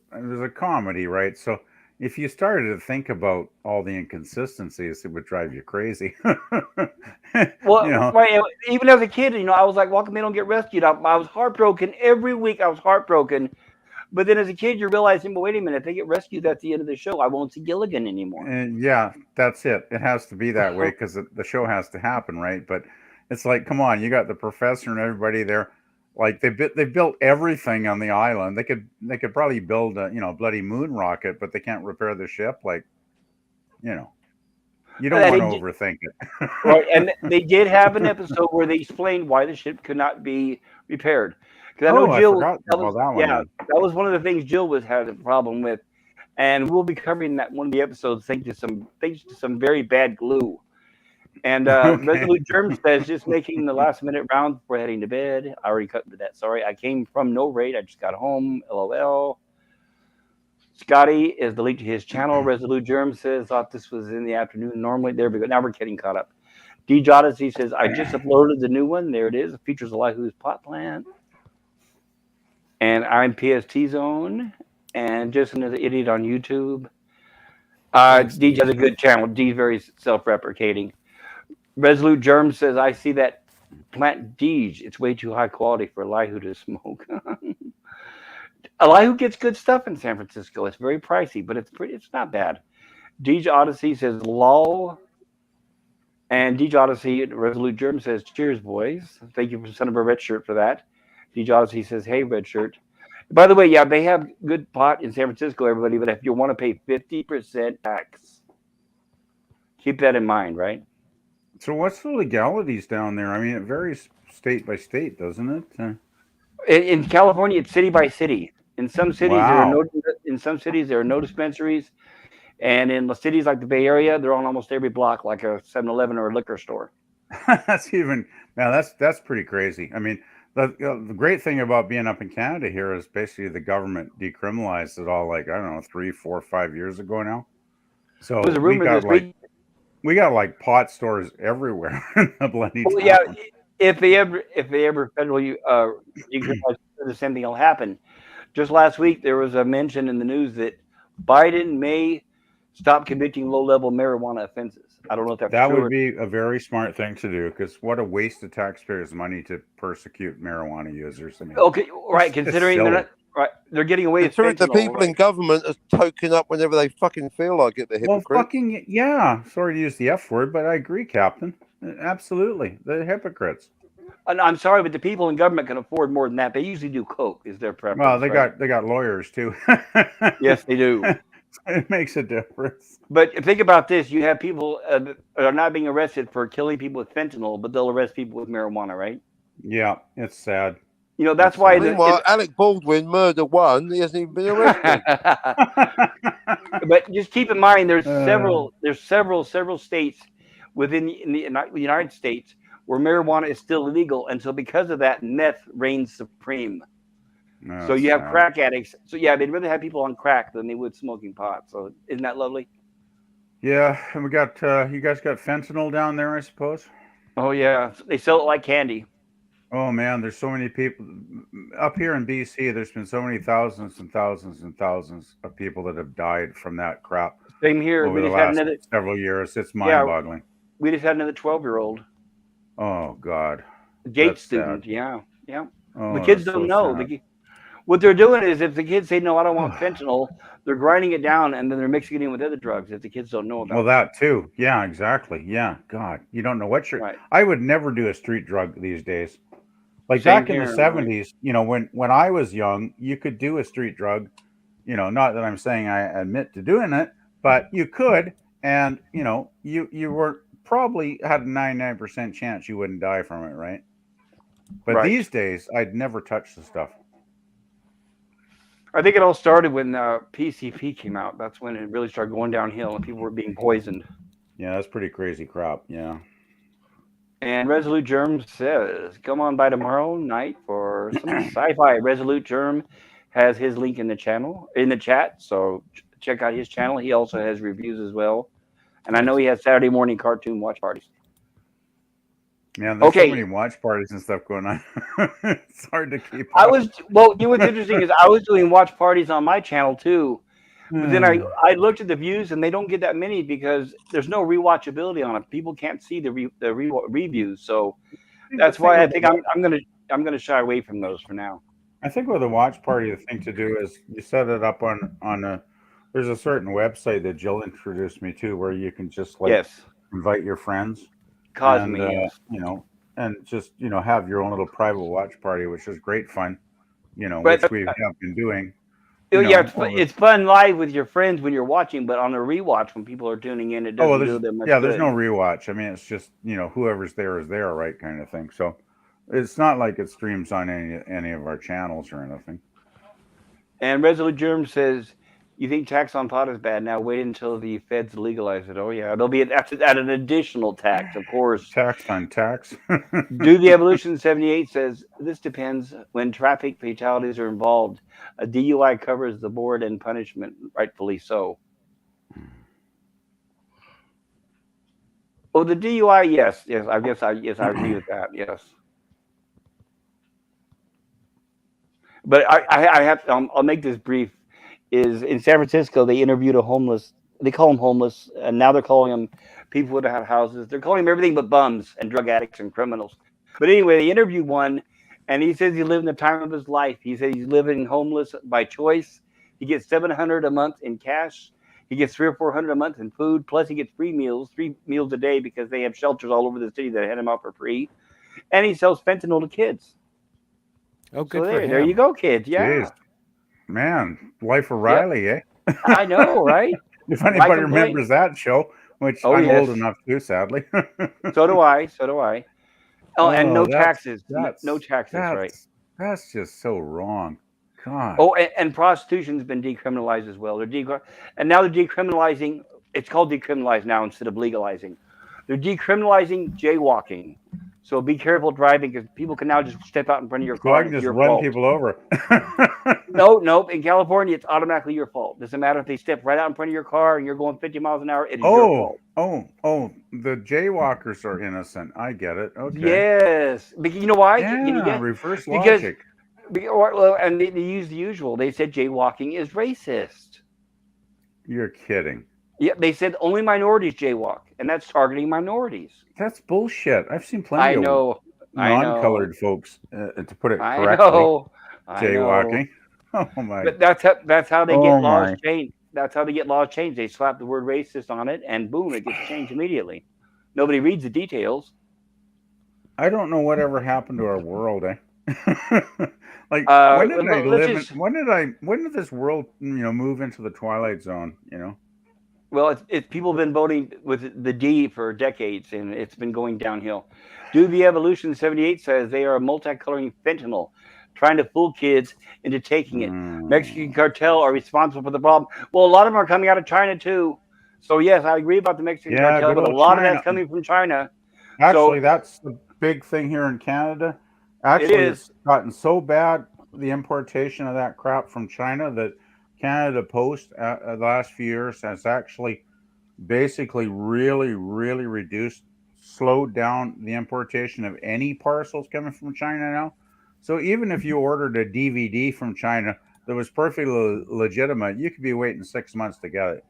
comedy, right? So if you started to think about all the inconsistencies, it would drive you crazy. You Well, know, right, even as a kid, I was like, "Why come they don't get rescued?" I was heartbroken every week. I was heartbroken, but then as a kid, you're realizing, "But wait a minute, if they get rescued at the end of the show, I won't see Gilligan anymore." and yeah, that's it. It has to be that way because the show has to happen, right? But it's like, come on, you got the professor and everybody there. Like they built everything on the island. They could probably build a bloody moon rocket, but they can't repair the ship. Like, you know, you don't And want they to did, overthink right, it. and they did have an episode where they explained why the ship could not be repaired. Because I know Oh, I Jill, forgot that about was that one yeah, then. that was one of the things Jill had a problem with, and we'll be covering that one of the episodes thanks to some very bad glue. And Okay. Resolute Germ says just making the last minute round before heading to bed. I already cut that. Sorry, I came from no rate. I just got home. LOL. Scotty is the link to his channel. Resolute Germ says thought this was in the afternoon. Normally, there we go. Now we're getting caught up. D Odyssey says I just uploaded the new one. There it is. It features Elihu's pot plant. And I'm PST Zone. And just another idiot on YouTube. Thanks, D D. has a good channel. D's very self-replicating. Resolute Germ says, I see that plant Deej. It's way too high quality for Elihu to smoke. Elihu gets good stuff in San Francisco. It's very pricey, but it's not bad. Deej Odyssey says, lol. And Deej Odyssey, Resolute Germ says, cheers, boys. Thank you for son of a red shirt for that. Deej Odyssey says, hey, red shirt. By the way, yeah, they have good pot in San Francisco, everybody, but if you want to pay 50% tax, keep that in mind, right? So what's the legalities down there? I mean, it varies state by state, doesn't it? In California, it's city by city. In some cities, Wow. there are no dispensaries, and in the cities like the Bay Area, they're on almost every block, like a 7-Eleven or a liquor store. That's even now. That's pretty crazy. I mean, the great thing about being up in Canada here is basically the government decriminalized it all. Like I don't know, 3, 4, 5 years ago now. There was So a rumor this week. we got like pot stores everywhere in the bloody Well, town. yeah, if they ever federally decriminalize, the same thing will happen. Just last week, there was a mention in the news that Biden may stop convicting low-level marijuana offenses. I don't know if that's That true. would be a very smart thing to do because what a waste of taxpayers' money to persecute marijuana users. I mean, Okay, right. it's Considering they're silly. not right, they're getting away with Considering the fentanyl. people in Right? government are token up whenever they fucking feel like it, the Well, hypocrite. fucking yeah. Sorry to use the F word, but I agree, Captain. Absolutely, the hypocrites. And I'm sorry, but the people in government can afford more than that. They usually do coke, is their preference. Well, they right? got lawyers too. Yes, they do. It makes a difference. But think about this: you have people that are not being arrested for killing people with fentanyl, but they'll arrest people with marijuana, right? Yeah, it's sad. That's why. Meanwhile, Alec Baldwin, murder one, he hasn't even been arrested. But just keep in mind, there's several states within the United States where marijuana is still illegal, and so because of that, meth reigns supreme. No, So you have sad. crack addicts. So yeah, they'd rather have people on crack than they would smoking pot. So isn't that lovely? Yeah, and we got you guys got fentanyl down there, I suppose. Oh yeah, they sell it like candy. Oh man, there's so many people up here in BC. There's been so many thousands and thousands and thousands of people that have died from that crap Same here. over We the just had last another. several years. It's Yeah, mind-boggling. We just had another 12-year-old. Oh God. GATE That's student. sad. Yeah. Oh, The kids that's so don't know. sad. What they're doing is, if the kids say, no, I don't want fentanyl, they're grinding it down and then they're mixing it in with other drugs that the kids don't know about. Well, that too. Yeah, exactly. Yeah. God, you don't know what you're. Right. I would never do a street drug these days. Like Same back in the here, 70s, you know, when I was young, you could do a street drug. You know, not that I'm saying I admit to doing it, but you could, and you know, you were probably had a 99% chance you wouldn't die from it, right? But Right. these days, I'd never touch the stuff. I think it all started when PCP came out. That's when it really started going downhill and people were being poisoned. Yeah, that's pretty crazy crap. Yeah. And Resolute Germ says, come on by tomorrow night for some sci-fi. Resolute Germ has his link in the chat, so check out his channel. He also has reviews as well. And I know he has Saturday morning cartoon watch parties. Yeah, there's so many watch parties and stuff going on. It's hard to keep up. You know what's interesting is I was doing watch parties on my channel too. But then I looked at the views and they don't get that many because there's no rewatchability on it. People can't see the reviews, so that's why I think I'm gonna shy away from those for now. I think with a watch party, the thing to do is you set it up on a. There's a certain website that Jill introduced me to where you can just invite your friends, you know, and just have your own little private watch party, which is great fun, which we have been doing. It's fun live with your friends when you're watching, but on a rewatch when people are tuning in, it doesn't do them much good. There's no rewatch. I mean, it's just whoever's there is there, right, kind of thing. So it's not like it streams on any of our channels or anything. And Resolute Germ says, you think tax on pot is bad? Now wait until the feds legalize it. Oh yeah, there'll be at an additional tax, of course. Tax on tax. Do the Evolution 78 says this depends. When traffic fatalities are involved, a DUI covers the board and punishment, rightfully so. Oh, the DUI, yes. I guess I agree with that. Yes. But I have. I'll make this brief. Is in San Francisco, they interviewed a homeless. They call them homeless, and now they're calling them people without houses. They're calling them everything but bums and drug addicts and criminals. But anyway, they interviewed one, and he says he's living the time of his life. He says he's living homeless by choice. He gets $700 a month in cash. He gets $300 or $400 a month in food. Plus, he gets 3 meals a day because they have shelters all over the city that hand him out for free. And he sells fentanyl to kids. Oh, good for him. There you go, kids. Yeah. Jeez. Man, Life of Riley, eh? I know, right? If anybody remembers that show, which I'm old enough to, sadly. So do I. Oh, and no taxes. No taxes, right? That's just so wrong. God. Oh, and prostitution's been decriminalized as well. And now they're decriminalizing. It's called decriminalized now instead of legalizing. They're decriminalizing jaywalking. So be careful driving because people can now just step out in front of your car. So I can just run people over. Nope. In California, it's automatically your fault. Doesn't matter if they step right out in front of your car and you're going 50 miles an hour. It is your fault. Oh, the jaywalkers are innocent. I get it. Okay. Yes. But you know why? Yeah, reverse logic. And they use the usual. They said jaywalking is racist. You're kidding. Yeah, they said only minorities jaywalk, and that's targeting minorities. That's bullshit. I've seen plenty of non-colored folks, to put it correctly, jaywalking. Oh my! But that's how they get laws changed. That's how they get laws changed. They slap the word racist on it, and boom, it gets changed immediately. Nobody reads the details. I don't know whatever happened to our world, eh? Like when did I live? When did this world, move into the Twilight Zone? Well, it's people have been voting with the D for decades, and it's been going downhill. Do the Evolution 78 says they are multicoloring fentanyl, trying to fool kids into taking it. Mexican cartel are responsible for the problem. Well, a lot of them are coming out of China too. So yes, I agree about the Mexican cartel, but a lot of that's coming from China. Actually, that's the big thing here in Canada. Actually, it's gotten so bad, the importation of that crap from China, that Canada Post the last few years has actually basically really, really slowed down the importation of any parcels coming from China now. So even if you ordered a DVD from China that was perfectly legitimate, you could be waiting 6 months to get it.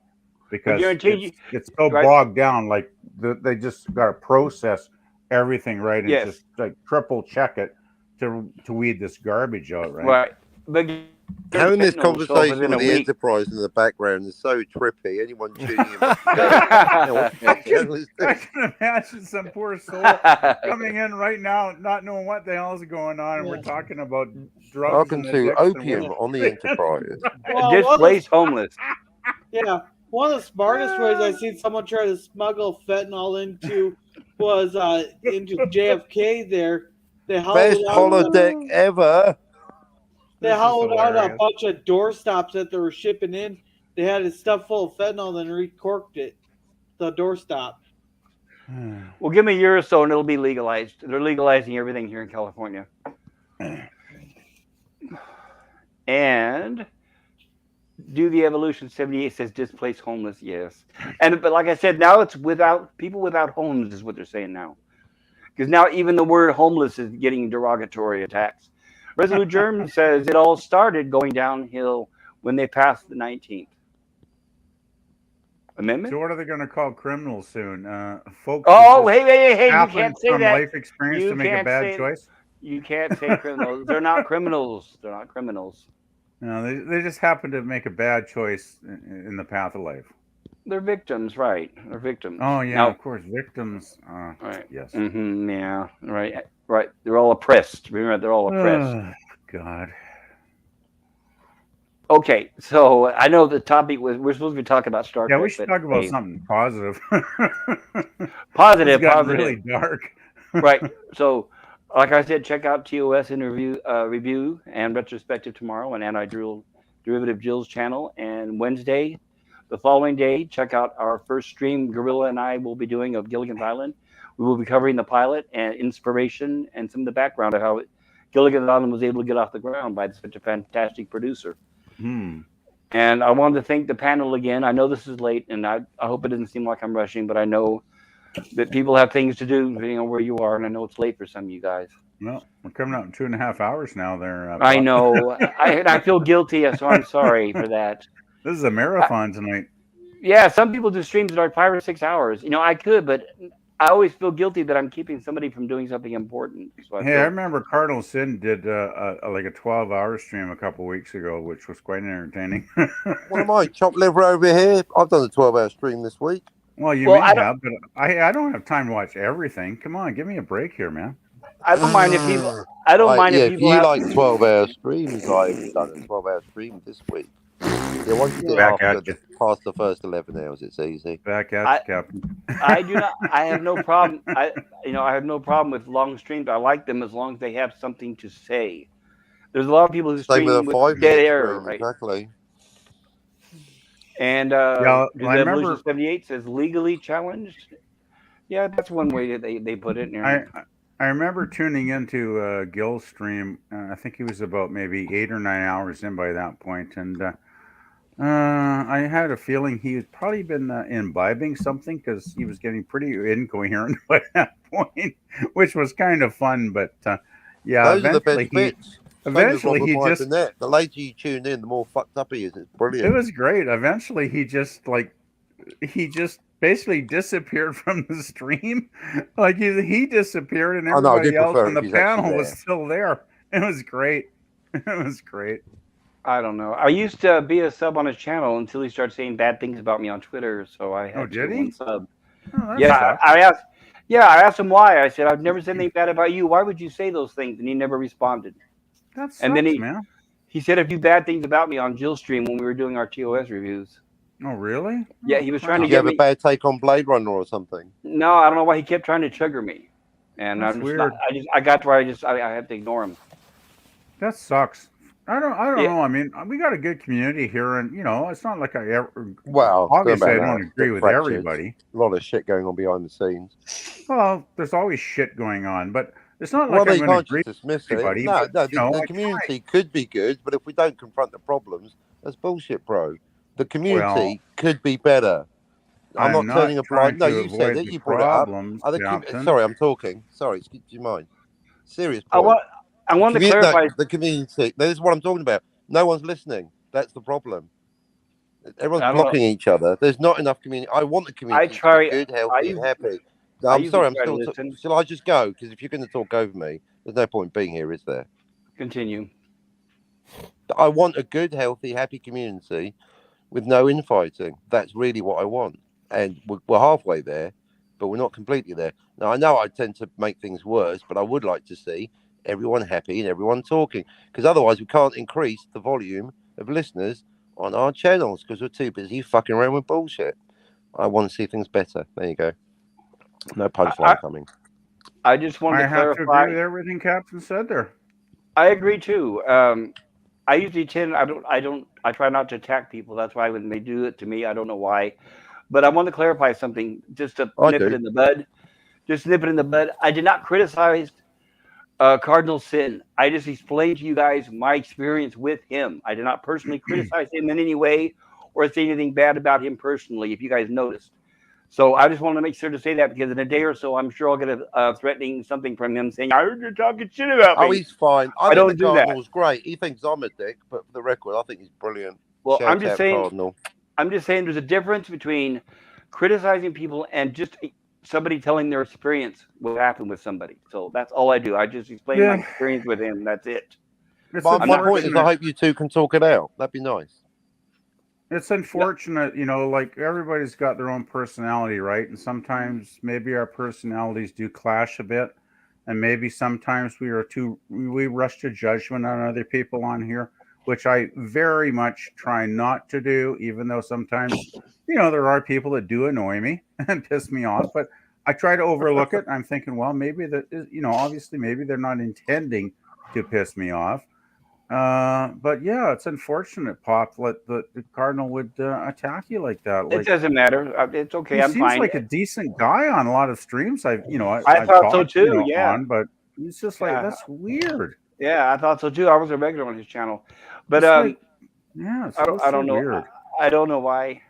because guarantee it's so right? bogged down. Like they just got to process everything right and Yes. just like triple check it to weed this garbage out, right? Right. But having this fentanyl will show up conversation within with a the week. Enterprise in the background is so trippy. Anyone tuning in must be going, "Now, what the fuck the hell is I this?" can imagine some poor soul coming in right now, not knowing what the hell is going on, and we're talking about drugs Welcome and to addiction. Opium on the Enterprise. Well, Displaced homeless. Yeah, one of the smartest ways I've seen someone try to smuggle fentanyl into was into JFK. There, they Best holodeck ever. They This is hollowed out a hilarious. bunch of door stops that they were shipping in. They had it stuffed full of fentanyl, then recorked it. The doorstop. Well, give me a year or so, and it'll be legalized. They're legalizing everything here in California. And do the evolution 78 says displaced homeless? Yes. But like I said, now it's without people without homes is what they're saying now. Because now even the word homeless is getting derogatory attacks. Resolute Germ says it all started going downhill when they passed the 19th Amendment. So what are they going to call criminals soon? Folks. Oh, hey! You can't say from that. Life experience You to make a can't bad say- choice. You can't say criminals. They're not criminals. They're not criminals. No, they just happen to make a bad choice in the path of life. They're victims, right? They're victims. Oh yeah, Now, of course, victims. right. Yes. Yeah. Right. They're all oppressed. Remember, they're all oppressed. God. Okay, so I know the topic was we're supposed to be talking about Star Trek. Yeah, we should talk about something positive. Positive. It's gotten really dark. Right. So, like I said, check out TOS review and retrospective tomorrow on Antiderivative Jill's channel. And Wednesday, the following day, check out our first stream Gorilla and I will be doing of Gilligan's Island. We will be covering the pilot and inspiration and some of the background of how Gilligan's Island was able to get off the ground by such a fantastic producer. And I wanted to thank the panel again. I know this is late, and I hope it doesn't seem like I'm rushing, but I know that people have things to do depending on where you are, and I know it's late for some of you guys. Well, we're coming out in 2.5 hours now. There. I know. I feel guilty, so I'm sorry for that. This is a marathon tonight. Yeah, some people do streams that are 5 or 6 hours. I could, but I always feel guilty that I'm keeping somebody from doing something important. So I remember Cardinal Sin did like a 12-hour stream a couple weeks ago, which was quite entertaining. What am I, chopped liver over here? I've done a 12-hour stream this week. Well, you may have, but I don't have time to watch everything. Come on, give me a break here, man. I don't mind if people. I don't mind if people. If you like 12-hour streams, I've done a 12-hour stream this week. Yeah, once you get past the first 11 hours, it's easy. Back at you, Captain. I do not. I have no problem. I have no problem with long streams. I like them as long as they have something to say. There's a lot of people who stream with dead air, right? Exactly. And I remember 78 says legally challenged. Yeah, that's one way that they put it. I remember tuning into Gil's stream. I think he was about maybe 8 or 9 hours in by that point, and I had a feeling he had probably been imbibing something because he was getting pretty incoherent by that point, which was kind of fun. But those are the best bits. Eventually, he just the later you tune in, the more fucked up he is. It's brilliant. It was great. Eventually, he just basically disappeared from the stream. Like he disappeared, and everybody else on the panel was still there. It was great. It was great. I don't know. I used to be a sub on his channel until he started saying bad things about me on Twitter. So I had to one sub. Oh, I asked him why. I said, I've never said anything bad about you. Why would you say those things? And he never responded. That sucks, and then man. He said a few bad things about me on Jill's stream when we were doing our TOS reviews. Oh, really? Yeah, he was trying to get me. Did you have a bad take on Blade Runner or something? No, I don't know why he kept trying to trigger me. And That's weird. I got to where I have to ignore him. That sucks. I don't know. I mean, we got a good community here, and it's not like I ever. Well, obviously, I don't agree with everybody. A lot of shit going on behind the scenes. Well, there's always shit going on, but it's not like I'm going to agree with everybody. No, the community could be good, but if we don't confront the problems, that's bullshit, bro. The community could be better. I'm not turning a blind. No, you said it. You brought it up. Sorry, I'm talking. Sorry, do you mind? Serious point. I want to clarify the community. This is what I'm talking about. No one's listening. That's the problem. Everyone's blocking each other. There's not enough community. I want the community to be good, healthy, and happy. No, I'm sorry. I'm still. Shall I just go? Because if you're going to talk over me, there's no point being here, is there? Continue. I want a good, healthy, happy community with no infighting. That's really what I want. And we're halfway there, but we're not completely there. Now, I know I tend to make things worse, but I would like to see everyone happy and everyone talking. Because otherwise we can't increase the volume of listeners on our channels because we're too busy fucking around with bullshit. I want to see things better. There you go. No punchline coming. I just wanted to clarify. I have to agree with everything Captain said there. I agree too. I usually tend. I try not to attack people. That's why when they do it to me, I don't know why. But I want to clarify something, just to nip it in the bud. Just nip it in the bud. I did not criticize Cardinal Sin. I just explained to you guys my experience with him. I did not personally criticize him in any way or say anything bad about him personally, if you guys noticed. So I just wanted to make sure to say that because in a day or so, I'm sure I'll get a threatening something from him saying, I heard you're talking shit about me. Oh, he's fine. I don't think the Cardinal's great. He thinks I'm a dick, but for the record, I think he's brilliant. Well, I'm just saying there's a difference between criticizing people and just somebody telling their experience what happened with somebody. So that's all I do. I just explain my experience with him. That's it. My point is I hope you two can talk it out. That'd be nice. It's unfortunate, like everybody's got their own personality, right? And sometimes maybe our personalities do clash a bit. And maybe sometimes we rush to judgment on other people on here, which I very much try not to do, even though sometimes, there are people that do annoy me and piss me off, but I try to overlook it. I'm thinking, well, maybe obviously maybe they're not intending to piss me off. But yeah, it's unfortunate, Pop, that the Cardinal would attack you like that. It doesn't matter. It's okay. I'm fine. He seems like a decent guy on a lot of streams. I thought so too. but it's just like that's weird. Yeah, I thought so too. I was a regular on his channel, but I don't know. Weird. I don't know why.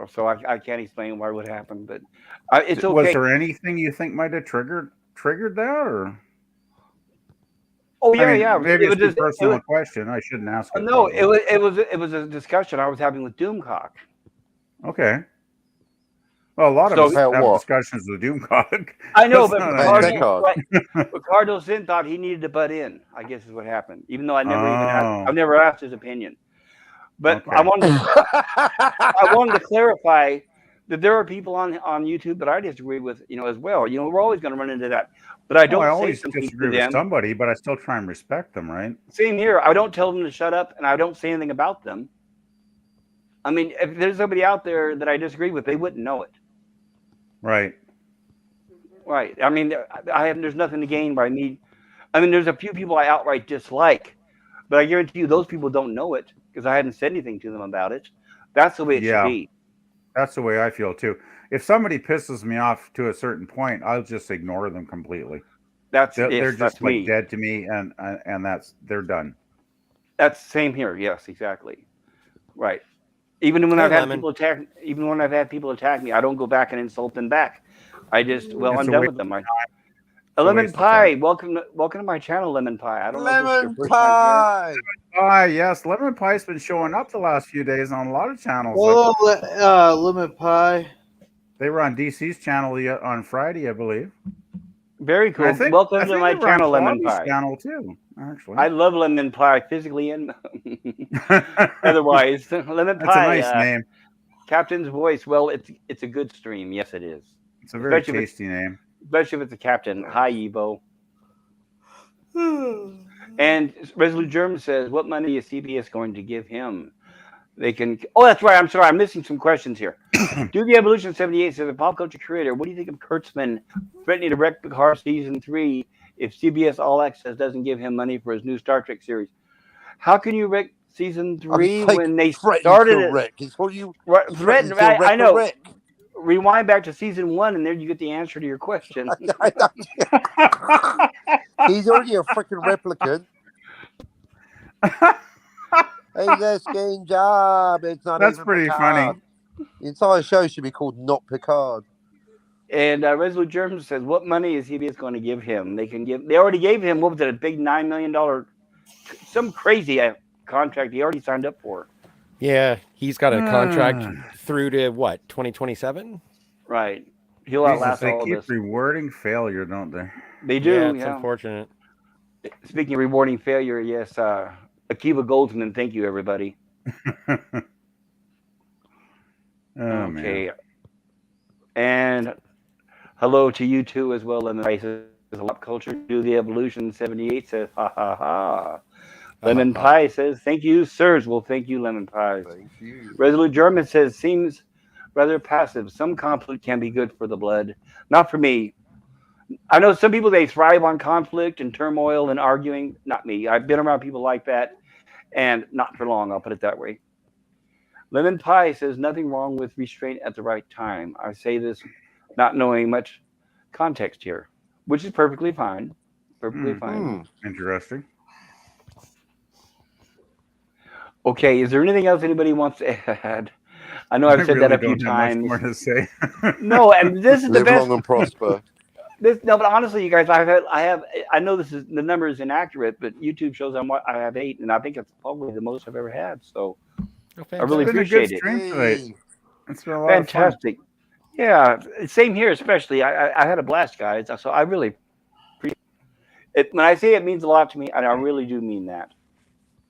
So I can't explain why it would happen, but it's okay. Was there anything you think might have triggered that, or? Oh yeah. Maybe it's a personal question. I shouldn't ask it. No, it was a discussion I was having with Doomcock. Okay. Well, a lot of us have discussions with Doomcock. I know, but Cardinal Sin thought he needed to butt in. I guess is what happened. Even though I've never asked his opinion. But I wanted to clarify that there are people on YouTube that I disagree with, as well. We're always going to run into that. But I don't always disagree with somebody, but I still try and respect them, right? Same here. I don't tell them to shut up, and I don't say anything about them. I mean, if there's somebody out there that I disagree with, they wouldn't know it. Right. Right. I mean, there's nothing to gain by me. I mean, there's a few people I outright dislike, but I guarantee you those people don't know it because I hadn't said anything to them about it. That's the way it should be. That's the way I feel too. If somebody pisses me off to a certain point, I'll just ignore them completely. They're just like dead to me, and they're done. That's the same here. Yes, exactly. Right. Even when I've had people attack me, I don't go back and insult them back. I just I'm done with them. Lemon Pie, welcome to my channel, Lemon Pie. I don't know if this is your first time here. Lemon Pie, yes, Lemon Pie's been showing up the last few days on a lot of channels. Hello, Lemon Pie. They were on DC's channel on Friday, I believe. Very cool. Welcome to my channel, Lemon Pie. Channel too, actually. I love Lemon Pie physically and otherwise. Lemon Pie. That's a nice name. Captain's voice. Well, it's a good stream. Yes, it is. It's a very tasty name. Especially if it's a captain. Hi, Evo. And Resolute German says, what money is CBS going to give him? They can... Oh, that's right. I'm sorry. I'm missing some questions here. Do the Evolution 78 says, a pop culture creator, what do you think of Kurtzman threatening to wreck Picard Season 3 if CBS All Access doesn't give him money for his new Star Trek series? How can you wreck Season 3 when they started it? Wreck. It's what you threaten. I know. Wreck. Rewind back to Season 1, and there you get the answer to your question. He's already a freaking replicant. He's asking job. It's not. That's pretty funny. The entire show should be called Not Picard. And Resolute German says, "What money is CBS going to give him? They already gave him, a big $9 million, some crazy contract he already signed up for. Yeah, he's got a contract through to what, 2027? Right. He'll Jesus, outlast they all of keep this. rewarding failure, don't they? They do, Yeah, it's yeah. unfortunate. Speaking of rewarding failure, yes, Akiva Goldsman, thank you, everybody. Okay. Man. And hello to you too as well, Lemon Pie says, Pop Culture do the Evolution 78 says, ha ha ha. Lemon Pie says, thank you, sirs. Well, thank you, Lemon Pie. Thank you. Resolute German says, seems rather passive. Some conflict can be good for the blood. Not for me. I know some people, they thrive on conflict and turmoil and arguing. Not me. I've been around people like that, and not for long, I'll put it that way. Lemon Pie says, nothing wrong with restraint at the right time. I say this not knowing much context here, which is perfectly fine. Perfectly fine. Interesting. Okay, is there anything else anybody wants to add? I know I've said really that a few don't have times. much more to say. No, and this is the Live best. long and prosper. No, but honestly, you guys, I know this is the number is inaccurate, but YouTube shows I have 8, and I think it's probably the most I've ever had. So I really It's been a appreciate good it. stream tonight. It's been a lot of fun. Fantastic. Yeah, same here. Especially, I had a blast, guys. So I really appreciate it. When I say it means a lot to me, and I really do mean that.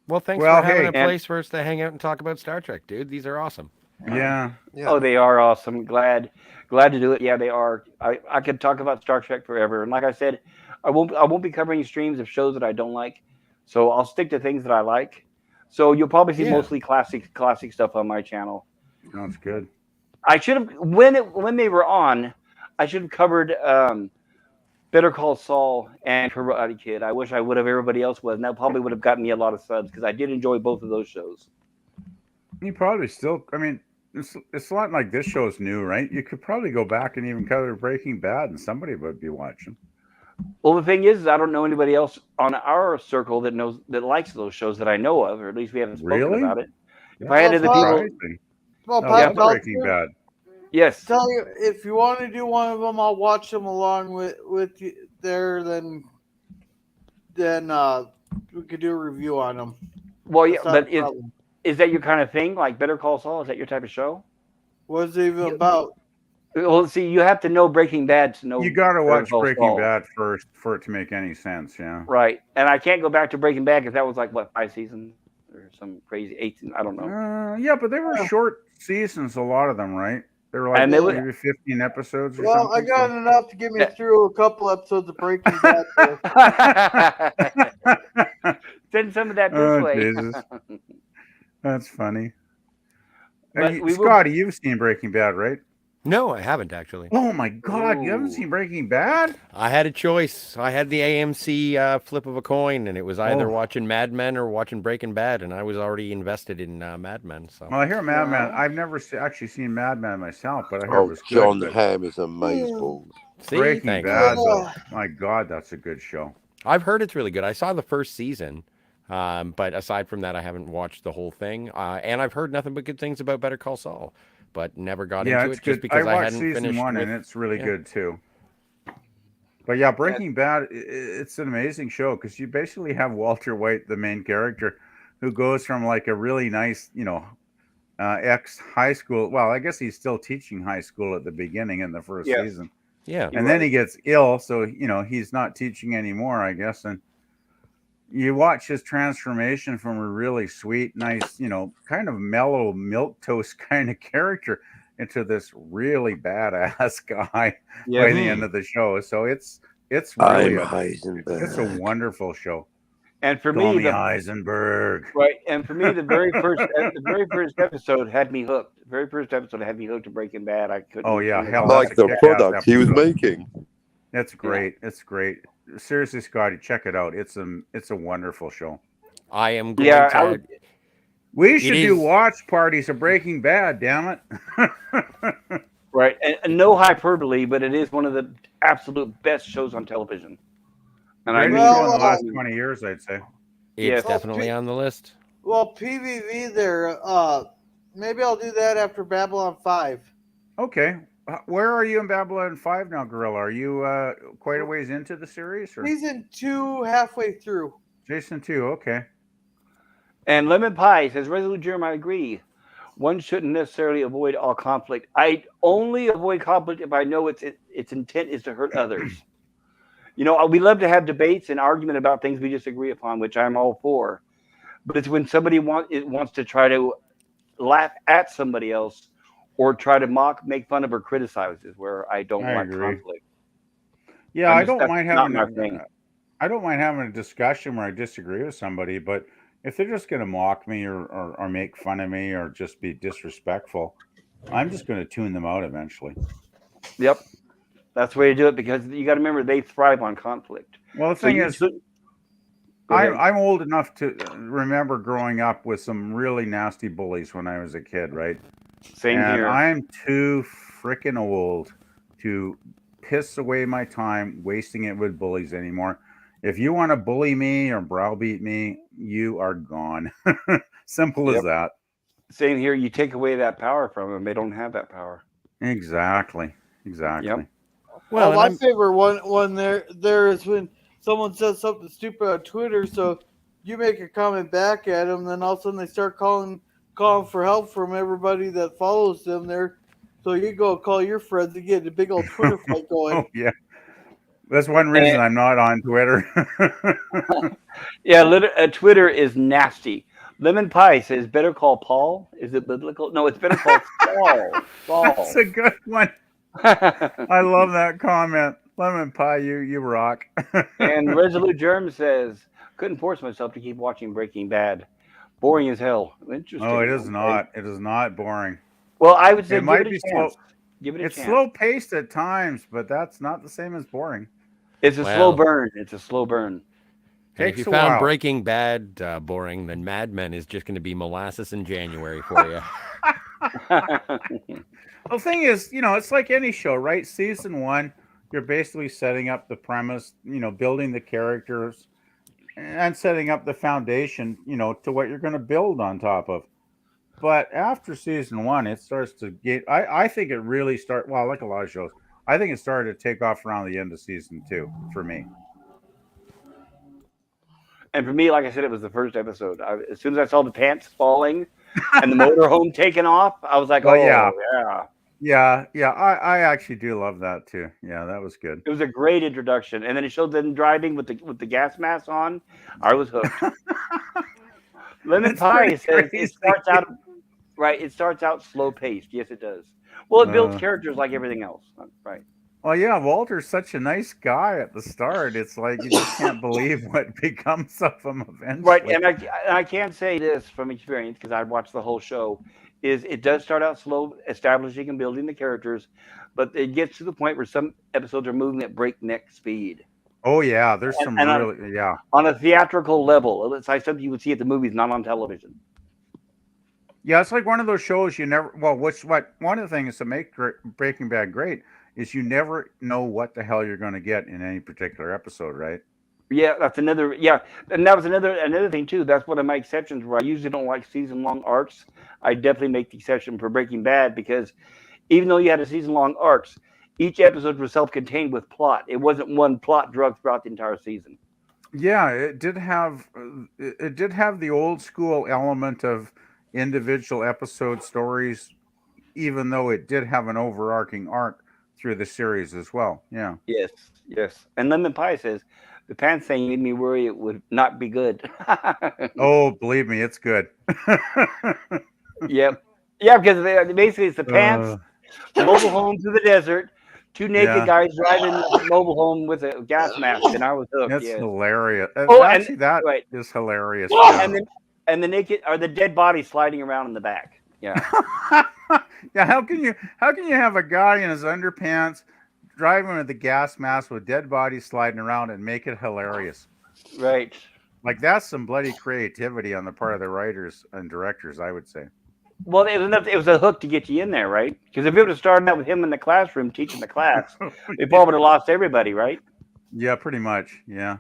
Well, thanks for having a place for us to hang out and talk about Star Trek, dude. These are awesome. Yeah. Oh, they are awesome. Glad to do it. Yeah, they are. I could talk about Star Trek forever. And like I said, I won't be covering streams of shows that I don't like. So I'll stick to things that I like. So you'll probably see mostly classic stuff on my channel. Sounds good. I should have when they were on, I should have covered Better Call Saul and Karate Kid. I wish I would have. Everybody else was. And that probably would have gotten me a lot of subs because I did enjoy both of those shows. You probably still. I mean, it's not like this show's new, right? You could probably go back and even cover Breaking Bad, and somebody would be watching. Well, the thing is I don't know anybody else on our circle that likes those shows that I know of, or at least we haven't spoken about it. If I had other people, Breaking Bad. Yes. Tell you, if you want to do one of them, I'll watch them along with you there. Then we could do a review on them. Well, yeah, but is that your kind of thing? Like Better Call Saul? Is that your type of show? What's it even about? Well, see, you have to know Breaking Bad to know. You got to watch Breaking Saul. Bad first for it to make any sense. Yeah. Right, and I can't go back to Breaking Bad because that was like what 5 seasons or some crazy 18. I don't know. Yeah, but they were short seasons. A lot of them, right? They were like maybe 15 episodes. Or something, I got enough to get me through a couple episodes of Breaking Bad. Send some of that this way. Jesus. That's funny. Scotty, you've seen Breaking Bad, right? No, I haven't actually. Oh my God, you haven't seen Breaking Bad? I had a choice. I had the AMC flip of a coin, and it was either watching Mad Men or watching Breaking Bad, and I was already invested in Mad Men. So. Well, I hear Mad Men. I've never actually seen Mad Men myself, but I hear it was good. John Hamm is amazing. Breaking Bad, though, my God, that's a good show. I've heard it's really good. I saw the first season. But aside from that, I haven't watched the whole thing. And I've heard nothing but good things about Better Call Saul, but never got into it just because I hadn't finished season 1, and it's really good too. But yeah, Breaking Bad, it's an amazing show because you basically have Walter White, the main character, who goes from like a really nice, ex-high school. Well, I guess he's still teaching high school at the beginning in the first season. Yeah. And then he gets ill, so, he's not teaching anymore, I guess. And you watch his transformation from a really sweet, nice, kind of mellow milquetoast kind of character into this really badass guy by the end of the show. So it's really it's a wonderful show. And for me, Heisenberg. Right, and for me, the very first episode had me hooked. The very first episode had me hooked to Breaking Bad. I couldn't. Oh yeah, hell, like the product he was making. That's great. It's great. Seriously, Scotty, check it out. It's a wonderful show. I am going to. We should do watch parties of Breaking Bad. Damn it! Right, and no hyperbole, but it is one of the absolute best shows on television. And in the last 20 years, I'd say. It's definitely on the list. Well, PVV there. Maybe I'll do that after Babylon 5. Okay. Where are you in Babylon 5 now, Gorilla? Are you quite a ways into the series? Or? Season 2, halfway through. Jason 2, okay. And Lemon Pie says, Resolute Germ, I agree. One shouldn't necessarily avoid all conflict. I only avoid conflict if I know its intent is to hurt others. You know, we love to have debates and argument about things we disagree upon, which I'm all for. But it's when somebody wants to try to laugh at somebody else or try to mock, make fun of, or criticize is where I don't like agree. conflict. Yeah, I don't mind not having my thing. I don't mind having a discussion where I disagree with somebody, but if they're just going to mock me or make fun of me or just be disrespectful, I'm just going to tune them out eventually. Yep. That's the way to do it because you got to remember they thrive on conflict. Well, the thing is, I'm old enough to remember growing up with some really nasty bullies when I was a kid, right? Same here. I'm too freaking old to piss away my time wasting it with bullies anymore. If you want to bully me or browbeat me, you are gone. Simple as that. Same here. You take away that power from them; they don't have that power. Exactly. Yep. Well, my favorite one there is when someone says something stupid on Twitter, so you make a comment back at them, then all of a sudden they start calling for help from everybody that follows them there. So you go call your friends and get a big old Twitter fight going. Oh, yeah. That's one reason I'm not on Twitter. Twitter is nasty. Lemon Pie says, better call Paul. Is it biblical? No, it's better call Saul. That's a good one. I love that comment. Lemon Pie, you rock. And Resolute Germ says, couldn't force myself to keep watching Breaking Bad. Boring as hell. Interesting. Oh, it is not. It is not boring. Well, I would say it might be slow. Give it a chance. It's slow paced at times, but that's not the same as boring. It's a slow burn. It's a slow burn. If you found Breaking Bad boring, then Mad Men is just going to be molasses in January for you. The thing is, it's like any show, right? Season 1, you're basically setting up the premise, building the characters and setting up the foundation, to what you're going to build on top of. But after season 1, it starts to get, I think it really like a lot of shows, I think it started to take off around the end of season 2 for me. And for me, like I said, it was the first episode. As soon as I saw the pants falling and the motorhome taking off, I was like, yeah. I actually do love that too. Yeah, that was good. It was a great introduction. And then it showed them driving with the gas mask on. I was hooked. Lemon Pie says it starts out right. It starts out slow paced. Yes, it does. Well, it builds characters like everything else. Right. Well, yeah, Walter's such a nice guy at the start. It's like you just can't believe what becomes of him eventually. Right, and I can't say this from experience because I watched the whole show. Is it does start out slow, establishing and building the characters, but it gets to the point where some episodes are moving at breakneck speed. Oh yeah, there's some really on a theatrical level. It's like something you would see at the movies, not on television. Yeah, it's like one of those shows you never. Well, one of the things that make Breaking Bad great is you never know what the hell you're going to get in any particular episode, right? Yeah, that's another. Yeah, and that was another thing too. That's one of my exceptions where I usually don't like season-long arcs. I definitely make the exception for Breaking Bad because even though you had a season-long arcs, each episode was self-contained with plot. It wasn't one plot drug throughout the entire season. Yeah, it did have the old school element of individual episode stories, even though it did have an overarching arc through the series as well. Yeah. Yes. And Lemon Pie says the pants thing made me worry it would not be good. Oh, believe me, it's good. Yep. Yeah, because basically it's the pants, mobile home through the desert, two naked guys driving a mobile home with a gas mask, and I was hooked. That's hilarious. Actually, that is hilarious. And the naked or the dead body sliding around in the back. Yeah. Yeah. How can you have a guy in his underpants driving with a gas mask with dead bodies sliding around and make it hilarious? Right. Like that's some bloody creativity on the part of the writers and directors, I would say. Well, it was a hook to get you in there, right? Because if it would have started out with him in the classroom teaching the class, they probably would have lost everybody, right? Yeah, pretty much. Yeah.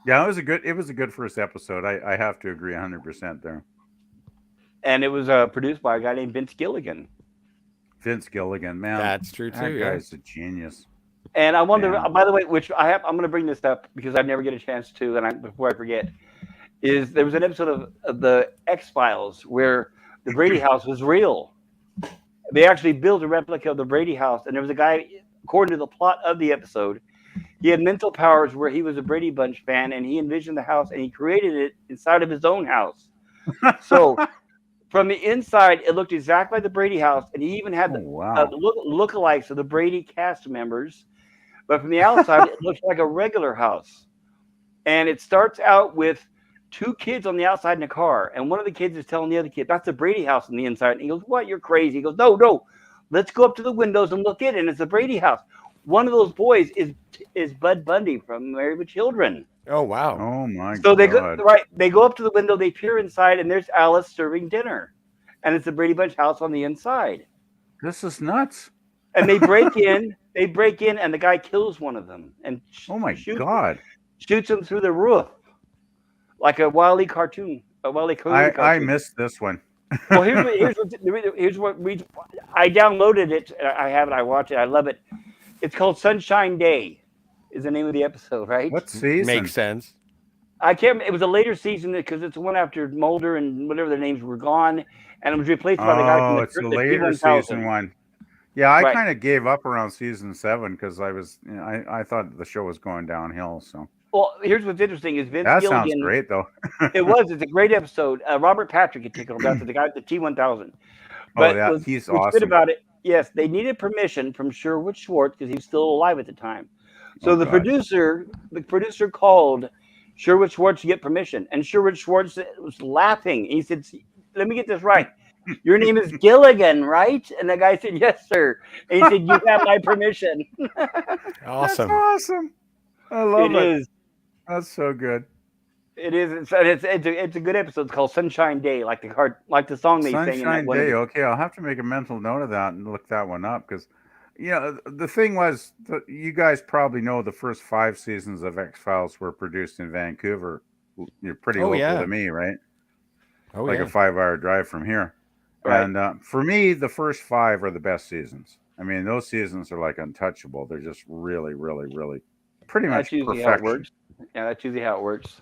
Yeah, it was a good first episode. I have to agree 100% there. And it was produced by a guy named Vince Gilligan. Vince Gilligan, man. That's true too. That guy's a genius. And I wonder, by the way, which I'm going to bring this up because I never get a chance to, and before I forget, is there was an episode of the X-Files where the Brady house was real. They actually built a replica of the Brady house, and there was a guy, according to the plot of the episode, he had mental powers where he was a Brady Bunch fan, and he envisioned the house, and he created it inside of his own house. So from the inside, it looked exactly like the Brady house, and he even had lookalikes of the Brady cast members. But from the outside, it looks like a regular house. And it starts out with 2 kids on the outside in a car, and one of the kids is telling the other kid, "That's the Brady house on the inside." And he goes, "What? You're crazy." He goes, "No, let's go up to the windows and look in, and it's the Brady house." One of those boys is Bud Bundy from Married with Children. Oh wow! Oh my! So God. they go up to the window, they peer inside, and there's Alice serving dinner, and it's the Brady Bunch house on the inside. This is nuts. And they break in, and the guy kills one of them, and oh my God, shoots him through the roof, like a Wile E. cartoon. I missed this one. Well, here's what I downloaded it. I have it. I watch it. I love it. It's called Sunshine Day. Is the name of the episode, right? What season? Makes sense. I can't. It was a later season because it's the one after Mulder and whatever their names were gone, and it was replaced by the guy from it's the later season one. Yeah, I kind of gave up around season 7 because I thought the show was going downhill. So. Well, here's what's interesting is Vince Gilligan. That sounds great, though. It's a great episode. Robert Patrick had taken over. That's the guy at the T-1000. But he's what's awesome. good about it, yes, they needed permission from Sherwood Schwartz because he was still alive at the time. So the producer called Sherwood Schwartz to get permission, and Sherwood Schwartz was laughing. He said, "Let me get this right. Your name is Gilligan, right?" And the guy said, "Yes, sir." And he said, "You have my permission." Awesome. That's awesome. I love it. It is. That's so good. It is. It's a good episode. It's called Sunshine Day, like the song they sang in that Sunshine one. Day. Okay, I'll have to make a mental note of that and look that one up because, the thing was, you guys probably know the first 5 seasons of X-Files were produced in Vancouver. You're pretty local to me, right? Oh, like a 5-hour drive from here. Right. And for me, the first 5 are the best seasons. I mean, those seasons are like untouchable. They're just really, really, really pretty much perfection. How it works. Yeah, that's usually how it works.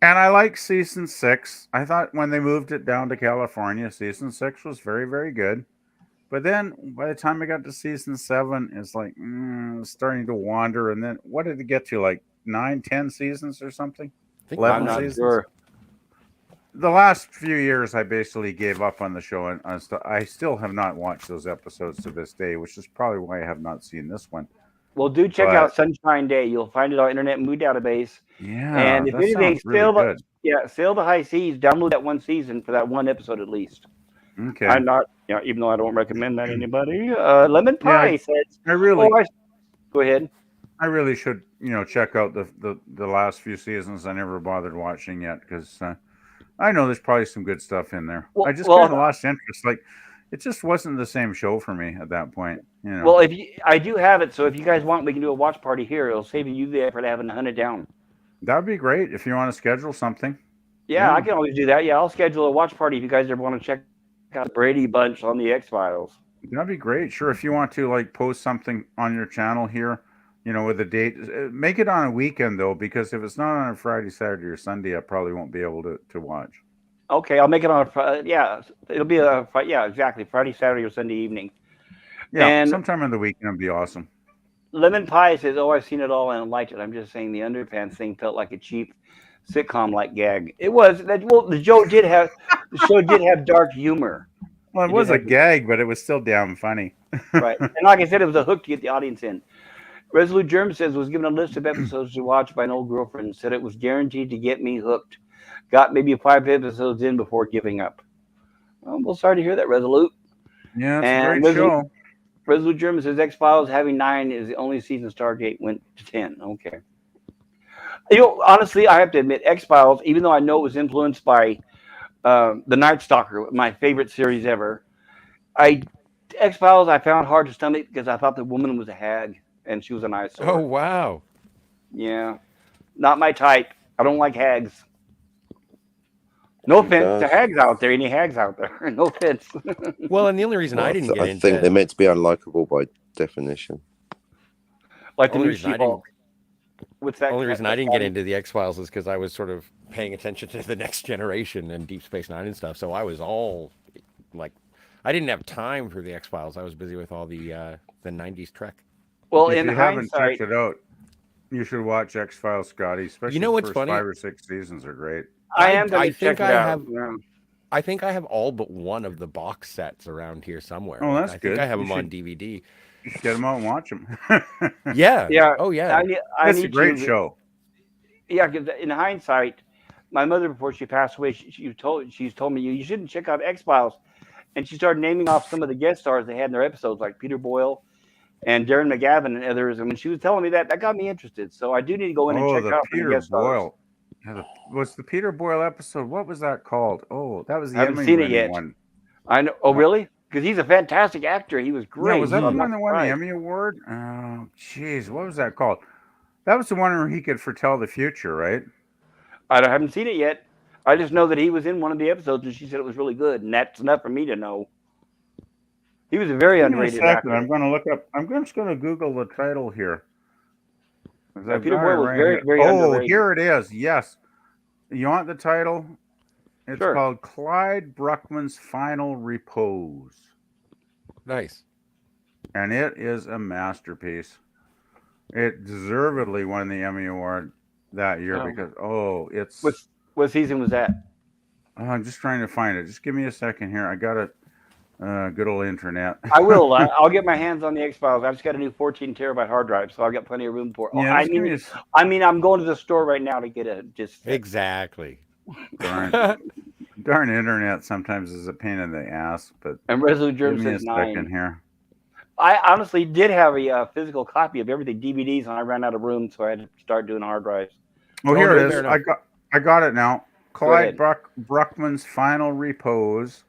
And I like season 6. I thought when they moved it down to California, season 6 was very, very good. But then by the time I got to season 7, it's like starting to wander. And then what did it get to? Like 9, 10 seasons or something? 11 seasons? Sure. The last few years, I basically gave up on the show, and I still have not watched those episodes to this day, which is probably why I have not seen this one. Well, do check out Sunshine Day. You'll find it on Internet Movie Database. Yeah, and if anything, really Sail the High Seas. Download that one season for that one episode at least. Okay. I'm not, even though I don't recommend that to anybody. Lemon Pie says. Go ahead. I really should, check out the last few seasons. I never bothered watching yet because I know there's probably some good stuff in there. I just kind of lost interest. Like, it just wasn't the same show for me at that point. Well, I do have it, so if you guys want, we can do a watch party here. It'll save you the effort of having to hunt it down. That'd be great if you want to schedule something. Yeah, I can always do that. Yeah, I'll schedule a watch party if you guys ever want to check out the Brady Bunch on the X-Files. That'd be great. Sure, if you want to post something on your channel here, with a date, make it on a weekend though, because if it's not on a Friday, Saturday, or Sunday, I probably won't be able to watch. Okay, I'll make it on it'll be exactly Friday, Saturday, or Sunday evening. Yeah, and sometime in the weekend would be awesome. Lemon Pie says, "Oh, I've seen it all and I liked it. I'm just saying the underpants thing felt like a cheap sitcom-like gag. It was the show did have dark humor. Well, it was a gag, but it was still damn funny. Right, and like I said, it was a hook to get the audience in." Resolute Germ says, "Was given a list of episodes to watch by an old girlfriend and said it was guaranteed to get me hooked. Got maybe 5 episodes in before giving up." Well, sorry to hear that, Resolute. Yeah, it's a great show. Resolute German says X-Files having 9 is the only season Stargate went to 10. Okay. Honestly, I have to admit, X-Files, even though I know it was influenced by The Night Stalker, my favorite series ever, X-Files I found hard to stomach because I thought the woman was a hag and she was an eyesore. Oh, wow. Yeah. Not my type. I don't like hags. No offense to hags out there. Any hags out there? No offense. Well, and the only reason I didn't get into I think they're meant to be unlikable by definition. Like the new She-Hulk. What's that? Only reason I didn't get into the X-Files is because I was sort of paying attention to the Next Generation and Deep Space Nine and stuff. So I was all like, I didn't have time for the X-Files. I was busy with all the '90s Trek. Well, If in you haven't hindsight, checked it out, you should watch X-Files, Scotty. Especially know the what's first funny? 5 or 6 seasons are great. I am going to check think it I out. have. Yeah. I think I have all but one of the box sets around here somewhere. Oh, that's I think good. I have You them on should- DVD. You should get them out and watch them. Yeah. Yeah. Oh yeah. I It's a need great to, show. Yeah, because in hindsight, my mother before she passed away, she's told me you shouldn't check out X Files, and she started naming off some of the guest stars they had in their episodes, like Peter Boyle and Darren McGavin and others. And when she was telling me that got me interested. So I do need to go in and Oh, check the out the Peter guest stars. Boyle. Yeah, was the Peter Boyle episode? What was that called? Oh, that was the I haven't Emmy seen it winning yet. one. I know. Oh, really? Because he's a fantastic actor. He was great. Yeah, was that So the I'm one not that won the surprised. Emmy Award? Oh, jeez, what was that called? That was the one where he could foretell the future, right? I haven't seen it yet. I just know that he was in one of the episodes, and she said it was really good, and that's enough for me to know. He was a very Give me a underrated second. actor. I'm going to look up. I'm just going to Google the title here. 'Cause I've Peter got Boyle it was right very, here. very Oh, underrated. here it is. Yes. You want the title? It's Sure. called Clyde Bruckman's Final Repose. Nice. And it is a masterpiece. It deservedly won the Emmy Award that year Oh. because, it's... What season was that? I'm just trying to find it. Just give me a second here. I got it. Good old internet. I will. I'll get my hands on the X Files. I've just got a new 14 terabyte hard drive, so I've got plenty of room for it. Yeah, I just give me mean, I'm going to the store right now to get a just. Exactly. darn internet sometimes is a pain in the ass, but And Resolute Germ give me a says second 9. here. I honestly did have a physical copy of everything, DVDs, and I ran out of room, so I had to start doing hard drives. Oh, here it fair is. enough. I got it now. Clyde ahead. Bruckman's Final Repose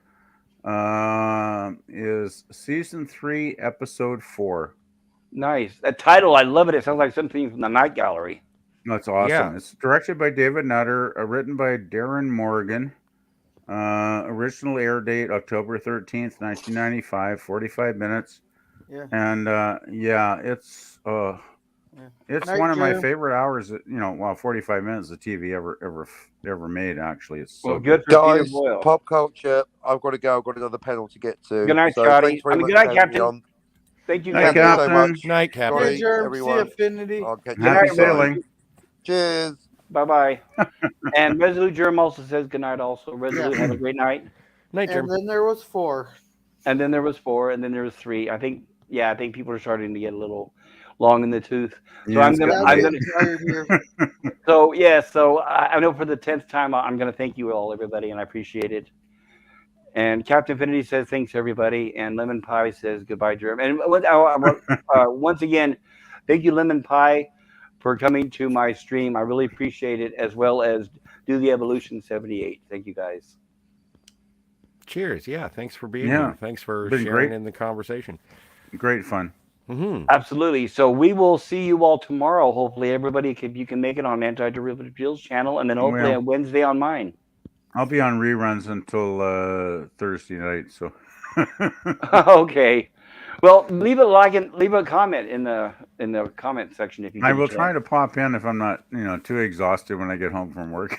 is season 3, episode 4. Nice. That title, I love it. It sounds like something from the Night Gallery. That's awesome. Yeah. It's directed by David Nutter, written by Darren Morgan. Original air date October 13th, 1995, 45 minutes. Yeah. And it's Night, one of my Jim. favorite hours. 45 minutes of TV ever made. Actually, it's so Well, good for Peter Guys, Boyle. pop culture. I've got to go. I've got another panel to get to. Good night, so Scotty. thanks very much good night, for having me Captain. on. Thank you, Night, Thank you Captain. so Captain. much. Night, Captain. Scotty, Hey, Germ, see everyone. Affinity. I'll catch you Good Happy night, next time. sailing. Cheers. Bye-bye. And Resolute Germ also says good night also. Resolute, have a great night. Night, And Jim. then there was 4. And then there was 4, and then there was 3. I think people are starting to get a little long in the tooth. So Yeah, I'm it's gonna, getting I'm late. gonna. Tired here. So I know for the 10th time, I'm gonna thank you all, everybody, and I appreciate it. And Captain Infinity says thanks everybody, and Lemon Pie says goodbye, Germ. And once again, thank you, Lemon Pie, for coming to my stream. I really appreciate it, as well as Do the Evolution 78. Thank you guys. Cheers. Yeah. Thanks for being Yeah. here. Thanks for Been sharing great. in the conversation. Great fun. Mm-hmm. Absolutely. So we will see you all tomorrow. Hopefully, everybody, if you can make it on Antiderivative Jill's channel, and then hopefully Well. on Wednesday on mine. I'll be on reruns until Thursday night. So Okay. Well, leave a comment in the comment section if you. I get a will chance. try to pop in if I'm not too exhausted when I get home from work.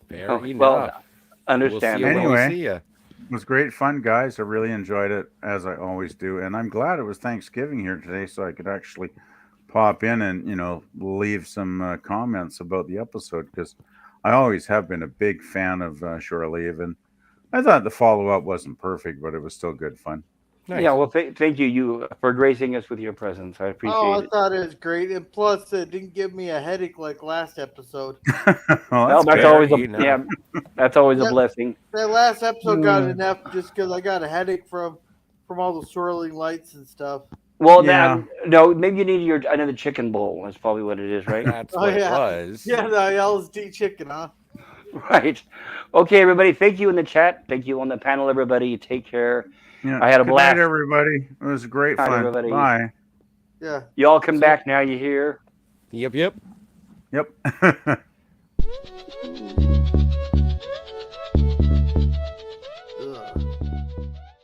Fair Oh, enough. well, understand. We'll see you when we Anyway. see ya. It was great fun, guys. I really enjoyed it, as I always do. And I'm glad it was Thanksgiving here today so I could actually pop in and, leave some comments about the episode, because I always have been a big fan of Shore Leave. And I thought the follow-up wasn't perfect, but it was still good fun. Nice. Yeah, well, thank you for gracing us with your presence. I appreciate I it. thought it was great. And plus, it didn't give me a headache like last episode. Well, that's fair, always you know. that's always a Yep. blessing. That last episode got enough just because I got a headache from all the swirling lights and stuff. Well, Yeah. no, maybe you need another chicken bowl. That's probably what it is, right? That's Oh, what yeah. it was. Yeah, the LSD chicken, huh? Right. Okay, everybody. Thank you in the chat. Thank you on the panel, everybody. Take care. Yeah. I had a Good blast. night, everybody. It was great Night, fun. everybody. Bye. Yeah. You all come back now. You hear? Yep. Yep.